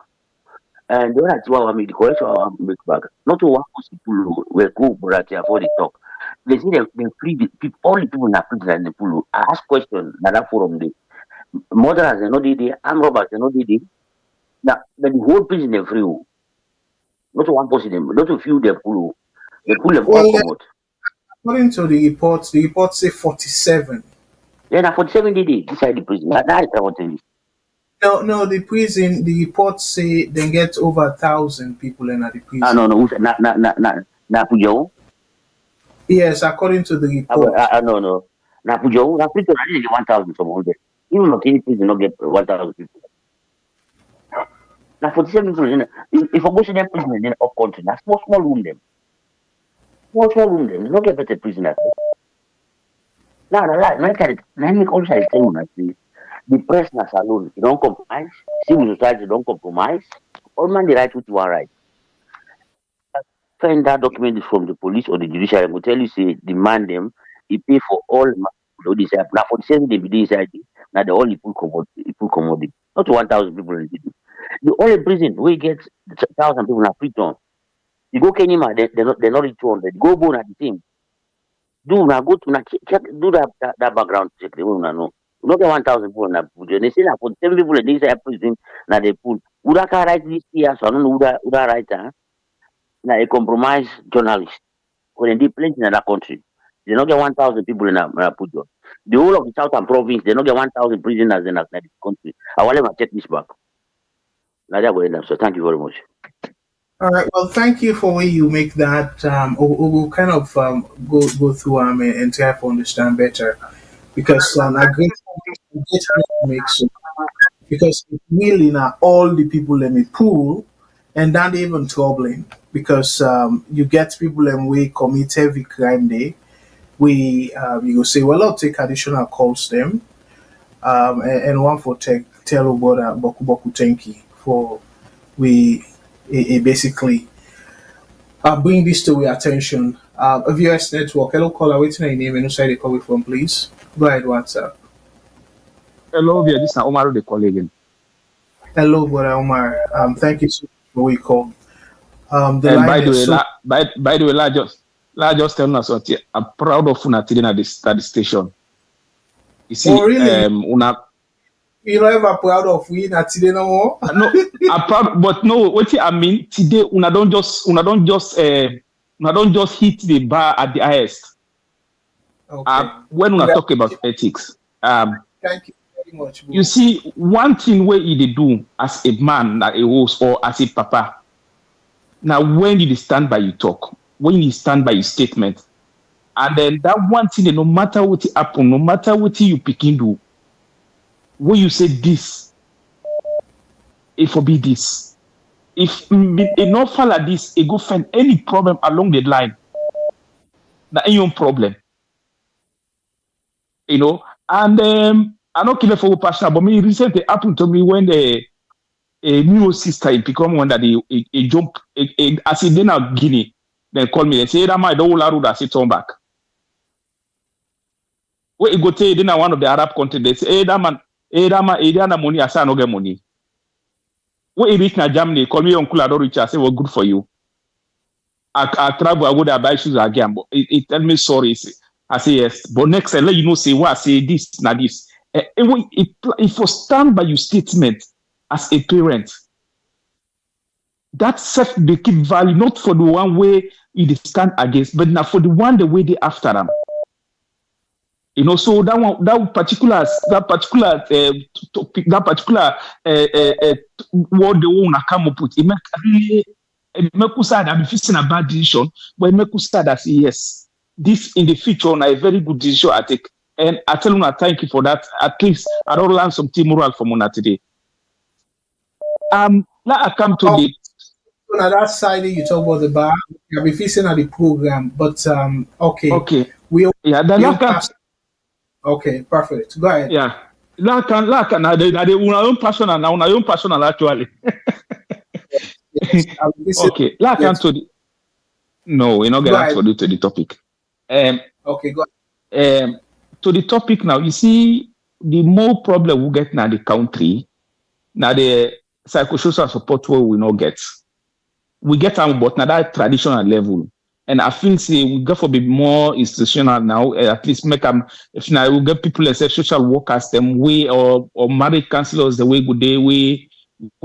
And the other thing I make the correction I want to make back. Not to one people who were go but for the talk. They say they free the people, all the people in the prison and the pool. I ask questions na that forum day. Murderers they know they armed robbers they know they. Now the whole prison they free. Not to one person them, not to few them pull. They pull them all
Well,
come out.
according to the report say 47.
Then for 70 days inside the prison. That is what it is.
No, no, the prison, the report say they get over 1,000 people in at the
Ah
prison.
no no na pujo.
Yes, according to the
Ah
report.
no na pujo na prison I need 1,000 from 100. Even Makini prison not get 1,000 people. Now 47 people, if I go to them prison in the up country, that's small room them. Small room them. Not get better prisoners. Now, make also I tell you, the press na alone, you don't compromise. Civil society don't compromise. All man the right with one right. Find that document is from the police or the judiciary. I will tell you, say, demand them, he pay for all this. Now, for the same day, be inside, now the only pull commodity. Not 1,000 people in the city. The only prison we get 1,000 people are free on. You go Kenima, they're not reach 200. Go Bone at the same. Do now go to check, do that background check. They will not know. You don't get 1,000 people in that prison. They say that for 10 people in this prison, now they pull. Would I write this here? So I don't know who that write, now a compromised journalist. When they plenty in that country, they don't get 1,000 people in a put job. The whole of the southern province, they don't get 1,000 prisoners in that country. I will never check this back. Now that will end. So thank you very much.
All right. Well, thank you for where you make that. We'll kind of go through and try to understand better because I get what you make so because really now all the people let me pull and then they even troubling because you get people and we commit heavy crime day. We you go say well I'll take additional calls them and one for tell about Boku Boku Tenki for we basically bring this to your attention. A VS network, hello caller, waiting on your name and inside the call from please. Go ahead, WhatsApp.
Hello, this is Omar the call again.
Hello, brother Omar. Thank you so much for your call.
And by the way, by the way, la just telling us what I'm proud of Unatidin at the station. You see,
really? You're not ever proud of we not today no more?
No, I'm proud, but no, what I mean today, una don't just hit the bar at the highest.
Okay.
When we talk about ethics,
thank you very much. Bro.
You see, one thing where you do as a man, like a host or as a papa. Now, when you stand by your talk, when you stand by your statement, and then that one thing, no matter what happen, no matter what you picking do, when you say this, it will be this. If it not fall like this, it go find any problem along the line. That ain't your problem. You know, and I don't care for passion, but me recently happened to me when a new sister become one that a jump as he did out Guinea, then call me and say that my don't allow that sit on back. When you go to then one of the Arab countries, they say, hey that man, money, I say no get money. When you reach na Germany, call me uncle, I don't reach, I say, well, good for you. I travel, I go there, buy shoes again, but it tell me sorry. I say yes, but next I let you know, say what I say this, not this. If you stand by your statement as a parent, that self they keep value, not for the one way you stand against, but now for the one the way they after them. You know, so that particular what they want to come up with, it make us sad. I'm facing a bad decision, but it make us sad that say yes, this in the future na a very good decision I take, and I tell you thank you for that. At least I don't learn something moral from Una today. Now I come to the.
On that side, you talk about the bar. I'll be facing at the program, but okay. Okay, perfect. Go ahead.
Yeah. Una own personal actually.
Yes,
okay. No, we're not going to the topic.
Okay, go ahead.
To the topic now, you see, the more problem we get now the country, now the psychosocial support we will not get. We get them, but now that traditional level. And I feel say we go for be more institutional now, at least make them, if now we get people as social workers, them way or marriage counselors, the way good day, way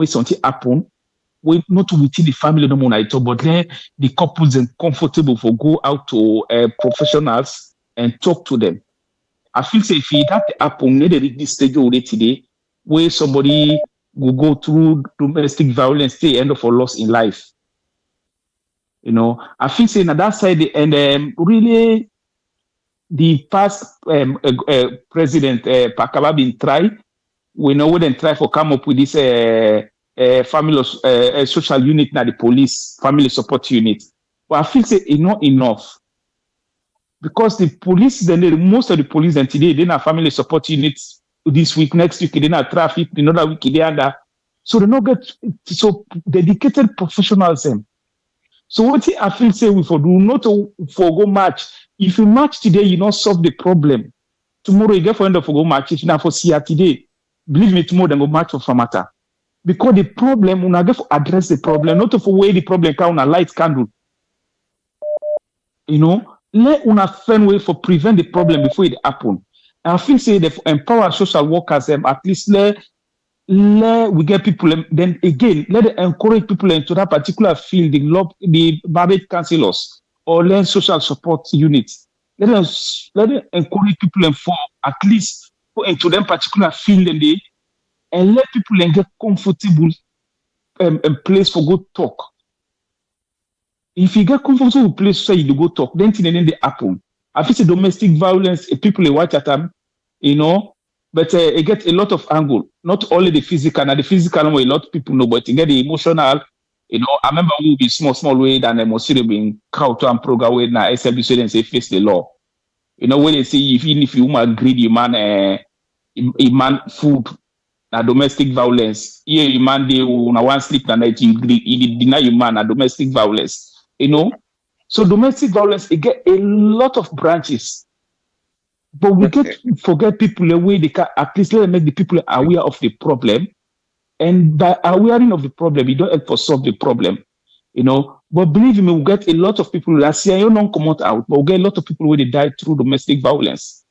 something happen. We not within the family no more at all, but then the couples are comfortable for go out to professionals and talk to them. I feel say if that happen, they reach this stage already today, where somebody will go through domestic violence, stay end of a loss in life. You know, I feel saying that side and really the past president Pakaba been try. We know we then try for come up with this family social unit now the police family support unit. But I feel say it's not enough because the police then most of the police then today they not family support units this week, next week they not traffic, another week they under. So they not get so dedicated professionals them. So what I feel say we for do not to forgo match. If you match today, you not solve the problem. Tomorrow you get for end of go match. If you not for see today, believe me, tomorrow then go match for matter. Because the problem, when I get for address the problem, not for where the problem can on a light candle. You know, let una find way for prevent the problem before it happen. And I feel say they empower social workers at least let we get people then again let them encourage people into that particular field the marriage counselors or learn social support units let them encourage people for at least go into them particular field and let people get comfortable place for good talk. If you get comfortable place so you go talk then they happen. I feel say domestic violence people watch at them, you know. But it gets a lot of angle, not only the physical. Now the physical way a lot of people know, but you get the emotional. You know, I remember we be small way than emotional being crowd to and program way now SLPP and say face the law. You know when they say even if you man greedy man a man food na domestic violence. Here you man they na one sleep na night you deny you man na domestic violence. You know, so domestic violence it get a lot of branches. But we get forget people the way they can at least let them make the people aware of the problem. And by awareness of the problem, you don't help us solve the problem. You know, but believe me, we get a lot of people that say you don't come out, but we get a lot of people where they die through domestic violence.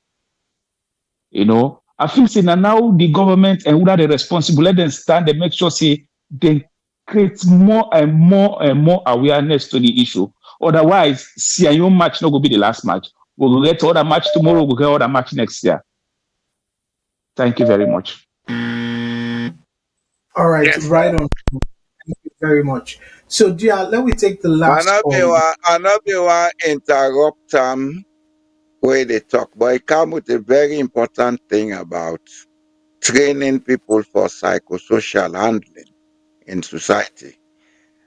You know, I feel saying that now the government and who are the responsible, let them stand and make sure say they create more and more and more awareness to the issue. Otherwise, see your match not going to be the last match. We'll get other match tomorrow. We'll get other match next year. Thank you very much.
All right, yes, right on. Thank you very much. So, Gia, let me take the last call.
I know you want interrupt where they talk, but it comes with a very important thing about training people for psychosocial handling in society.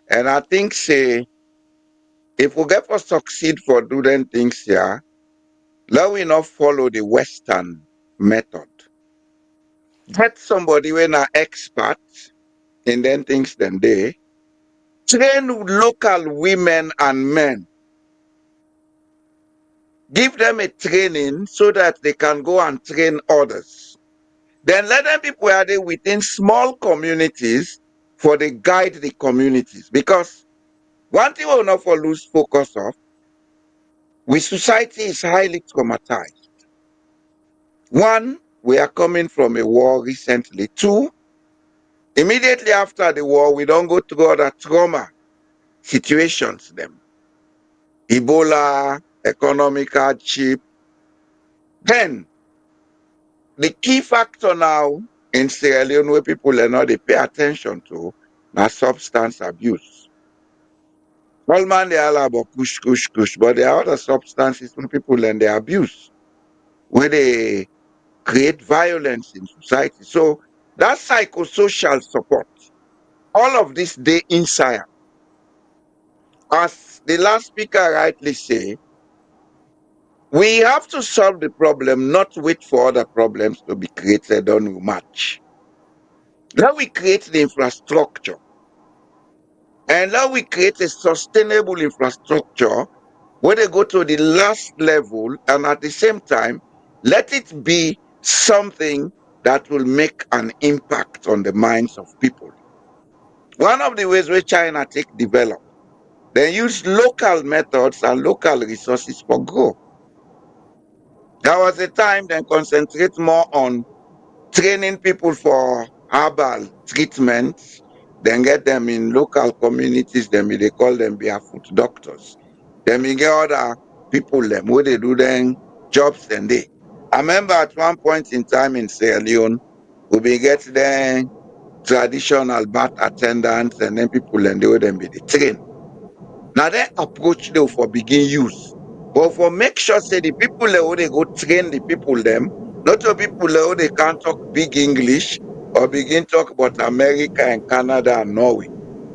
And I think, say, if we get for succeed for doing things here, let we not follow the Western method. Get somebody when are expert in them things then they train local women and men. Give them a training so that they can go and train others. Then let them people are there within small communities for they guide the communities. Because one thing we will not for lose focus of, we society is highly traumatized. One, we are coming from a war recently. Two, immediately after the war, we don't go through other trauma situations. Them Ebola, economic hardship. Then the key factor now in Sierra Leone where people are not they pay attention to now substance abuse. All man they all about kush, but there are other substances when people and they abuse where they create violence in society. So that psychosocial support, all of this they inside. As the last speaker rightly say, we have to solve the problem, not wait for other problems to be created on match. Now we create the infrastructure. And now we create a sustainable infrastructure where they go to the last level and at the same time, let it be something that will make an impact on the minds of people. One of the ways where China take develop, they use local methods and local resources for growth. There was a time they concentrate more on training people for herbal treatments, then get them in local communities, then they call them barefoot doctors. Then we get other people them where they do them jobs then they. I remember at one point in time in Sierra Leone, we be get them traditional bath attendants and then people and they would then be the train. Now they approach them for begin use, But for make sure say the people who they go train the people them, not the people who they can't talk big English or begin talk about America and Canada and Norway.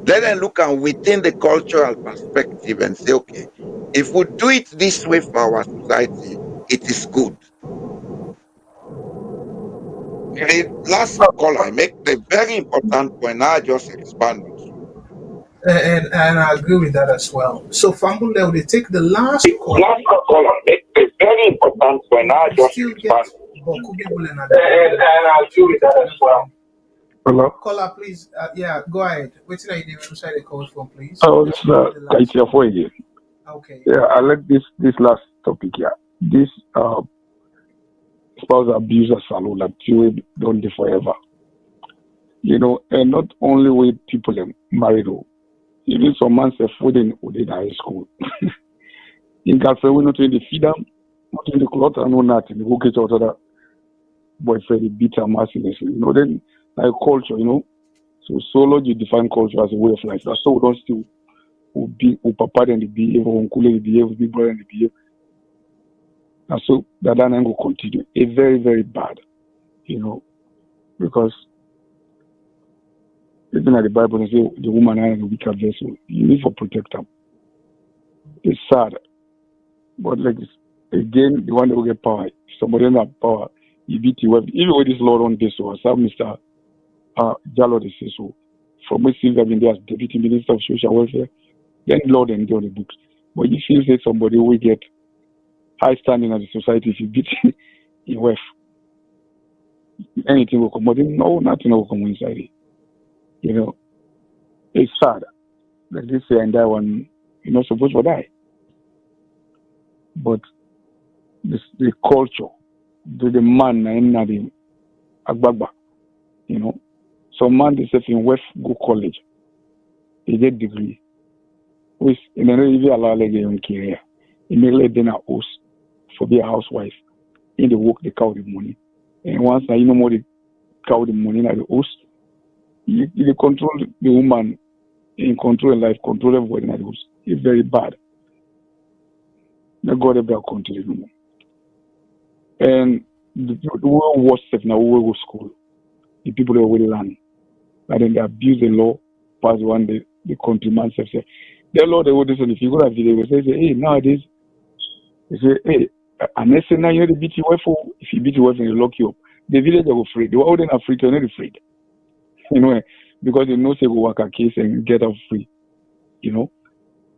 Let them look and within the cultural perspective and say, okay, if we do it this way for our society, it is good. The last call I make the very important point. I just expand on.
And I agree with that as well. So Fambule, they take the last call.
Last call I make the very important point.
We
I
could
just
still get
expand.
Bokubi Bulen at
And I agree with that as well.
Hello.
Caller, please. Yeah, go ahead. Wait till I do inside the call from, please.
Oh,
This
this
will be the last.
Kaiti for again.
Okay.
Yeah, I like this last topic here. This spouse abuse salon like you don't live forever. You know, and not only with people married, even some man say food within high school. In girlfriend, we not in the feed them, not in the cloth, and no nothing. They go get out of that boyfriend, they beat her mercilessly. You know, then like culture, you know. So solo you define culture as a way of life. That's so we don't still who papa and the behave, or uncle and the behave, big brother and the behave. And so that then will continue. It's very, very bad, you know, because even at the Bible, they say the woman is a weaker vessel. You need to protect them. It's sad. But like this, again, the one that will get power, somebody in that power, you beat you. Even with this law on this, or some Mr. Jallo, they say so. From which seems been there as Deputy Minister of Social Welfare, then law then go on the books. But you feel that somebody will get high standing as a society if you beat in wife. Anything will come, but no, nothing will come inside it. You know, it's sad. Like this say and that one, you're not supposed to die. But the culture, the man and the agbagba, you know. Some man they say in West go college, he get degree. Which in the even allow like young career. He may let them a host for be a housewife. In the work they cow the money. And once I know more they cow the money at the host, you control the woman in control life, control everybody in the house. It's very bad. May God ever continue. And the worst step now we go school. The people that will learn. And then they abuse the law, pass one the countryman say. The law they would listen. If you go to video, they say, hey, nowadays, they say, hey, unless now you beat your wife, if you beat your wife and you lock you up, the village are afraid. The world are afraid, they're not afraid. You know, because they know say go work a case and get out free. You know,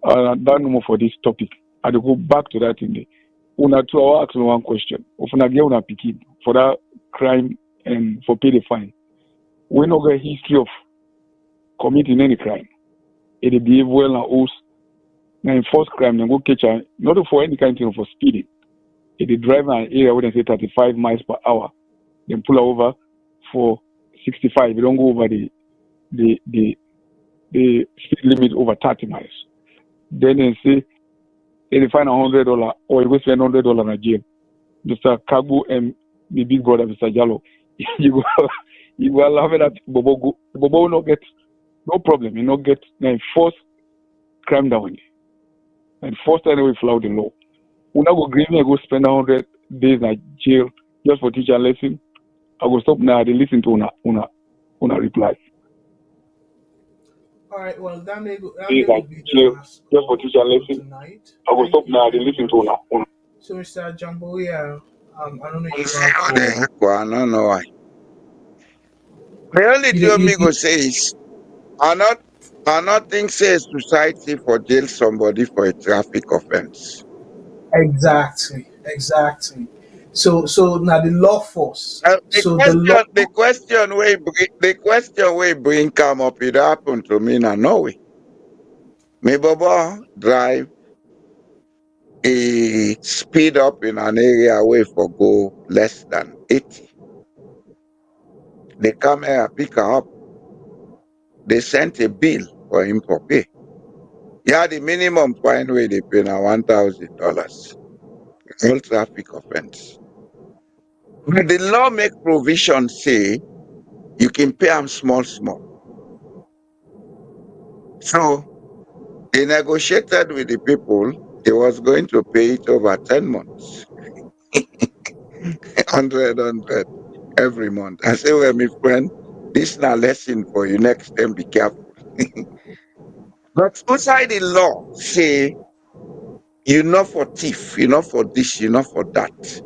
that no more for this topic. I will go back to that in the. Una 2 hours ask one question. If una get una pikin for that crime and for pay the fine, we no get history of committing any crime. It behave well and host. Now in first crime, they go catch not for any kind of thing for speeding. If they drive an area where they say 35 miles per hour, then pull over for 65. They don't go over the speed limit over 30 miles. Then they say they find $100 or you go spend $100 in jail. Mr. Kagu and the big brother, Mr. Jallo, you go allow that Bobo will not get no problem. You not get force crime down. And first time we flout the law. We not go green, I go spend 100 days in jail just for teacher lesson. I go stop now. They listen to una reply.
All right. Well, that may be
the
last
just for teacher lesson.
tonight.
I will stop now. They listen to una.
So, Mr. Jumbo, yeah, I don't know if you
I don't know why. The only thing me go say is, I not think say society for jail somebody for a traffic offense.
Exactly. So now the law force. So the law.
The question we bring come up, it happened to me in Norway. Me baba drive a speed up in an area way for go less than 80. They come here, pick her up. They sent a bill for him to pay. Yeah, the minimum fine where they pay now $1,000. All traffic offense. But the law make provision say you can pay them small. So they negotiated with the people He was going to pay it over 10 months, 100 every month. I say, well, my friend, this is a lesson for you. Next time, be careful. But outside the law, say, you're not for thief, you're not for this, you're not for that.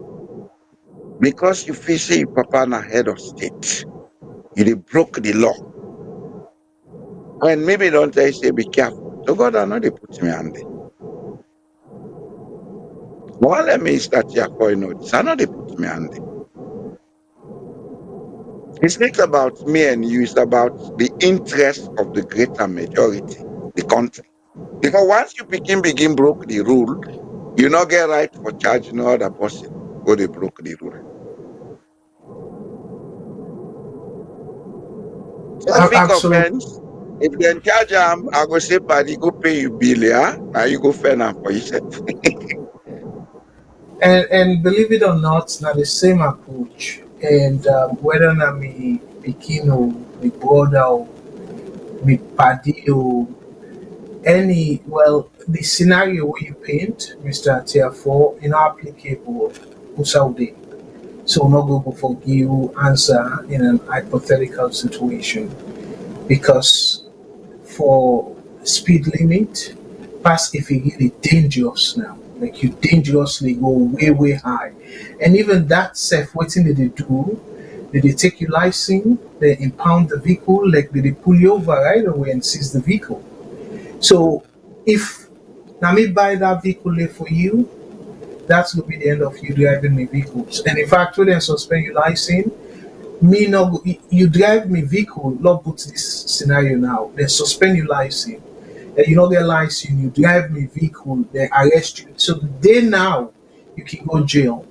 Because you feel say your papa na head of state, you dey broke the law. And maybe don't tell you say be careful. So God I know they put me on there. Well, let me start here for you know this. I know they put me on there. It's not about me and you, it's about the interest of the greater majority, the country. Because once you begin broke the rule, you not get right for charging no other person or they broke the rule. Traffic
Absolutely.
offense, if they charge them, I go say, "Paddy, go pay you bill, yeah? Now you go fend am for yourself."
And believe it or not, now the same approach. And whether na me pikin or me brother or me paddy or any, well, the scenario where you paint, Mr. Tiafor, in applicable Saudi. So we're not going to forgive you answer in an hypothetical situation because for speed limit, pass if you really dangerous now. Like you dangerously go way high. And even that self waiting that they do, did they take your license, they impound the vehicle, like did they pull you over right away and seize the vehicle. So if now me buy that vehicle there for you, that's gonna be the end of you driving my vehicles. And in fact, when they suspend your license, me no go, you drive me vehicle, not put this scenario now. They suspend your license. And you know their license, you drive me vehicle, they arrest you. So they now you can go jail.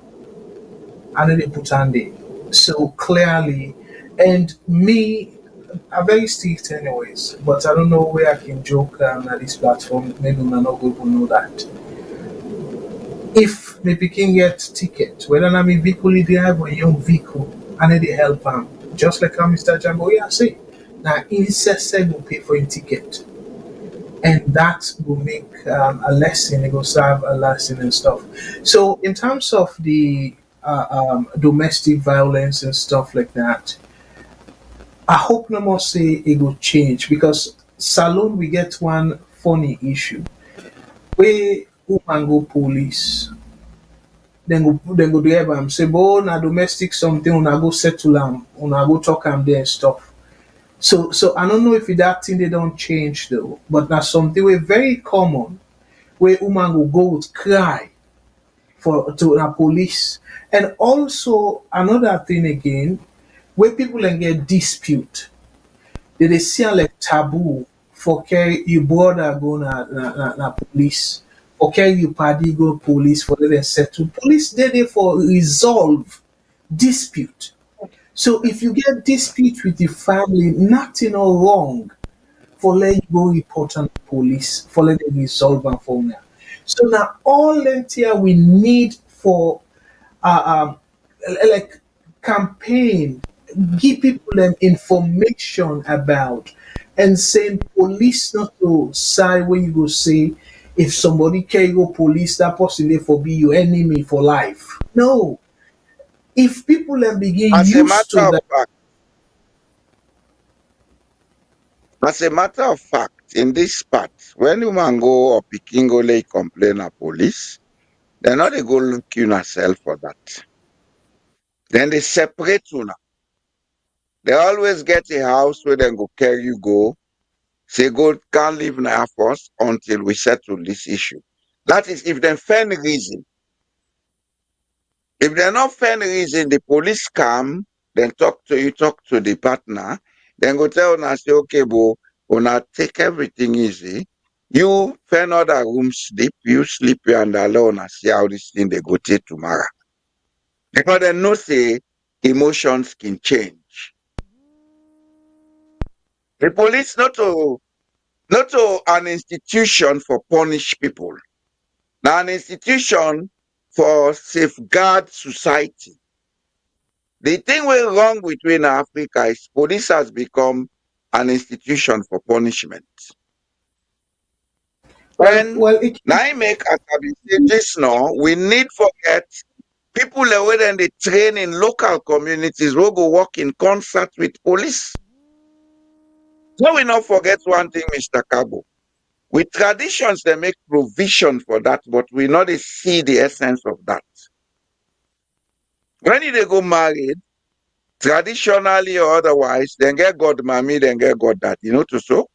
And then they put on there. So clearly, and me, I'm very strict anyways, but I don't know where I can joke at this platform. Maybe we're not going to know that. If me pikin get ticket, whether na me vehicle he drive or young vehicle, I need to help him. Just like how Mr. Jambo yeah say, now incessant will pay for a ticket. And that will make a lesson, it will serve a lesson and stuff. So in terms of the domestic violence and stuff like that, I hope no more say it will change because salon we get one funny issue where woman go police, then go drive am say, "But na domestic something, una go settle am, una go talk am there and stuff." So I don't know if that thing they don't change though, but that's something we very common where woman will go with cry for to the police. And also another thing again, where people can get dispute, they see am like taboo for carry your brother go na police, or carry your party go police for let them settle. Police they there for resolve dispute. So if you get dispute with your family, nothing or wrong for let you go report on the police, for let them resolve and for now. So now all here we need for like campaign, give people them information about and saying police not to side where you go say if somebody carry go police, that person there for be your enemy for life. No. If people then begin
As a
used
matter
to
of
that.
fact, as a matter of fact, in this part, when woman go or pikin go lay complain at police, they not they go look you yourself for that. Then they separate you now. They always get a house where they go carry you go. Say go can't live in our first until we settle this issue. That is if they find reason. If they're not find reason, the police come, then talk to the partner, then go tell una say, okay, bro, una take everything easy. You find other room sleep, you sleep here and alone and see how this thing they go take tomorrow. Because they know say emotions can change. The police not to an institution for punish people. Now an institution for safeguard society. The thing we're wrong between Africa is police has become an institution for punishment. And
well, it,
now I make as I be say this now, we need forget people away then they train in local communities will go work in concert with police. So we not forget one thing, Mr. Cabo. With traditions, they make provision for that, but we not dey see the essence of that. When they go married, traditionally or otherwise, then get God mommy, then get God dad. You know to so?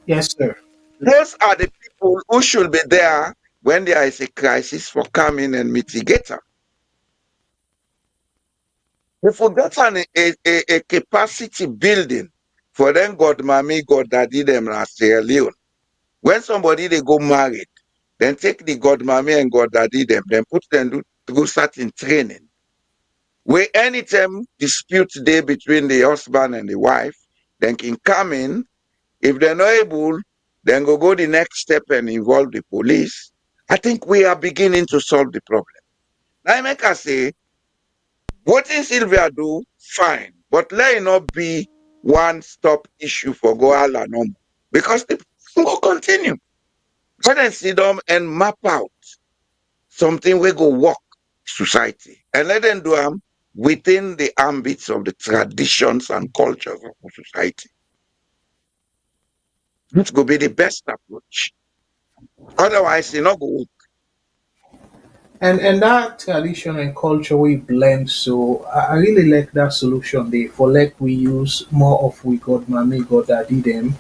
yes, sir.
Those are the people who should be there when there is a crisis for coming and mitigate them. We forgot a capacity building for them God mommy, God daddy them last Sierra Leone. When somebody they go married, then take the God mommy and God daddy them, then put them through certain training. Where anytime dispute day between the husband and the wife, then can come in. If they're not able, then go the next step and involve the police. I think we are beginning to solve the problem. Now I make us say, what in Sylvia do, fine, but let it not be one stop issue for Goala no more. Because the will continue. Let them sit down and map out something we go work society. And let them do them within the ambits of the traditions and cultures of society. This will be the best approach. Otherwise, it not go work.
And that tradition and culture we blend, so I really like that solution there. For like we use more of we God mommy, God daddy them,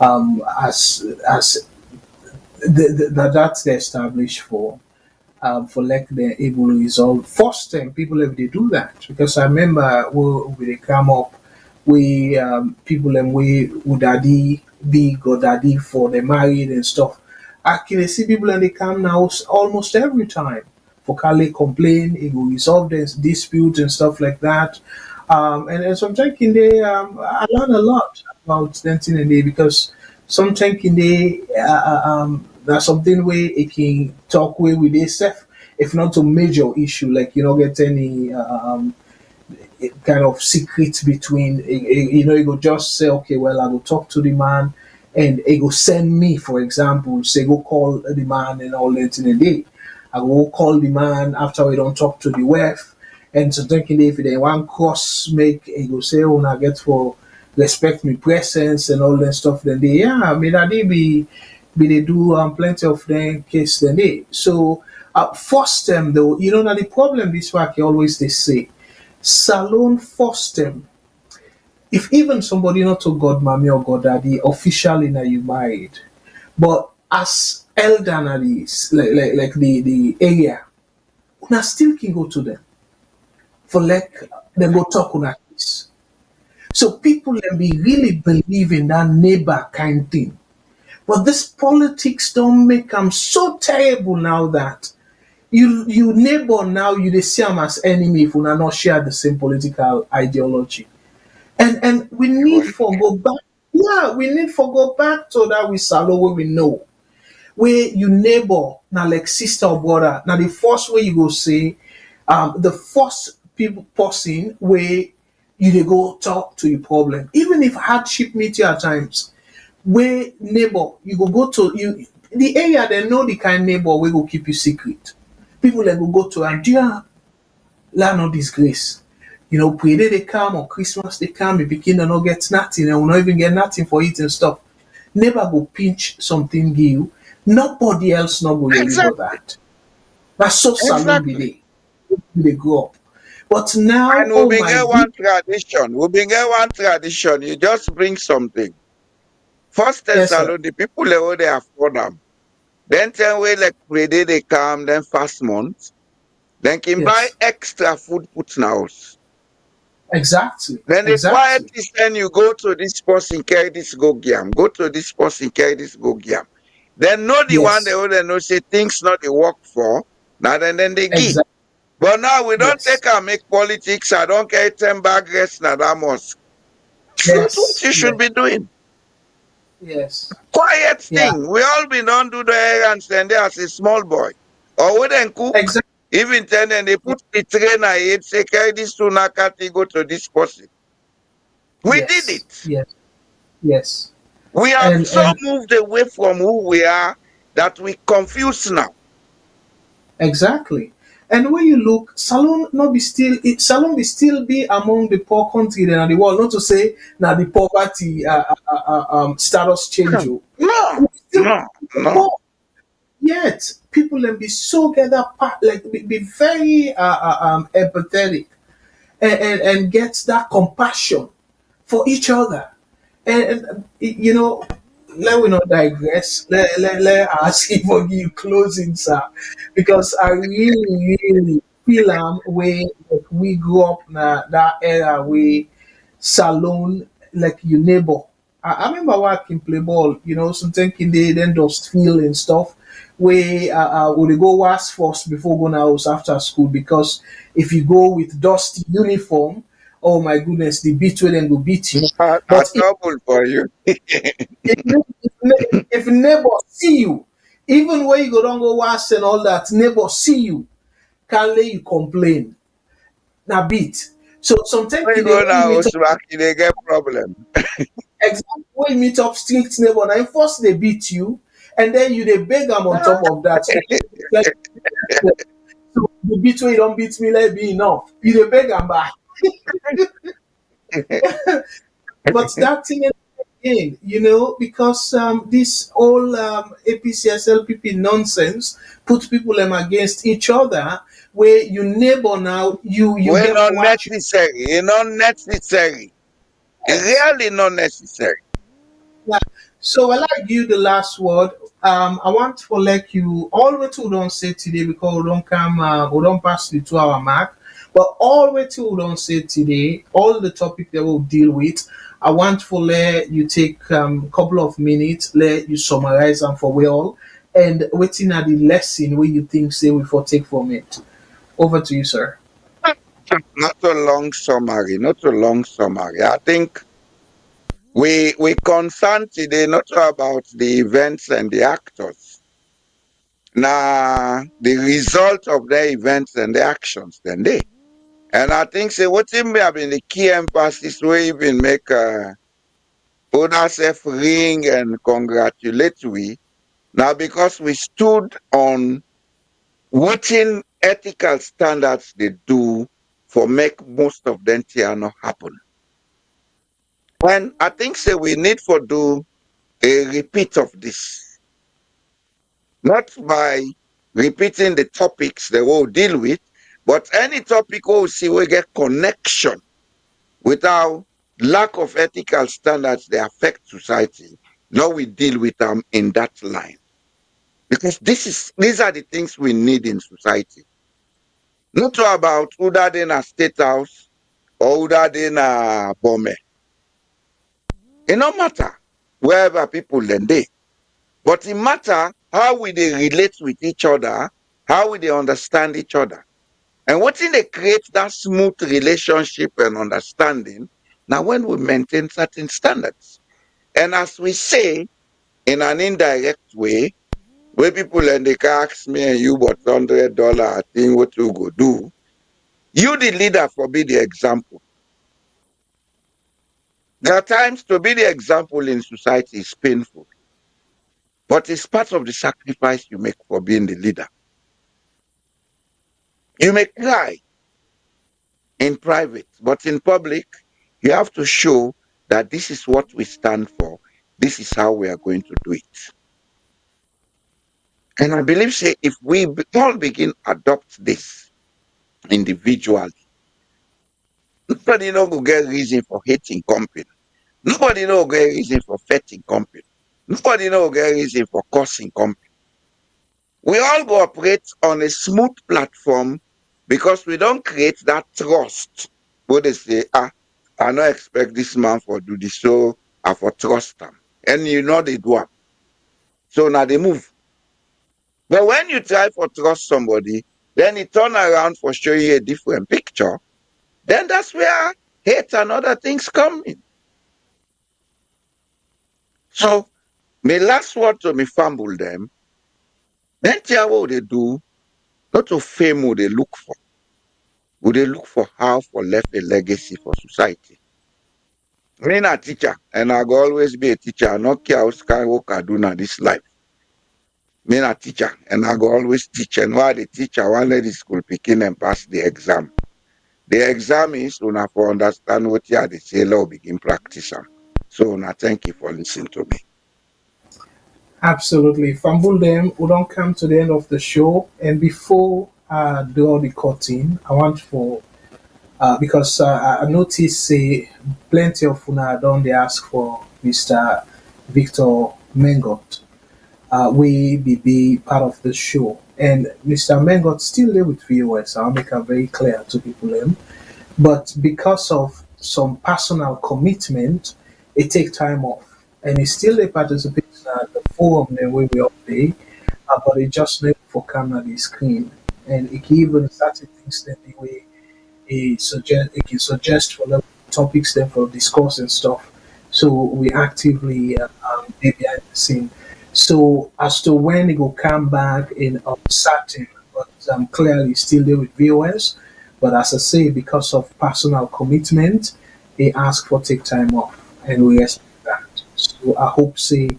as that's the established for like they're able to resolve. First time people if they do that, because I remember when they come up, we people and we would daddy be God daddy for the married and stuff. I can see people and they come now almost every time for Kali complain, it will resolve this dispute and stuff like that. And sometimes in there, I learn a lot about dancing in there because sometimes in there, there's something where it can talk with itself, if not a major issue, like you don't get any kind of secret between, you go just say, okay, well, I will talk to the man and he go send me, for example, say, go call the man and all that in a day. I will call the man after we don't talk to the wife. And so thinking if they want cross make, he go say, oh, I get for respect me presence and all that stuff. Then they, yeah, I mean, that they be they do plenty of them case then they. So, first them though, now the problem this work always they say, Salon first them. If even somebody not to God mommy or God daddy officially now you married, but as elder na like the area, una still can go to them for like them go talk on this. So people can be really believe in that neighbor kind thing. But this politics don't make them so terrible now that you neighbor now you they see them as enemy if we not share the same political ideology. And we need for go back. Yeah, we need for go back to that we salo where we know. Where you neighbor now like sister or brother. Now the first way you go say the first people person where you dey go talk to your problem. Even if hardship meet you at times, where neighbor you go to you the area they know the kind neighbor we go keep you secret. People that go to and dear land no disgrace. Pray they come or Christmas they come, the begin to not get nothing and will not even get nothing for it and stuff. Never go pinch something give you. Nobody else not go hear you about
Exactly.
that. That's so salon be
Exactly.
they grow up. But now,
And we
oh
been
my
get
good,
one tradition. We been get one tradition. You just bring something. First test
yes, sir.
alone, the people where they afford them. Then 10 way like Friday they come, then fast month. Then can buy
Yes.
extra food put in house.
Exactly.
Then the quiet
Exactly.
is then you go to this person, carry this go giam. Go to this person, carry this go giam. Then know the one they
Yes.
will know say things not they work for. Now then they give.
Exactly.
But now we don't
Yes.
take and make politics. I don't care 10 bag rest now that mosque. It's not what
Yes.
you
Yes.
should be doing.
Yes.
Quiet
Yeah.
thing. We all been on do the errands and there as a small boy. Or we then cook.
Exactly.
Even then they put the trainer here, say carry this to Nakati, go to this person. We did
Yes.
it.
Yes. Yes.
We have
and
so moved away from who we are that we confuse now.
exactly. And when you look, Salon not be still Salon be still be among the poor country than the world. Not to say now the poverty status change. Oh.
No,
We still
no, no.
poor. Yet people can be so get apart, like be very empathetic and get that compassion for each other. And you know, let we not digress. Let us even give closing, sir, because I really feel where like, we grew up in that era where salon like your neighbor. I remember working play ball, something in the then dust field and stuff. Where would go wash first before going house after school because if you go with dusty uniform, oh my goodness, the beat will then go beat you.
A
But
trouble for you.
if neighbor see you, even when you go down go wash and all that, neighbor see you, can't let you complain. Now beat. So sometimes
When you
they
go
when you
now,
meet up
Oswak, they get problem.
exactly when you meet up strict neighbor, now first they beat you, and then you they beg them on top of that. So like so the beat way you don't beat me, let be enough. You they beg them back. But that thing again, because this whole APC SLPP nonsense put people against each other. Where you neighbor now, you
When
get
not
watch
necessary, not necessary.
yes.
Really not necessary.
Yeah. So I like you the last word. I want to let you all what we don't say today because we don't pass the 2 hour mark. But all what we don't say today, all the topic that we'll deal with, I want to let you take a couple of minutes, let you summarize them for we all, and waiting at the lesson where you think say we for take from it. Over to you, sir.
Not a long summary, not a long summary. I think we concerned today not about the events and the actors. Now the result of the events and the actions then they. And I think say what may have been the key emphasis we even make other self ring and congratulatory. Now because we stood on what in ethical standards they do for make most of them here not happen. And I think say we need for do a repeat of this, not by repeating the topics they will deal with, but any topic we see we get connection without lack of ethical standards they affect society. Now we deal with them in that line. Because these are the things we need in society. Not about whether they in a state house or whether they in a bomb. It no matter wherever people then they. But it matter how we they relate with each other, how we they understand each other. And what in they create that smooth relationship and understanding now when we maintain certain standards. And as we say in an indirect way, where people and they can ask me and you but $100 I think what you go do, you the leader for be the example. There are times to be the example in society is painful, but it's part of the sacrifice you make for being the leader. You may cry in private, but in public, you have to show that this is what we stand for. This is how we are going to do it. And I believe, say, if we all begin adopt this individually, nobody no go get reason for hating company. Nobody no get reason for fighting company. Nobody no get reason for cursing company. We all go operate on a smooth platform because we don't create that trust. Where they say, I don't expect this man for do this, so I for trust them. And you know they do am. So now they move. But when you try for trust somebody, then he turn around for show you a different picture, then that's where hate and other things come in. So my last word to me fumble them, then tell what they do, not to fame what they look for. Would they look for how for left a legacy for society? Me a teacher, and I go always be a teacher. I no care what I do now this life. Me a teacher, and I go always teach. And why the teacher want let the school picking and pass the exam. The exam is una for understand what you are the say law begin practice am. So una thank you for listening to me.
Absolutely. Fumble them. We don't come to the end of the show. And before I do all the cutting, I want for because I noticed say plenty of una don't they ask for Mr. Victor Mengot. We be part of the show. And Mr. Mengot still there with VOS. I'll make it very clear to people them. But because of some personal commitment, it take time off. And he still a participate at the forum the way we all play, but it just never for camera the screen. And it can even start things that the way it can suggest for the topics then for discourse and stuff. So we actively be behind the scene. So as to when it will come back in uncertain, but clearly still there with viewers. But as I say, because of personal commitment, they ask for take time off, and we respect that. So I hope say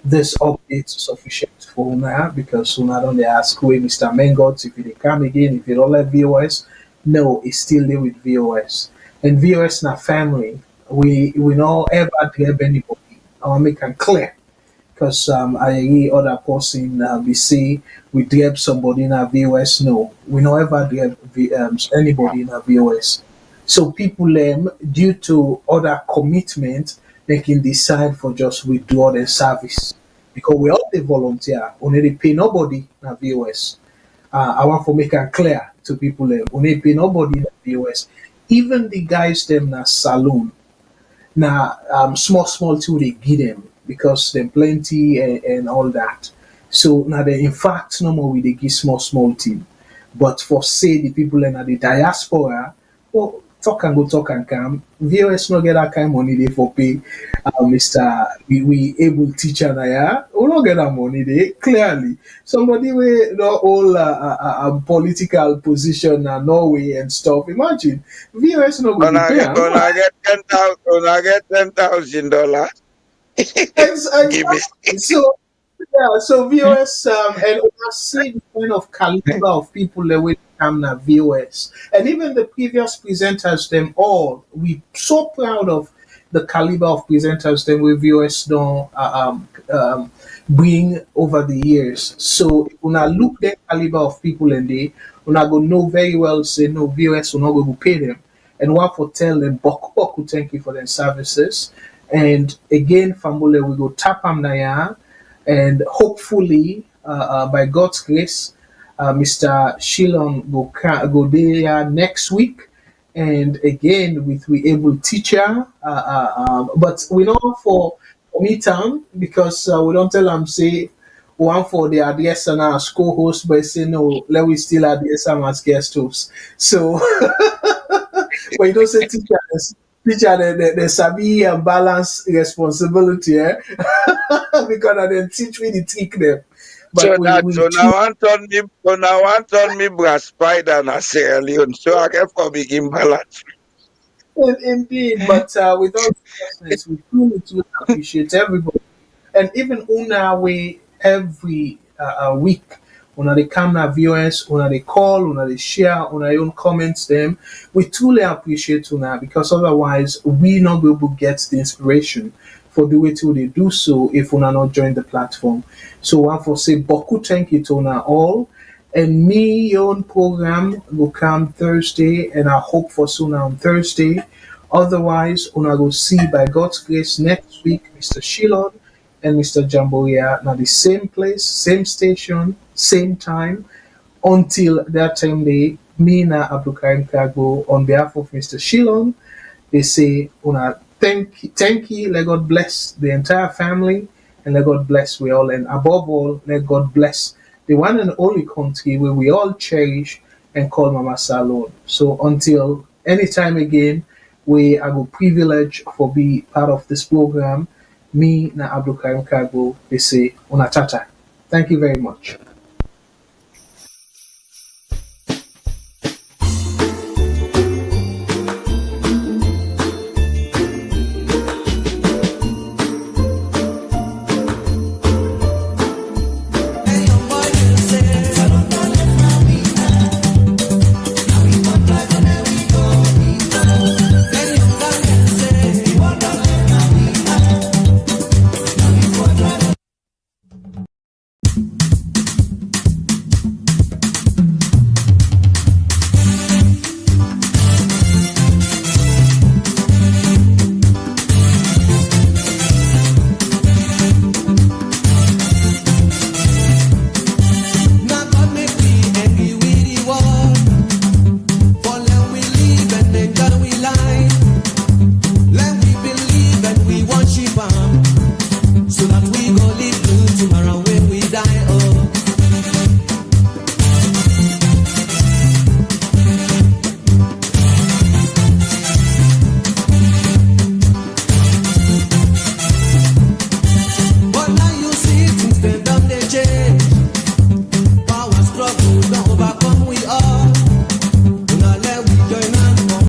this update is sufficient for Una because Una don't they ask where Mr. Mengot if they come again, if you don't like VOS. No, it's still there with VOS. And VOS na family. We not ever grab anybody. I want to make it clear. Because I hear other person we say we grab somebody in our VOS. No, we not ever grab anybody in our VOS. So people due to other commitment, they can decide for just withdraw their service. Because we all the volunteer, only they pay nobody in our VOS. I want to make it clear to people only pay nobody in the VOS. Even the guys them na saloon. Now, small too they give them because them plenty and all that. So now they in fact no more we they give small team. But for say the people in the diaspora, well, talk and come. VOS no get that kind of money they for pay. Mr. We able teacher na yeah, we not get that money they clearly. Somebody with no all political position and Norway and stuff. Imagine VOS no go
Una
pay.
get una get $10,000. Give me.
Exactly. So yeah, so VOS and we see the kind of caliber of people that will come na VOS. And even the previous presenters, them all, we so proud of the caliber of presenters them with VOS don't bring over the years. So when I look the caliber of people and they when I go know very well say no VOS will not go to pay them. And one for tell them boku thank you for their services. And again, Famule, we go tap am na ya and hopefully, by God's grace, Mr. Shilon go there next week, and again with we able teacher. But we know for Midtown because we don't tell them say one for the address and as co-host, but say no, let we still address them as guest host. So, but you don't say teacher the sabi and balance responsibility, eh? Because I then teach me the trick them.
So
But
that
we
so now one turn me brass spider na Sierra Leone. So I get for big imbalance.
indeed, but with all seriousness, we truly appreciate everybody. And even una we every week una they come na viewers, una they call, una they share, una own comments them. We truly appreciate una because otherwise we not be able to get the inspiration for the way to they do so if una not join the platform. So one for say Boku thank you to una all. And me your own program will come Thursday and I hope for soon on Thursday. Otherwise, una go see by God's grace next week Mr. Shilon and Mr. Jamboria now the same place, same station, same time. Until that time day, me na Abdulkarim Kagbo on behalf of Mr. Shilon, they say una thank you, let God bless the entire family and let God bless we all and above all let God bless the one and only country where we all cherish and call Mama Salon. So until anytime again, we are go privilege for be part of this program. Me na Abdul Karim Kagbo, they say Unatata. Thank you very much.